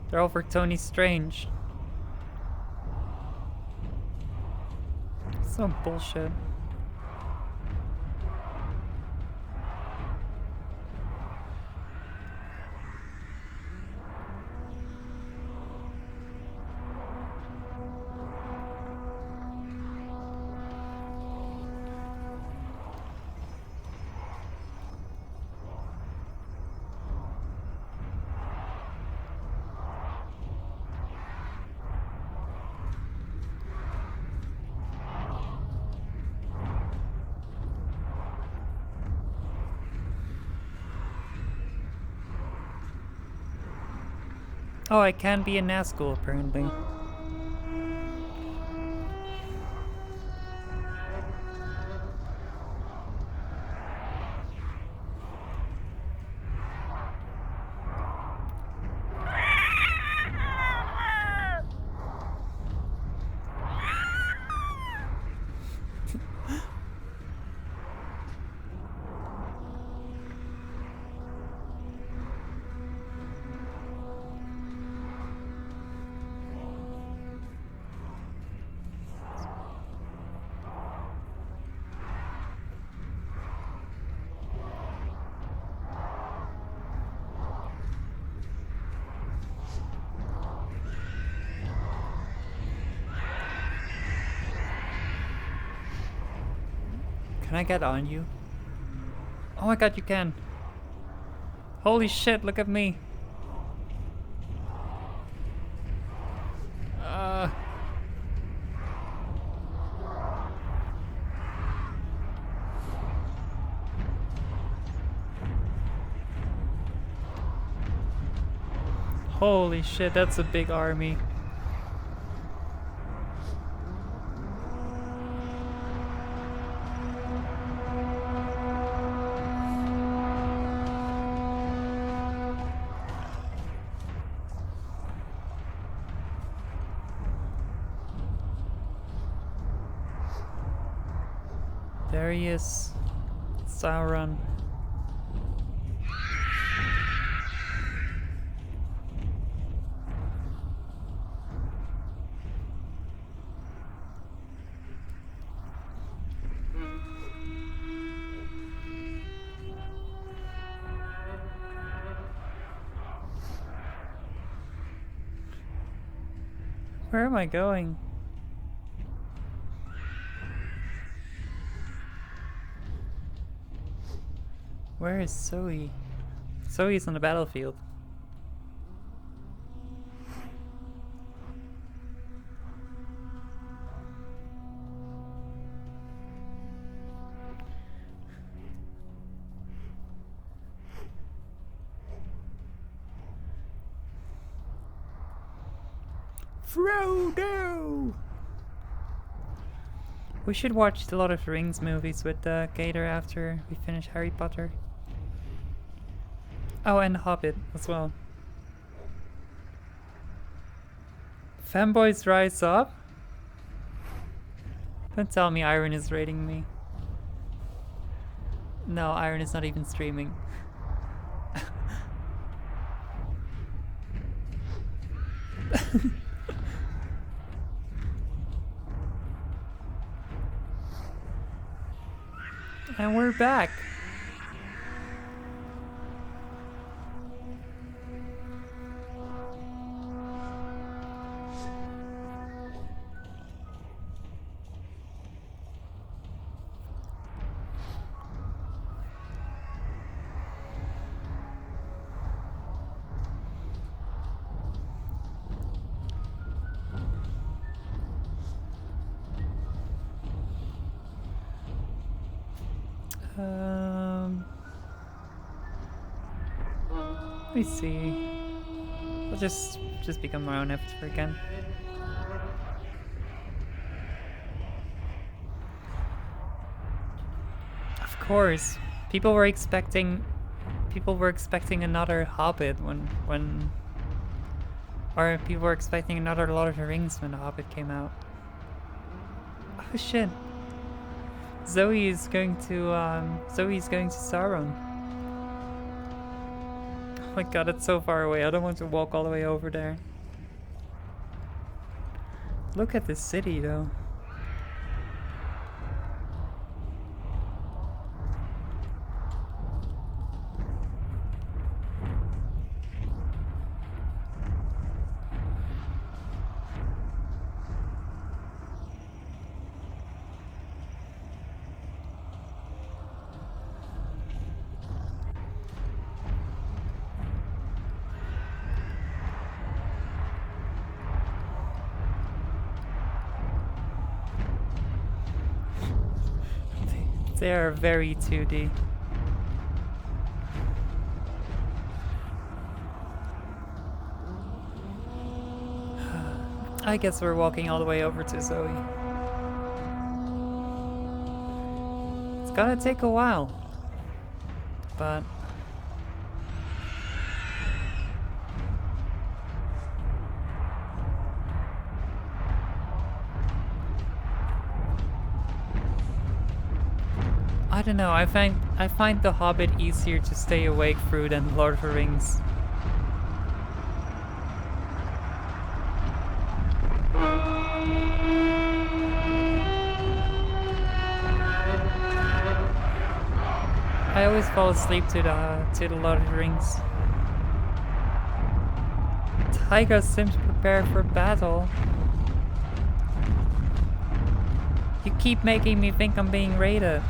They're all for Tony Strange. So bullshit. Oh, I can be a Nazgul apparently. Can I get on you? Oh my god, you can. Holy shit, look at me. Holy shit, that's a big army. There he is. Sauron. Where am I going? Where is Zoe? Zoe's on the battlefield. Frodo! We should watch the Lord of the Rings movies with Gator after we finish Harry Potter. Oh, and Hobbit as well. Fanboys rise up? Don't tell me Iron is rating me. No, Iron is not even streaming. And we're back. Let me see. I'll just become my own avatar again. Of course, people were expecting another Hobbit or people were expecting another Lord of the Rings when the Hobbit came out. Oh shit. Zoe's going to Sauron. Oh my god, it's so far away. I don't want to walk all the way over there. Look at this city though. They are very 2D. I guess we're walking all the way over to Zoe. It's gonna take a while, but I don't know, I find The Hobbit easier to stay awake through than Lord of the Rings. I always fall asleep to the Lord of the Rings. Tiger seems prepared for battle. You keep making me think I'm being raided.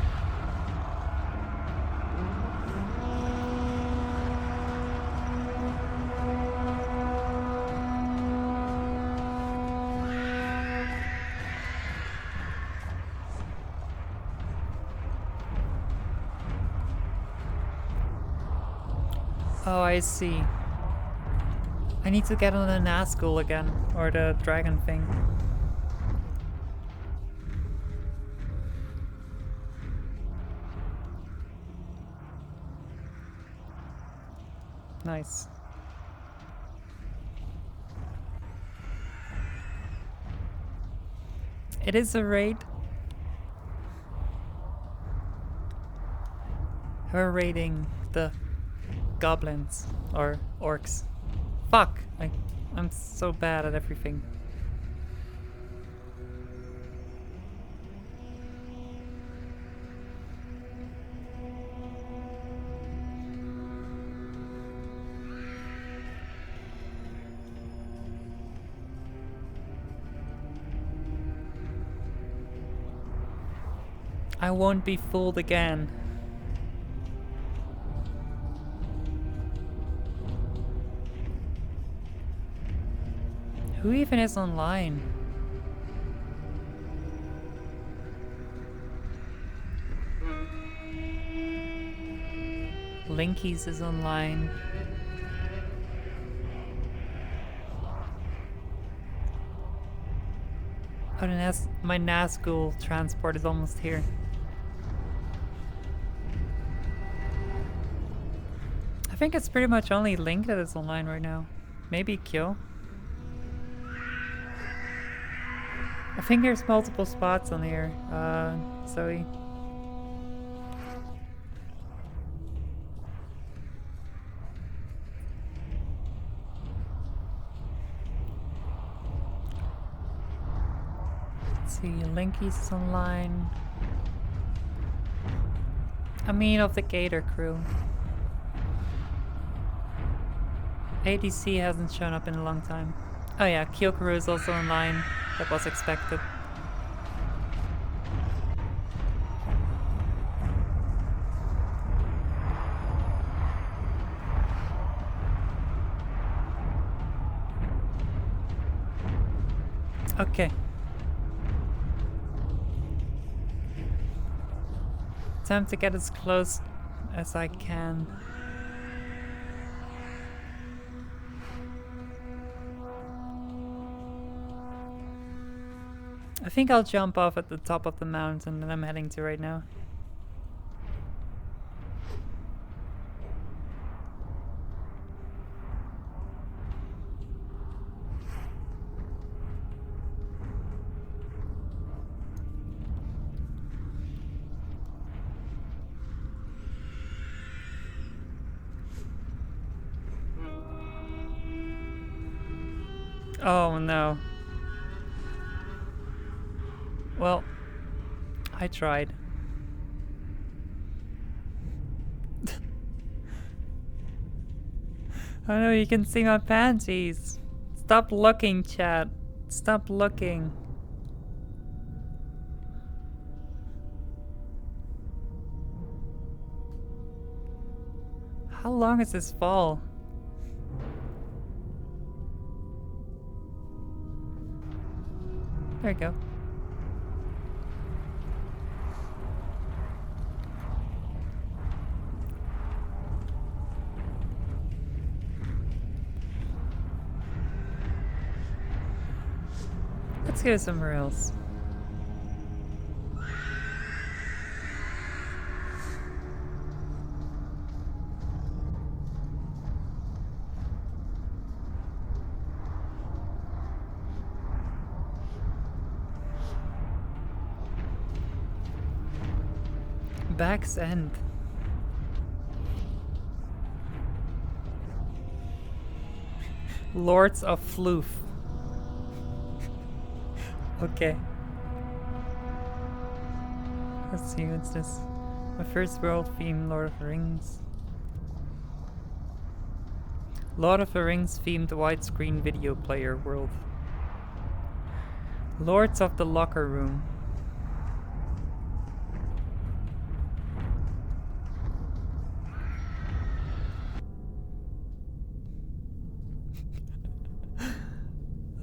Oh, I see. I need to get on the Nazgul again, or the dragon thing. Nice. It is a raid. We're raiding the goblins or orcs. Fuck! I'm so bad at everything. I won't be fooled again. Who even is online? Linkies is online. Oh, my Nazgul transport is almost here. I think it's pretty much only Link that is online right now. Maybe Kyo. I think there's multiple spots on here, Zoe. Let's see, Linkies is online. I mean, of the Gator crew. ADC hasn't shown up in a long time. Oh yeah, Kyokuro is also online. That was expected. Okay. Time to get as close as I can. I think I'll jump off at the top of the mountain that I'm heading to right now. Oh no. Well, I tried. Oh no, you can see my panties. Stop looking, chat. Stop looking. How long is this fall? There you go. Let's go somewhere else. Back's End. Lords of Floof. Okay. Let's see, what's this? My first world theme, Lord of the Rings. Lord of the Rings themed widescreen video player world. Lords of the Locker Room.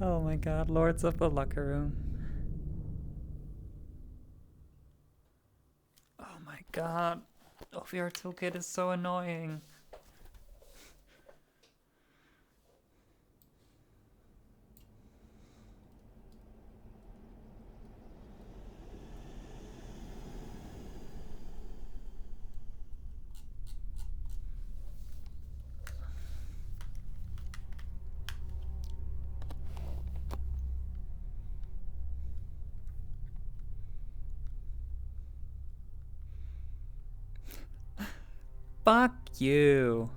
Oh my god, Lords of the Locker Room. Oh my god, OVR Toolkit is so annoying. Fuck you.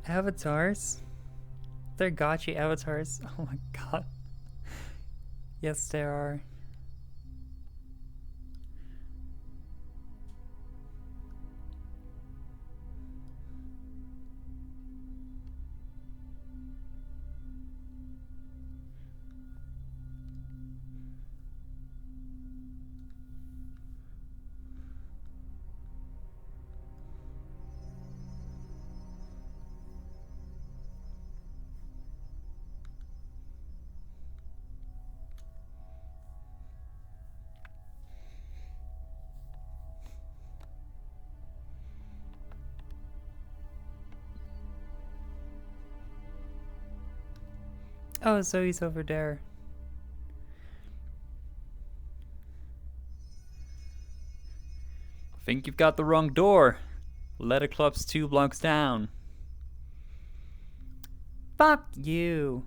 Avatars? They're gotcha avatars. Oh my god. Yes, there are. Oh, Zoe's over there. Think you've got the wrong door. Letter Club's 2 blocks down. Fuck you.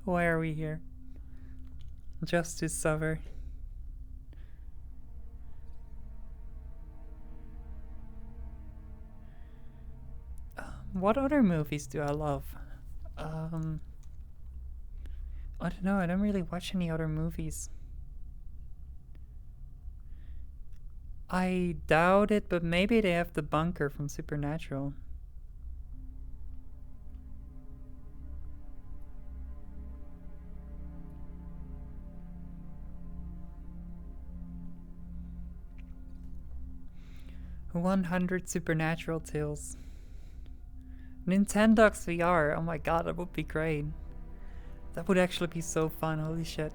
Why are we here? Just to suffer. What other movies do I love? I don't know, I don't really watch any other movies. I doubt it, but maybe they have the bunker from Supernatural. "100 Supernatural Tales." Nintendox VR. Oh my god, that would be great. That would actually be so fun. Holy shit.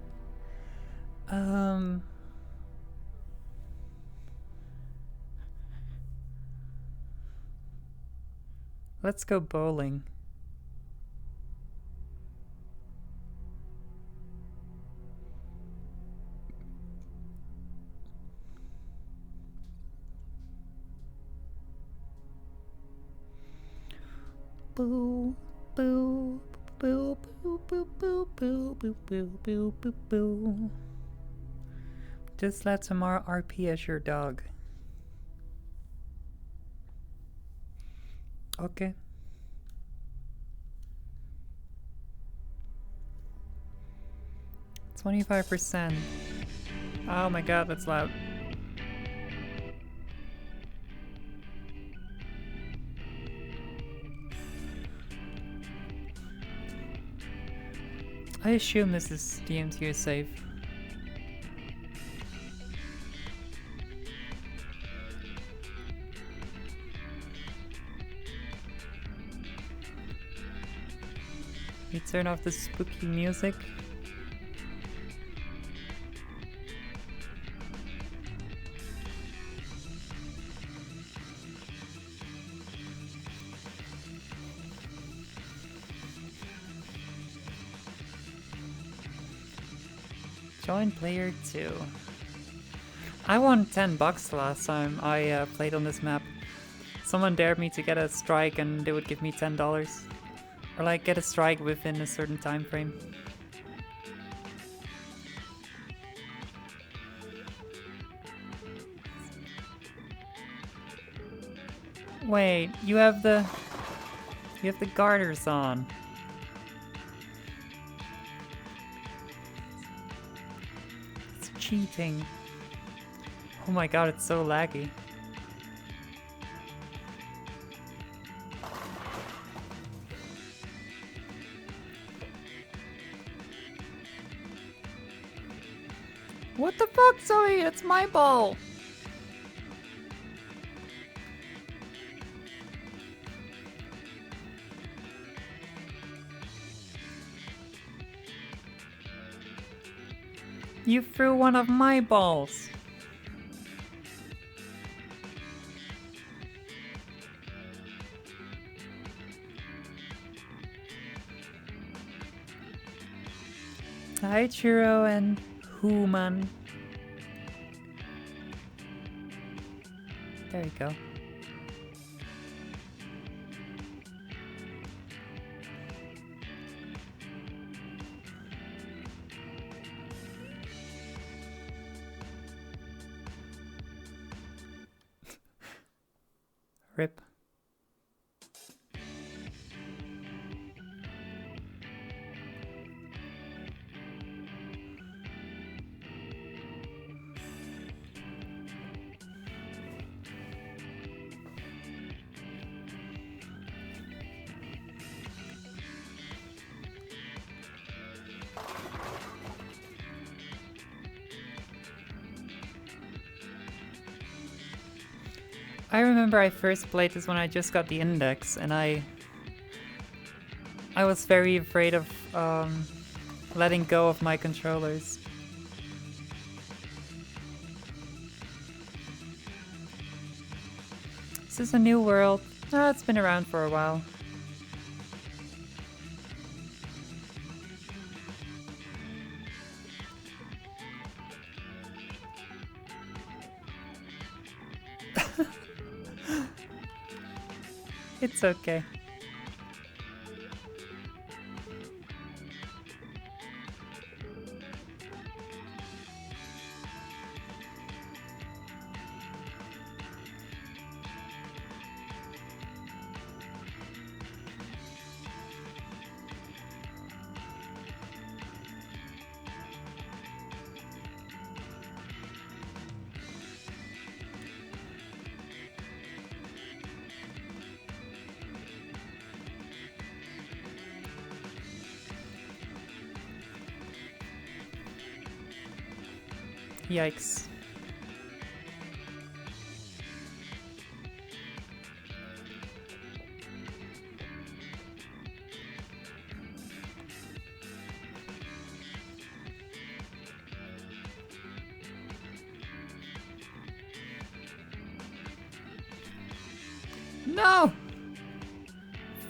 Let's go bowling. Boo, boo, boo, boo, boo, boo, boo, boo, boo, boo, boo, boo. Just let Tamara RP as your dog. Okay. %. Oh my god, that's loud. I assume this is DMT safe. You turn off the spooky music. Join player 2. I won $10 the last time I played on this map. Someone dared me to get a strike and they would give me $10. Or like get a strike within a certain time frame. Wait, you have the garters on. It's cheating. Oh my god, it's so laggy. What the fuck, Zoe? It's my ball! You threw one of my balls. Hi, Churro and Human. There you go. Rip. I remember I first played this when I just got the index, and I was very afraid of letting go of my controllers. This is a new world. Ah, it's been around for a while. It's okay. Yikes. No!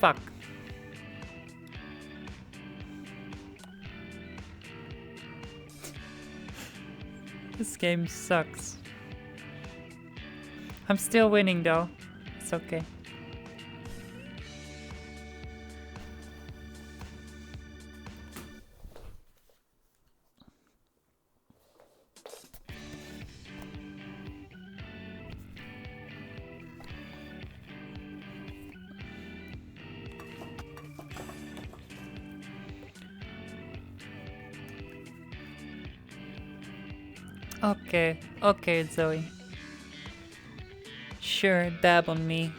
Fuck. This game sucks. I'm still winning though. It's okay. Okay, okay, Zoe. Sure, dab on me.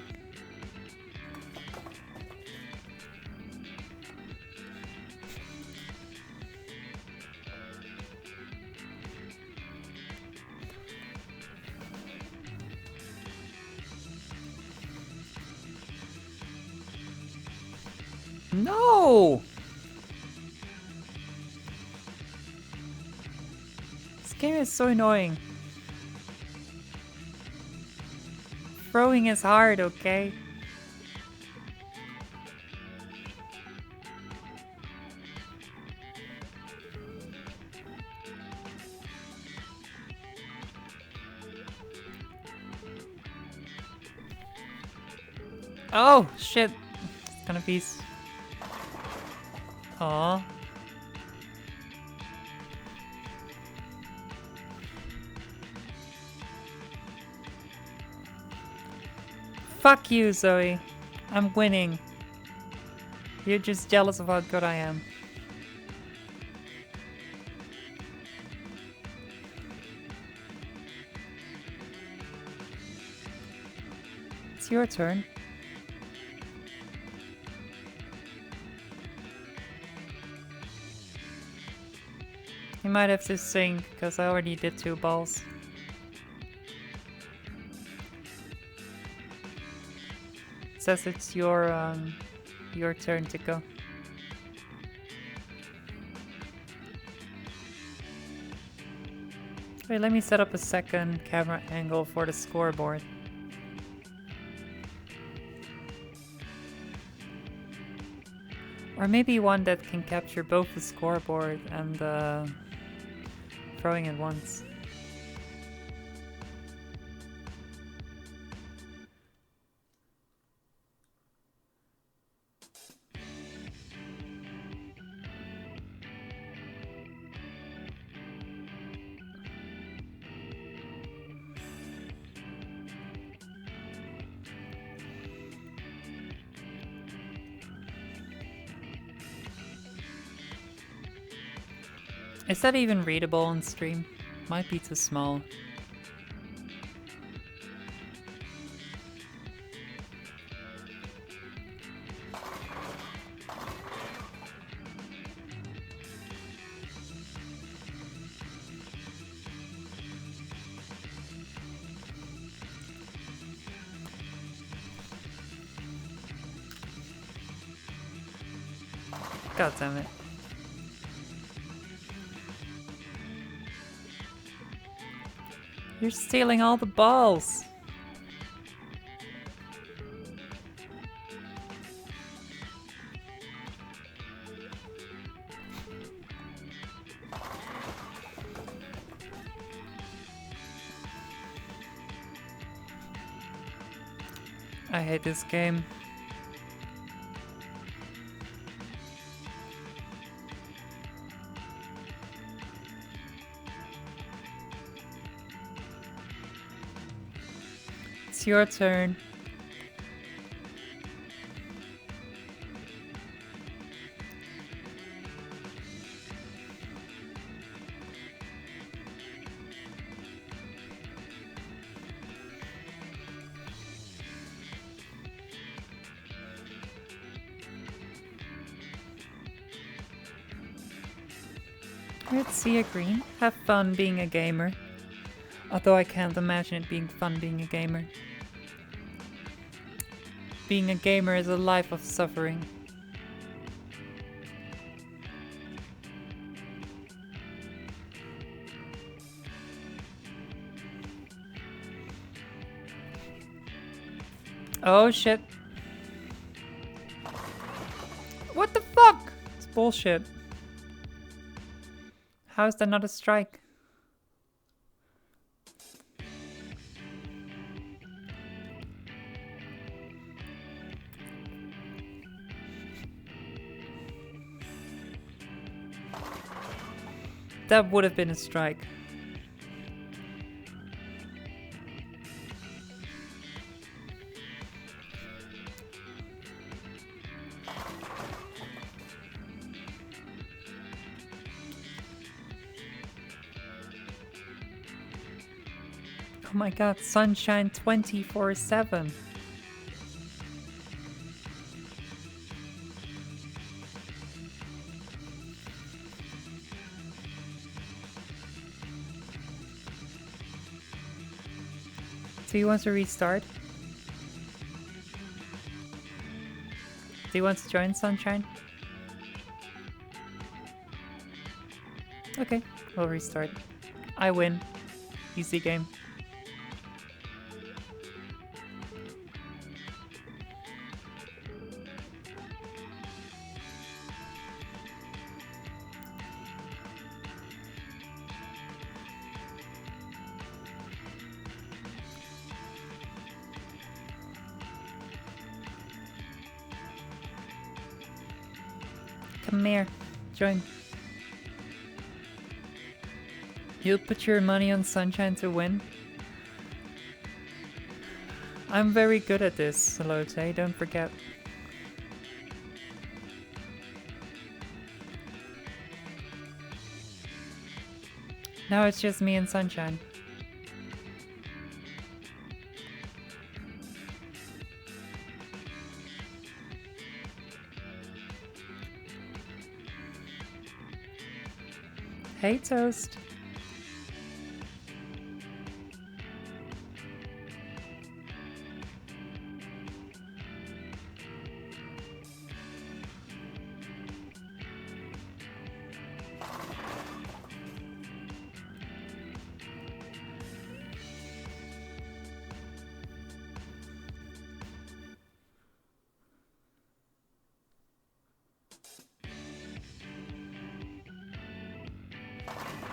No! This game is so annoying. Throwing is hard, okay? Oh, shit. It's gonna be... Aww. Fuck you, Zoe. I'm winning. You're just jealous of how good I am. It's your turn. You might have to sing, because I already did 2 balls. It says it's your turn to go. Wait, let me set up a second camera angle for the scoreboard. Or maybe one that can capture both the scoreboard and throwing at once. Is that even readable on stream? Might be too small. God damn it. You're stealing all the balls. I hate this game. It's your turn. Let's see a green. Have fun being a gamer. Although I can't imagine it being fun being a gamer. Being a gamer is a life of suffering. Oh shit. What the fuck? It's bullshit. How is that not a strike? That would have been a strike. Oh my god, sunshine 24/7. Do you want to restart? Do you want to join Sunshine? Okay, we'll restart. I win. Easy game. Come here, join. You'll put your money on Sunshine to win? I'm very good at this, Salote, don't forget. Now it's just me and Sunshine. Hey, Toast.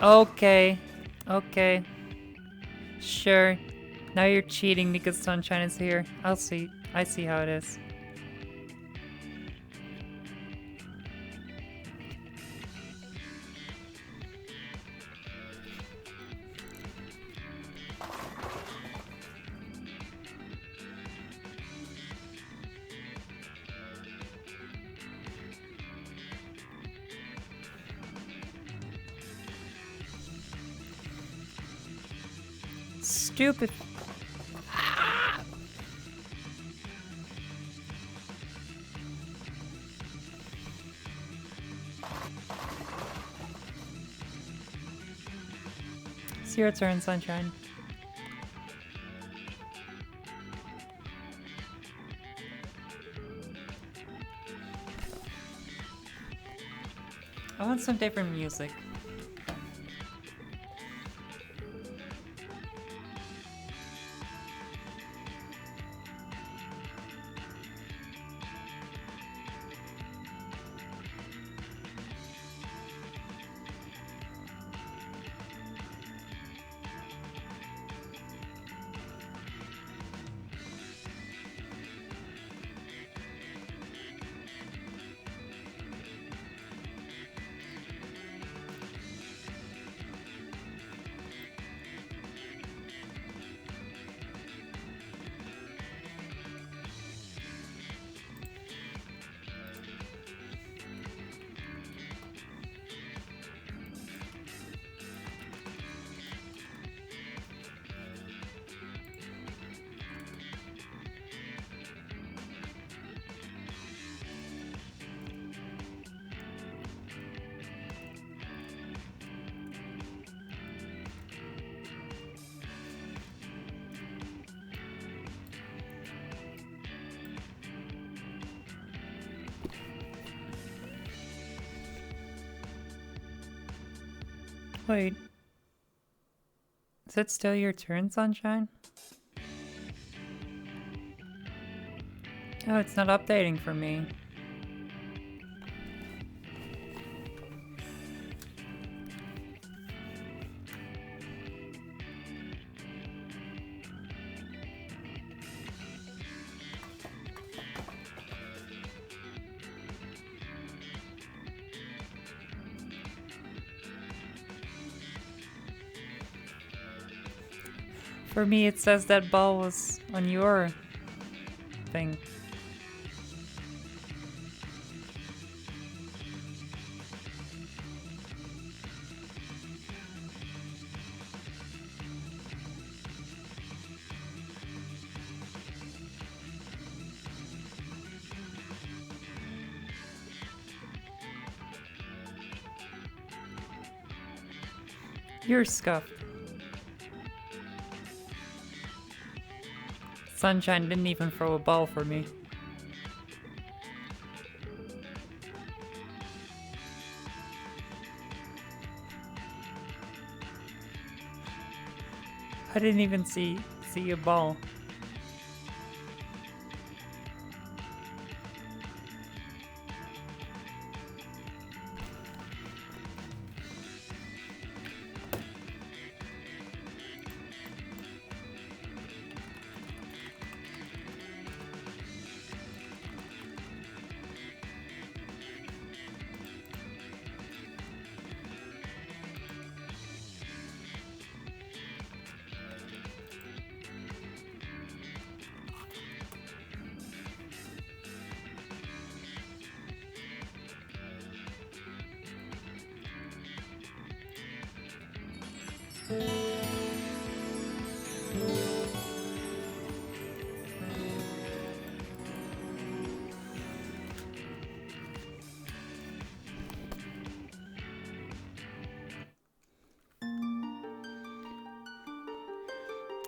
Okay, okay. Sure. Now you're cheating because Sunshine is here. I see how it is. stupid. It's your turn, Sunshine. I want some different music. Wait. Is it still your turn, Sunshine? Oh, it's not updating for me. For me, it says that ball was on your thing. You're scuffed. Sunshine didn't even throw a ball for me. I didn't even see a ball.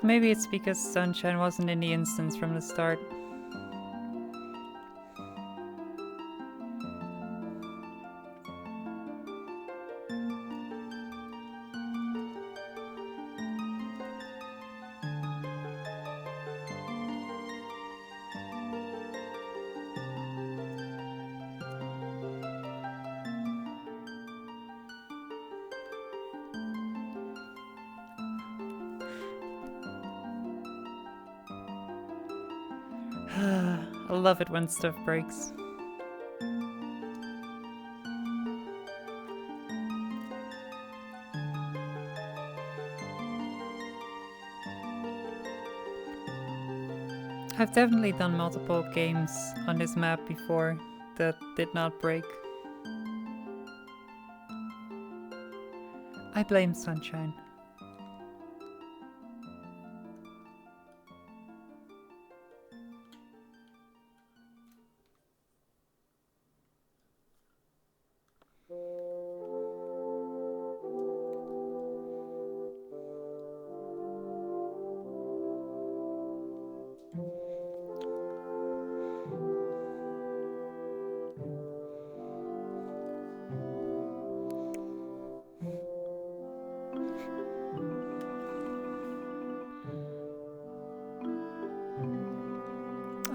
Maybe it's because Sunshine wasn't in the instance from the start. I love it when stuff breaks. I've definitely done multiple games on this map before that did not break. I blame Sunshine.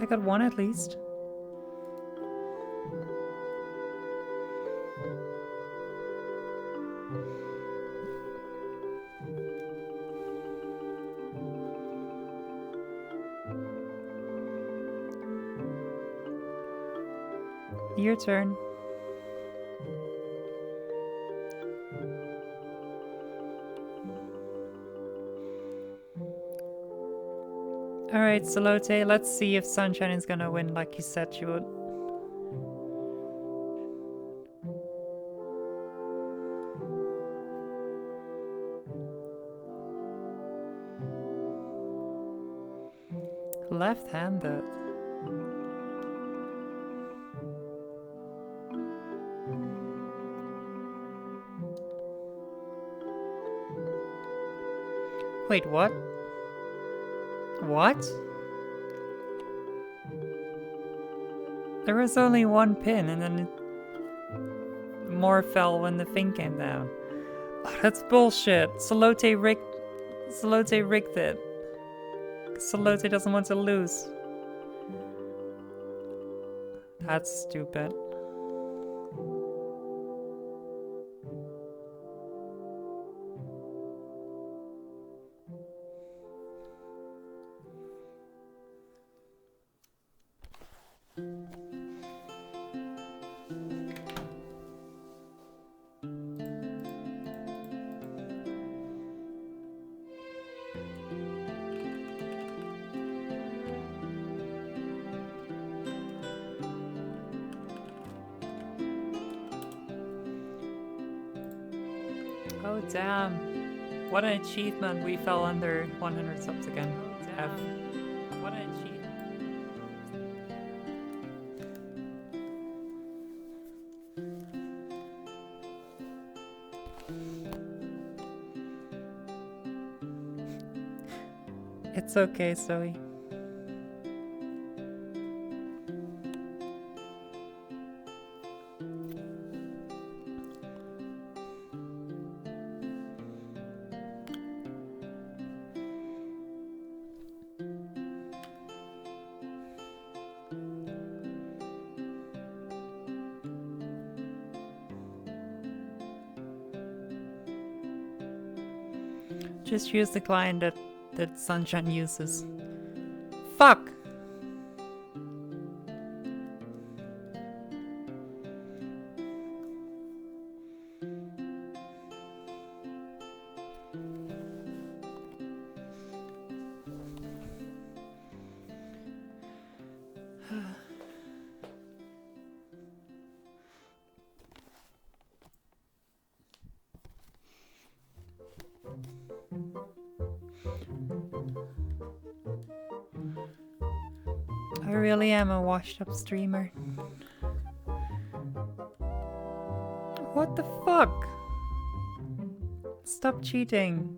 I got one at least. Your turn. Alright, Salote, let's see if Sunshine is gonna win like you said she would. Left-handed. Wait, what? What? There was only one pin and then more fell when the thing came down. Oh, that's bullshit. Salote rigged it. Salote doesn't want to lose. That's stupid. Oh damn. What an achievement, we fell under 100 subs again. F. What an achievement. It's okay, Zoe. Just use the client that Sunshine uses. Fuck! I really am a washed up streamer. What the fuck? Stop cheating.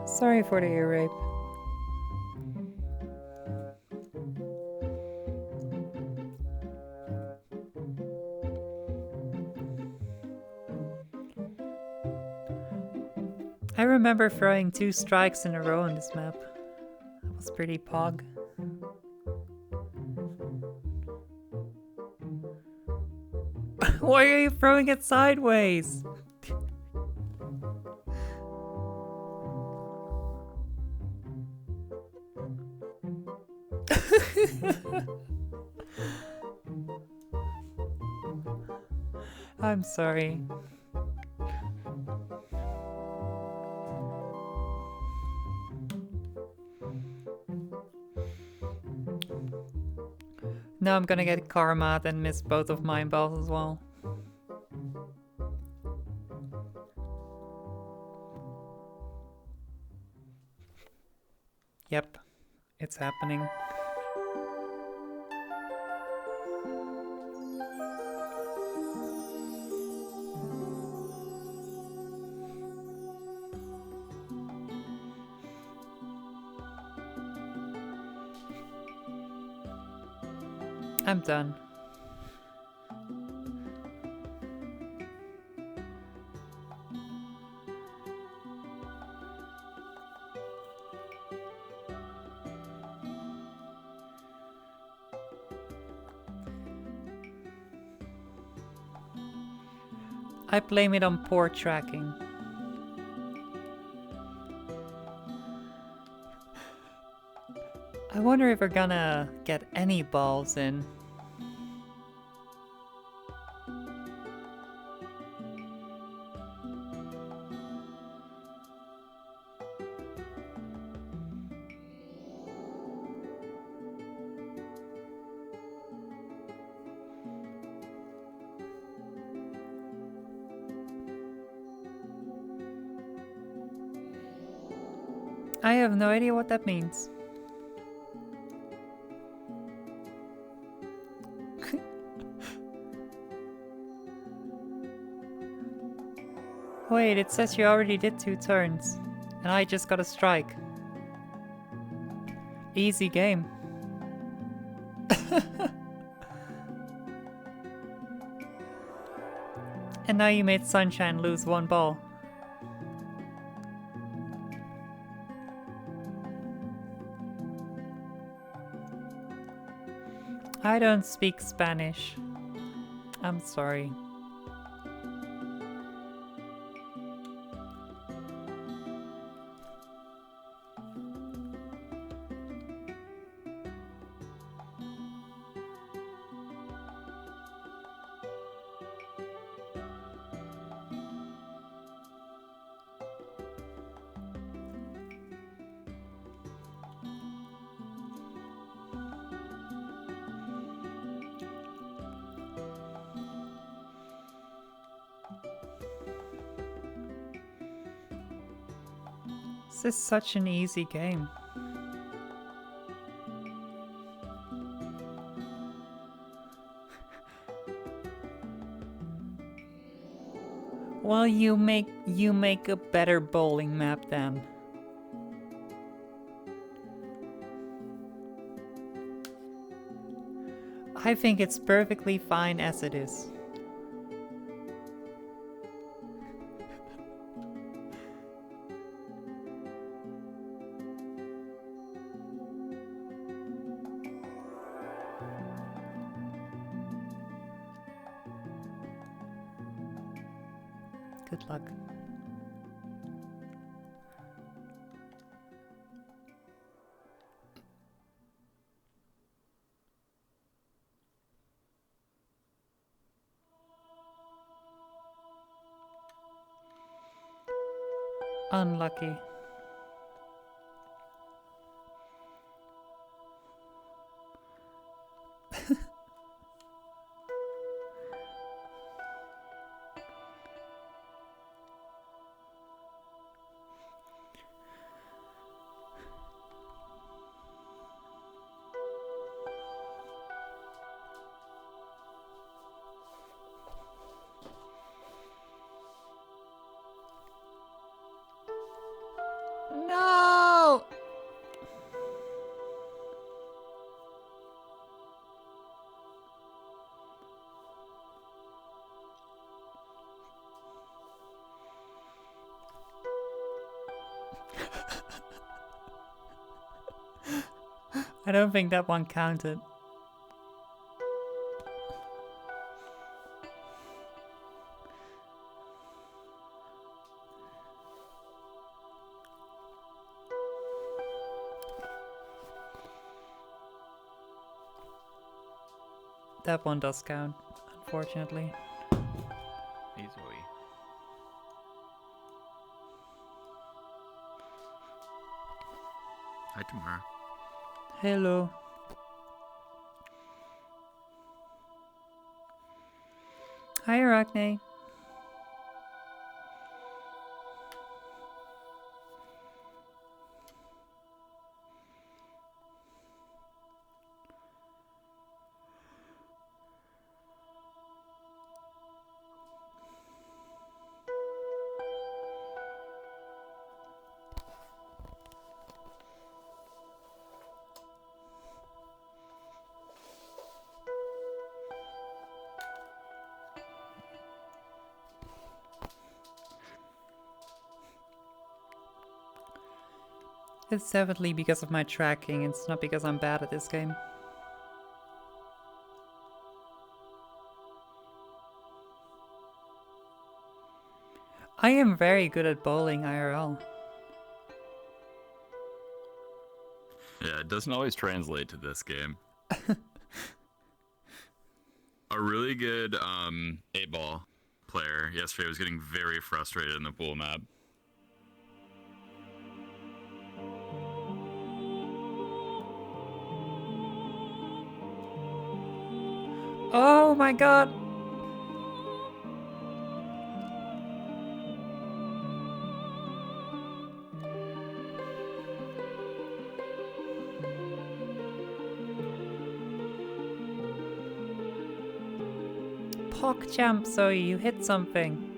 Sorry for the ear rape. I remember throwing 2 strikes in a row on this map. That was pretty pog. Why are you throwing it sideways? I'm sorry. Now I'm gonna get karma and miss both of my balls as well. Yep, it's happening. I'm done. I blame it on poor tracking. I wonder if we're gonna get any balls in. I have no idea what that means. Wait, it says you already did 2 turns, and I just got a strike. Easy game. And now you made Sunshine lose 1 ball. I don't speak Spanish. I'm sorry. This is such an easy game. Well, you make a better bowling map then. I think it's perfectly fine as it is. Good luck. Unlucky. No! I don't think that one counted. That one does count, unfortunately. Easily. Hi, Tamara. Hello. Hi, Arachne. It's definitely because of my tracking, it's not because I'm bad at this game. I am very good at bowling IRL. Yeah, it doesn't always translate to this game. A really good 8-ball player yesterday was getting very frustrated in the pool map. Oh my god! PogChamp, so you hit something.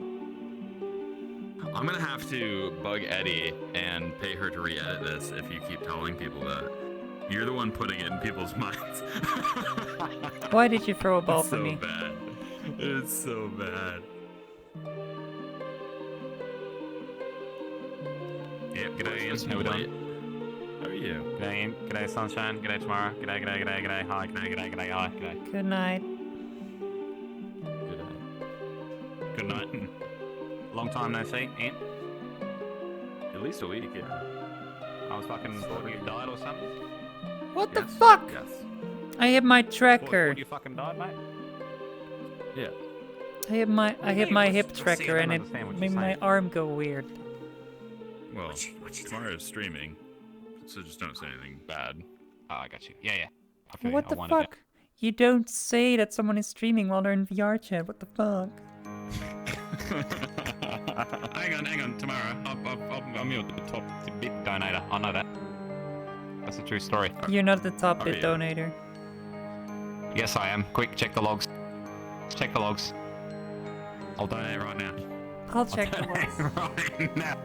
I'm gonna have to bug Eddie and pay her to re-edit this if you keep telling people that. You're the one putting it in people's minds. Why did you throw a ball It's for so me? bad. It's so bad. Yep, g'day Ian. Just How we late. doing? How are you? G'day Ian. G'day Sunshine. G'day Tomorrow. G'day, g'day, g'day, g'day. Hi, g'day, g'day, g'day. Hi, g'day. Good night. Good night. Long time no see, Ian. At least a week, yeah. I was fucking thought you died or something. What the Yes, fuck? Yes. I hit my Thought tracker. you fucking died, mate. Yeah. I hit my hip let's see, tracker I and don't it understand what made you're my saying. arm go weird. Well, tomorrow's streaming, so just don't say anything bad. Oh, I got you. Yeah, yeah. I feel you. What I the wondered it. fuck? You don't say that someone is streaming while they're in VR chat. What the fuck? hang on, Tomorrow. I'm your top bit donator. I know that. That's a true story. You're not the top Are bit you? donator. Yes, I am. Quick, check the logs. Check the logs. I'll donate right now. I'll check the logs. right now.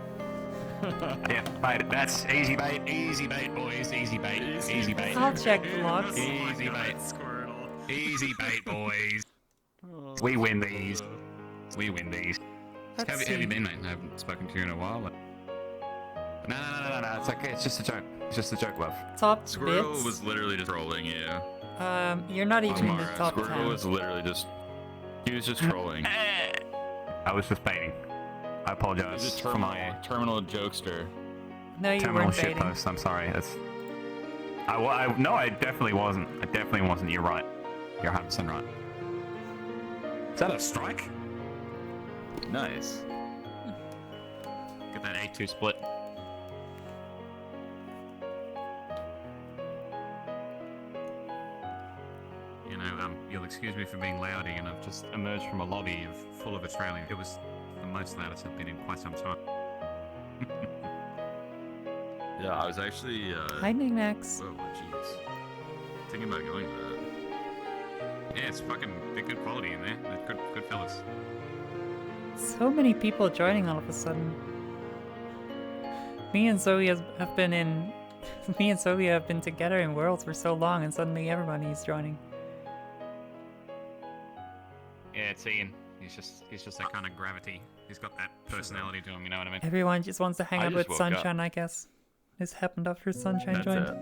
Yeah, bait. That's easy bait. Easy bait, boys. Easy bait. Easy bait. I'll check the logs. Easy bait. Squirtle. Easy bait, boys. We win these. We win these. Let's Have see. you been, mate? I haven't spoken to you in a while. No. It's okay. It's just a joke. It's just a joke, love. Top Squirrel bits. was literally just trolling you. You're not even in the Tomorrow. top Squirrel 10. was literally just. He was just trolling. I was just baiting. I He apologize was a for my terminal jokester. No, you terminal weren't shit baiting. post. I'm sorry. That's. No, I definitely wasn't. I definitely wasn't. You're right. You're 100% right. Is that a strike? Nice. Get that 8-2 split. You know, you'll excuse me for being loudy, and I've just emerged from a lobby full of Australians. It was the most loudest I've been in quite some time. Yeah, I was actually. Hi, Knickknacks. Whoa, jeez. Thinking about going to that. Yeah, it's fucking they're good quality in there. They're good fellas. So many people joining all of a sudden. Me and Zoe have been in. Me and Zoe have been together in Worlds for so long, and suddenly everybody's joining. Yeah, it's Ian. He's just that kind of gravity. He's got that personality to him. You know what I mean? Everyone just wants to hang I out just with woke up. Sunshine, I guess. This happened after Sunshine That's joined. it.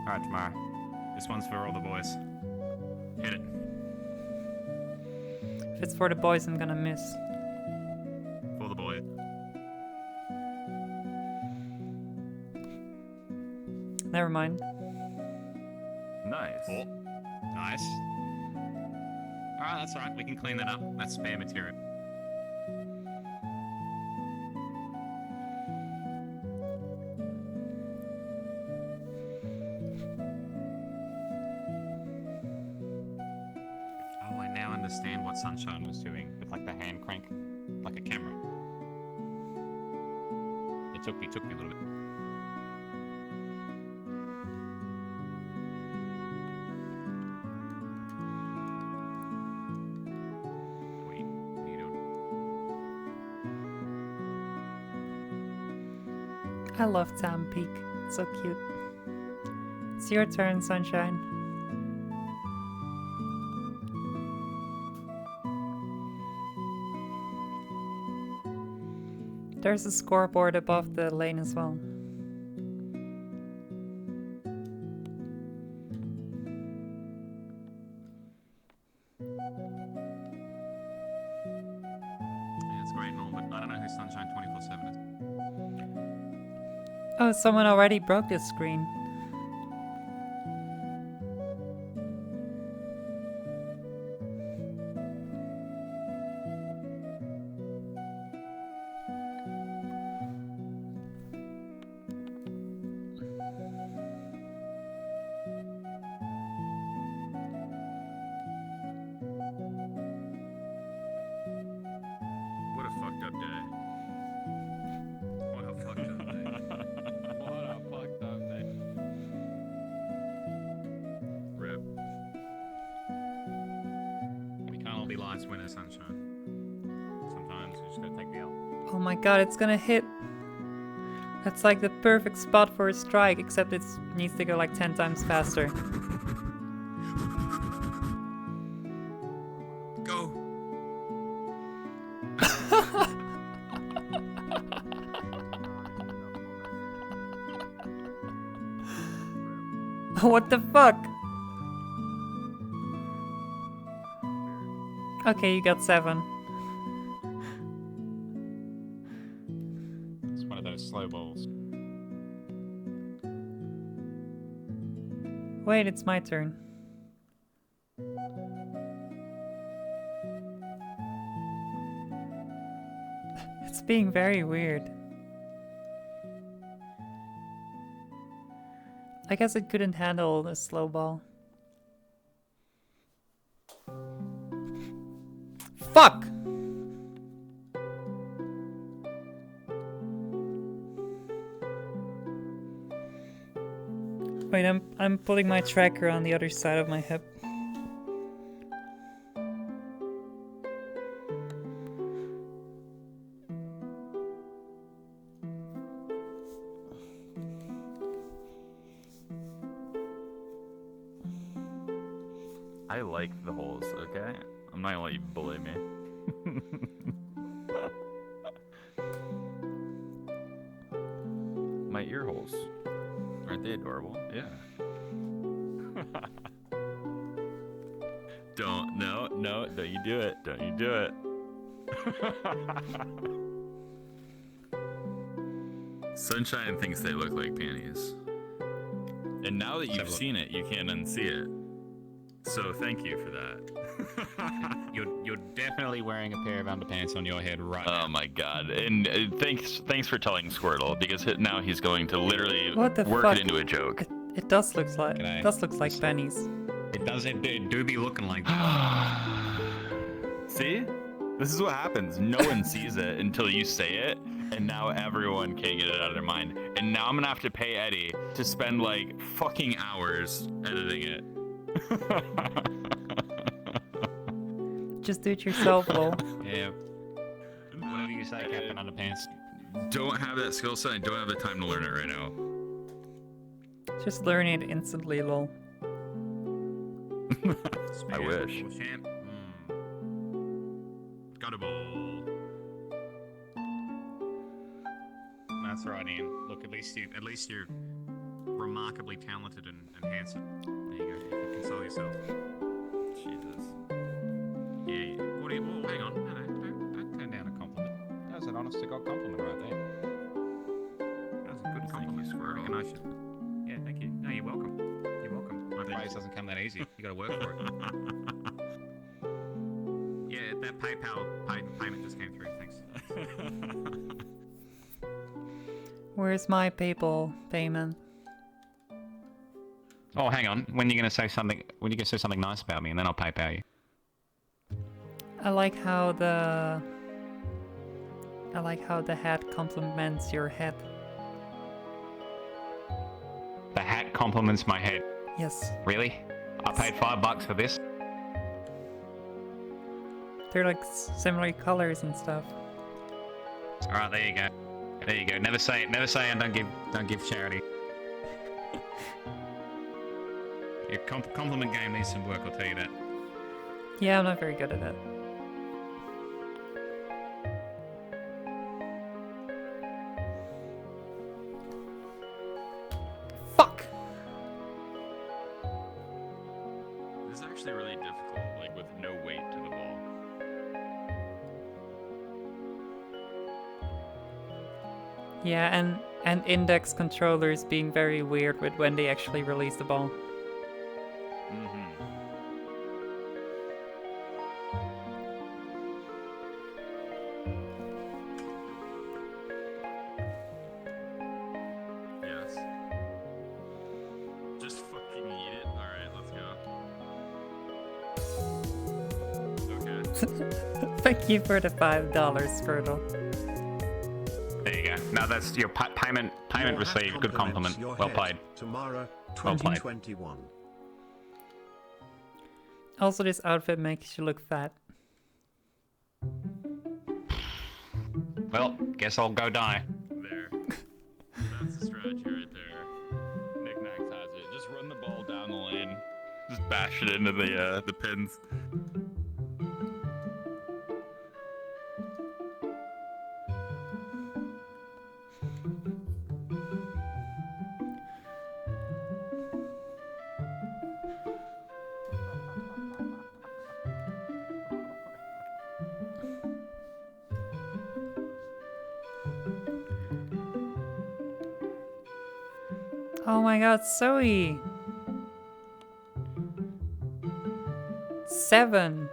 All right, Tomorrow. This one's for all the boys. Hit it. If it's for the boys, I'm gonna miss. For the boys. Never mind. Nice. Oh, nice. All right, that's all right. We can clean that up. That's spare material. Oh, I now understand what Sunshine was doing with like the hand crank, like a camera. It took me a little bit. Wait, what are you doing? I love Tam Peak. It's so cute. It's your turn, Sunshine. There's a scoreboard above the lane as well. Yeah, it's great and all, but I don't know who Sunshine 24/7 is. Oh, someone already broke this screen. What a fucked up day. What a fucked up day. What a fucked up day. Rip. We can't all be last winners, Sunshine. Sometimes you just gotta take the L. Oh my god, it's gonna hit. That's like the perfect spot for a strike, except it needs to go like 10 times faster. Go! What the fuck? Okay, you got 7. It's one of those slow balls. Wait, it's my turn. It's being very weird. I guess it couldn't handle a slow ball. Fuck! Wait, I'm putting my tracker on the other side of my hip. I like the holes, okay? I'm not gonna let you bully me. My ear holes. Aren't they adorable? Yeah. No, don't you do it. Don't you do it. Sunshine thinks they look like panties. And now that you've seen it, you can't unsee it. So thank you for that. You're definitely wearing a pair of underpants on your head right now. Oh my god. And thanks for telling Squirtle, because now he's going to literally What the work fuck? it into a joke. It does look like G'day. pennies. It does, it do be looking like that. See? This is what happens. No one sees it until you say it, and now everyone can't get it out of their mind. And now I'm gonna have to pay Eddie to spend like fucking hours editing it. Just do it yourself, lol. Yeah. Whatever you say, Captain Underpants. Don't have that skill set. I don't have the time to learn it right now. Just learn it instantly, lol. I wish. Champ. Got a ball. That's right, Ian. Look, at least you're remarkably talented and handsome. There you go. You can console yourself. Jesus. Yeah. What do you? Well, hang on. No, don't turn down a compliment. That was an honest to God compliment right there. That was a good compliment. Thank you, Squirtle. I reckon I should. Yeah, thank you. No, you're welcome. You're welcome. My praise doesn't come that easy. You got to work for it. Yeah, that PayPal payment just came through. Thanks. Where's my PayPal payment? Oh, hang on. When are you gonna say something? When are you gonna say something nice about me, and then I'll PayPal you. I like how the hat complements your head. The hat compliments my head. Yes. Really? I paid $5 for this. They're like similar colors and stuff. All right, there you go. There you go. Never say it. Never say and don't give charity. Your compliment game needs some work. I'll tell you that. Yeah, I'm not very good at it. actually really difficult, like with no weight to the ball. Yeah, and index controllers being very weird with when they actually release the ball. Mm-hmm. Yes. Just fucking eat it. Alright, let's go. Okay. Thank you for the $5, Squirtle. There you go. Now that's your payment Your hat received. Good compliments compliment. your Well head. played. Tomorrow, Well played. 2021. Also, this outfit makes you look fat. Well, guess I'll go die. There. That's the strategy right there. Knickknacks has it. Just run the ball down the lane. Just bash it into the pins. Oh my god, Zoe! 7!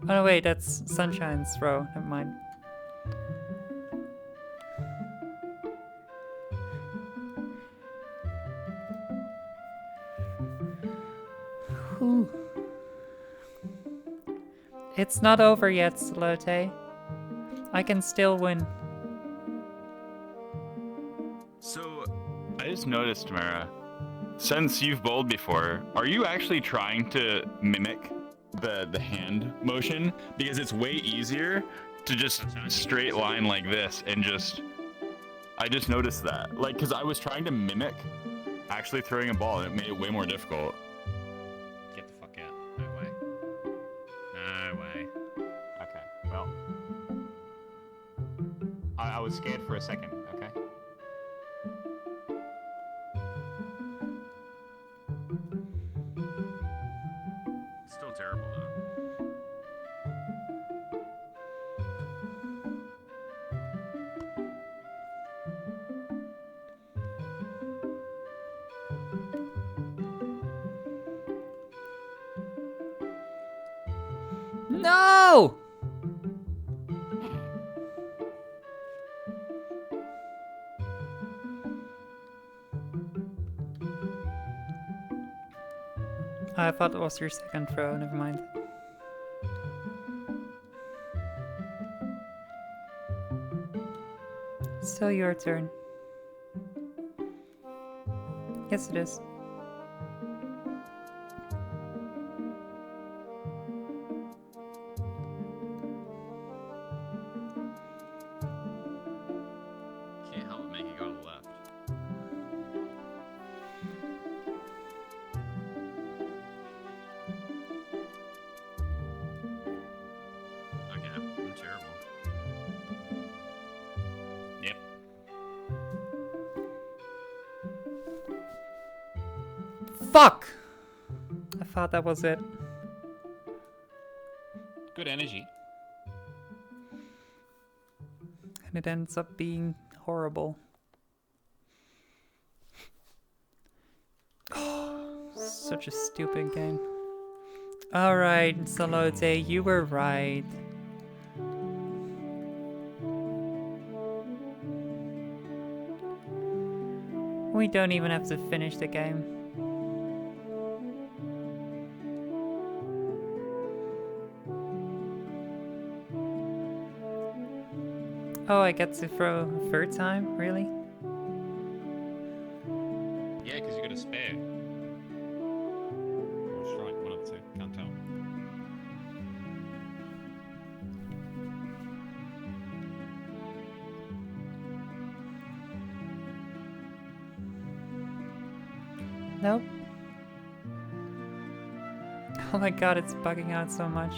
Oh no, wait, that's Sunshine's row. Never mind. Whew. It's not over yet, Salote. I can still win. So, I just noticed, Mara, since you've bowled before, are you actually trying to mimic the hand motion? Because it's way easier to just straight line like this and just... I just noticed that. Like, because I was trying to mimic actually throwing a ball and it made it way more difficult. Get the fuck out. No way. No way. Okay, well. I was scared for a second, okay? Still terrible, though. No! I thought it was your second throw, never mind. Still your turn. Yes, it is. Can't help but make it go to the left. Okay, I'm terrible. Yep. Fuck! I thought that was it. Good energy. And it ends up being horrible. Such a stupid game. Alright, Salote, you were right. We don't even have to finish the game. Oh, I get to throw a third time? Really? Yeah, because you got a spare. Or a strike, one of the two. Can't tell. Nope. Oh my god, it's bugging out so much.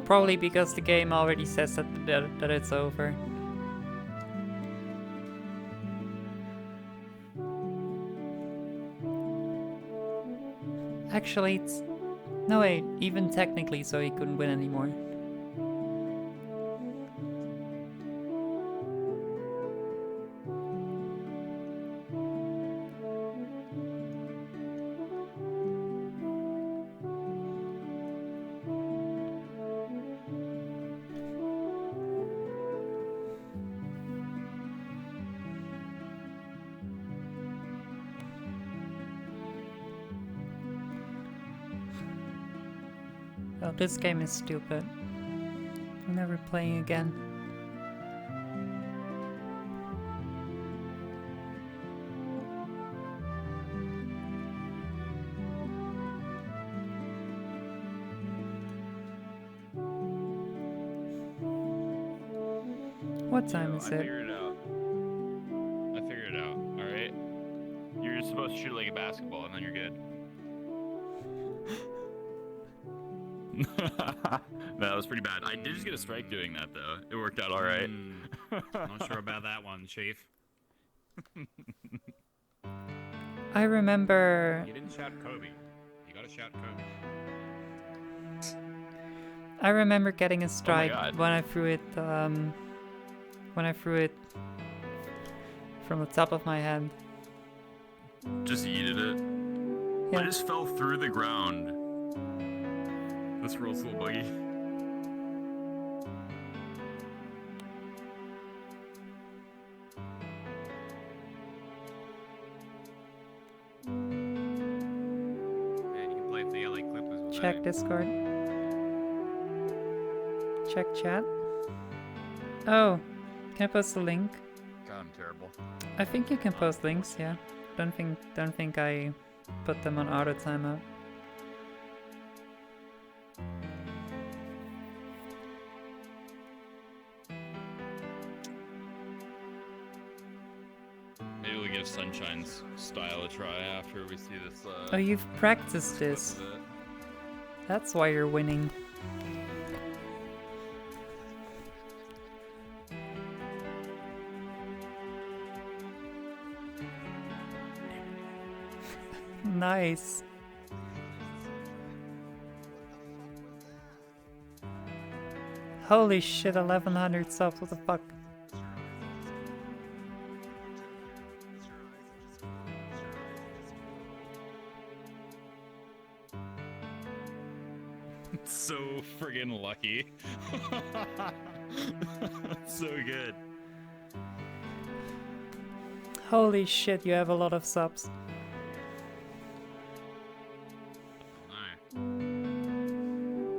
Probably because the game already says that it's over. Actually, it's... No wait, even technically so he couldn't win anymore. Oh, this game is stupid. I'm never playing again. What time is I it? figured it out. I figured it out. All right. You're just supposed to shoot it like a basketball, and then you're good. No, that was pretty bad. I did just get a strike doing that, though. It worked out all right. Not sure about that one, Chief. I remember... You didn't shout Kobe. You gotta shout Kobe. I remember getting a strike God. when I threw it from the top of my head. Just yeeted it. Yeah. I just fell through the ground. This roll's a little buggy. Man, you can play for the LA Clippers with Check Discord. Check chat. Oh, can I post a link? God, I'm terrible. I think you can post links, yeah. Don't think I put them on auto timeout. Maybe we'll give Sunshine's style a try after we see this. Oh, you've practiced this. clip of it. That's why you're winning. Nice. Holy shit, 1100 subs, what the fuck? So friggin' lucky. So good. Holy shit, you have a lot of subs.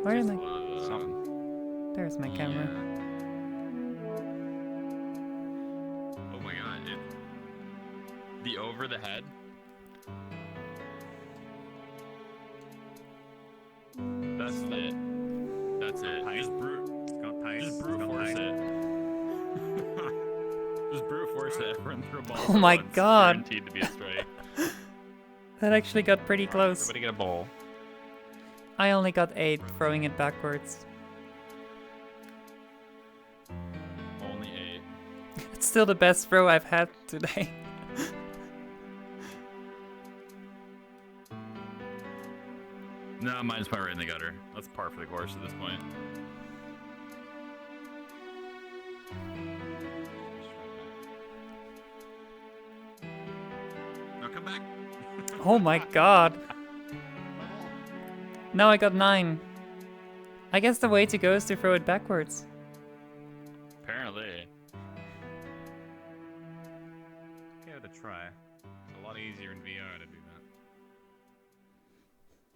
Where am I? There's my camera. Oh my god. The over the head. That's it. That's it. Just brute force it. Just brute force it. Run through a ball. Oh my once, god. Guaranteed to be a strike. That actually got pretty close. Everybody get a ball. I only got 8 throwing it backwards. Only 8. It's still the best throw I've had today. No, mine just went right in the gutter. That's par for the course at this point. Now come back. Oh my god. Now I got 9. I guess the way to go is to throw it backwards. Apparently. Give it a try. It's a lot easier in VR to do that.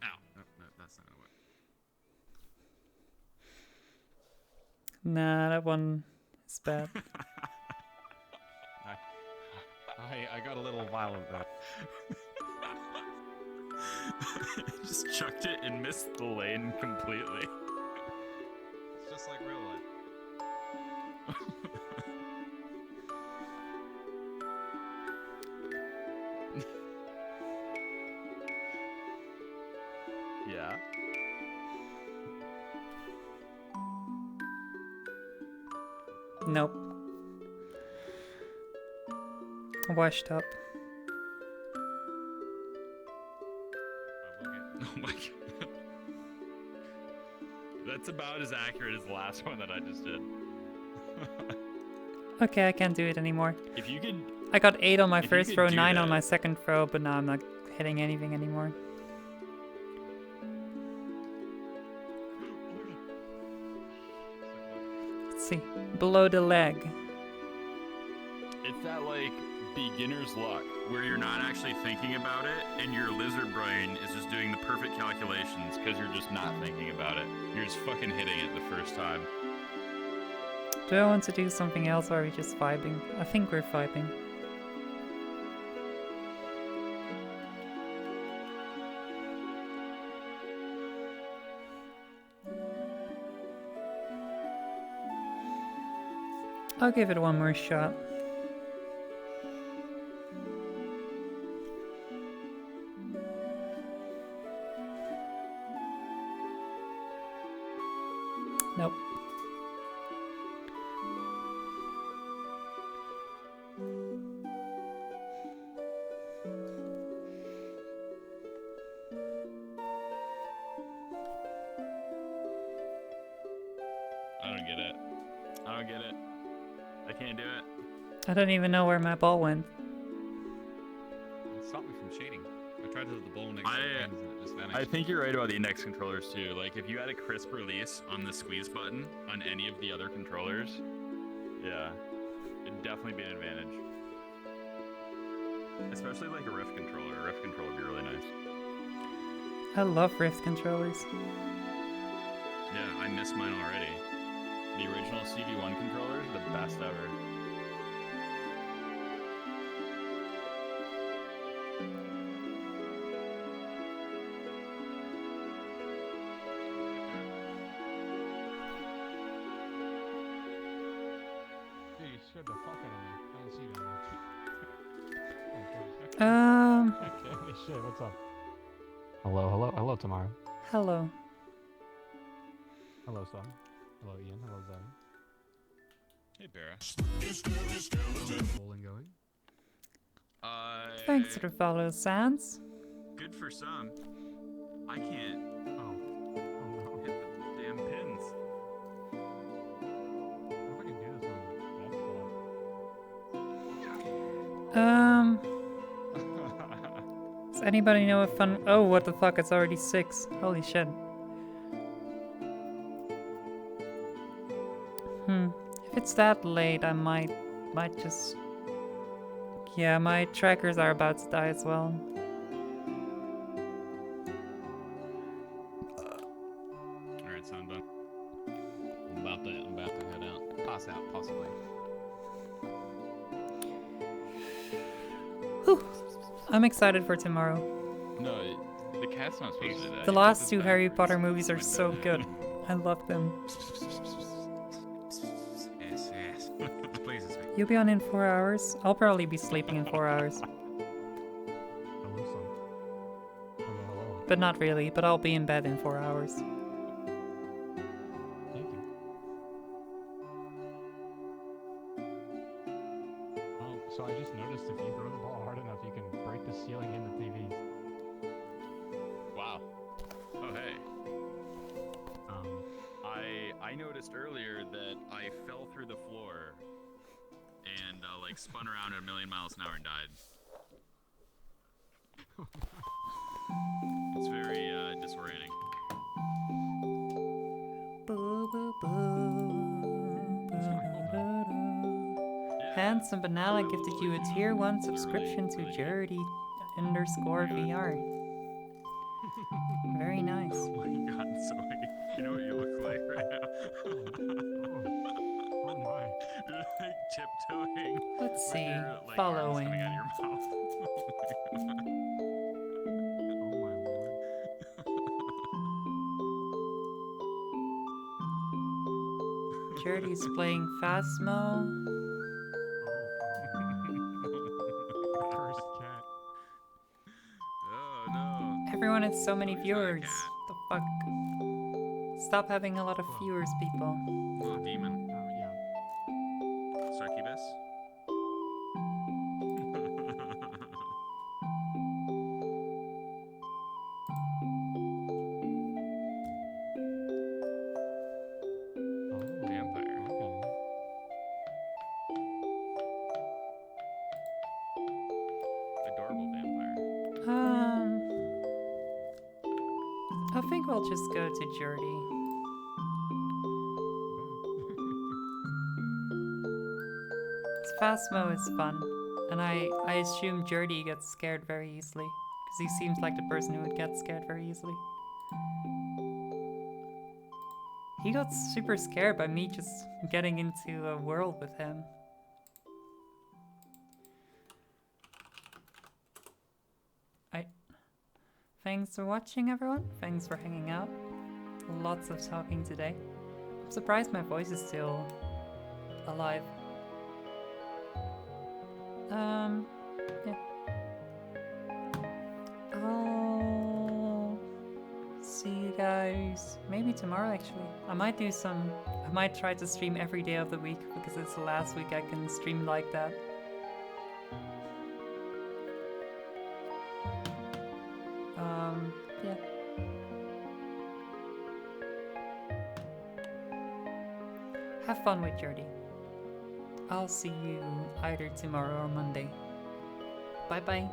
Ow. No, that's not gonna work. Nah, that one is bad. I got a little violent there. Just chucked it and missed the lane completely. It's just like real life. Yeah. Nope. Washed up. That's about as accurate as the last one that I just did. Okay, I can't do it anymore. If you could, I got 8 on my If you first could throw, do 9 on that- my second throw, but now I'm not hitting anything anymore. Let's see. Below the leg. it's that like beginner's luck where you're not actually thinking about it, and your lizard brain is just doing the perfect calculations because you're just not thinking about it. You're just fucking hitting it the first time. Do I want to do something else, or are we just vibing? I think we're vibing. I'll give it one more shot. Nope. I don't get it. I don't get it. I can't do it. I don't even know where my ball went. It stopped me from cheating. I tried to hit the ball next to I- the pins and it just vanished. I think you're right about the index controllers too. Like if you had a crisp release on the squeeze button on any of the other controllers, yeah, it'd definitely be an advantage. Especially like a Rift controller. A Rift controller would be really nice. I love Rift controllers. Yeah, I miss mine already. The original CV1 controllers are the best ever. Dude, you scared the fuck out of me. I didn't see you down there. Okay, holy shit, what's up? Hello, Tamara. Hello. Hello, Son. Hello, Ian. Hello, Zoe. Hey, Barra. Bowling going? Thanks for the follow, Sans. Good for some. I can't Oh. Oh no. hit the damn pins. I wonder if I can do this on Does anybody know if fun? Oh, what the fuck? It's already 6. Holy shit. If it's that late, I might just. Yeah, my trackers are about to die as well. Alright, Sunbun. I'm about to head out. Pass out, possibly. Whew. I'm excited for tomorrow. No, the cat's not supposed to do that. The He last does 2 it Harry backwards. Potter movies are Like so that. good. I love them. Yes, yes. Pleases me. You'll be on in 4 hours? I'll probably be sleeping in 4 hours. Hello, Son. Hello. But not really, but I'll be in bed in 4 hours. Thank you. So I just noticed if you throw the ball hard enough, you can break the ceiling in the TVs. Wow. Oh, hey. Um, I noticed earlier that I fell through the floor and like spun around at 1,000,000 miles an hour and died. It's very disorienting. Handsome Banana gifted you a tier 1 subscription to Jerdy_VR. Very nice. Oh my god, Zoe. You know what you look like right now? oh my. You're like tiptoeing. Let's with see. your, like, arms Following. coming out of your mouth. Oh my lord. Jerdy's playing Phasmo. Cursed cat. Oh no. Everyone has so many Who's that viewers. cat? The fuck? Stop having a lot of viewers, people. Little demon. Yeah. Succubus. think we'll just go to Jordy. Phasmo is fun, and I assume Jordy gets scared very easily, because he seems like the person who would get scared very easily. He got super scared by me just getting into a world with him. Thanks for watching, everyone. Thanks for hanging out. Lots of talking today. I'm surprised my voice is still alive. Yeah. I'll see you guys maybe tomorrow, actually. I might try to stream every day of the week, because it's the last week I can stream like that. Yeah. Have fun with Jordy. I'll see you either tomorrow or Monday. Bye bye.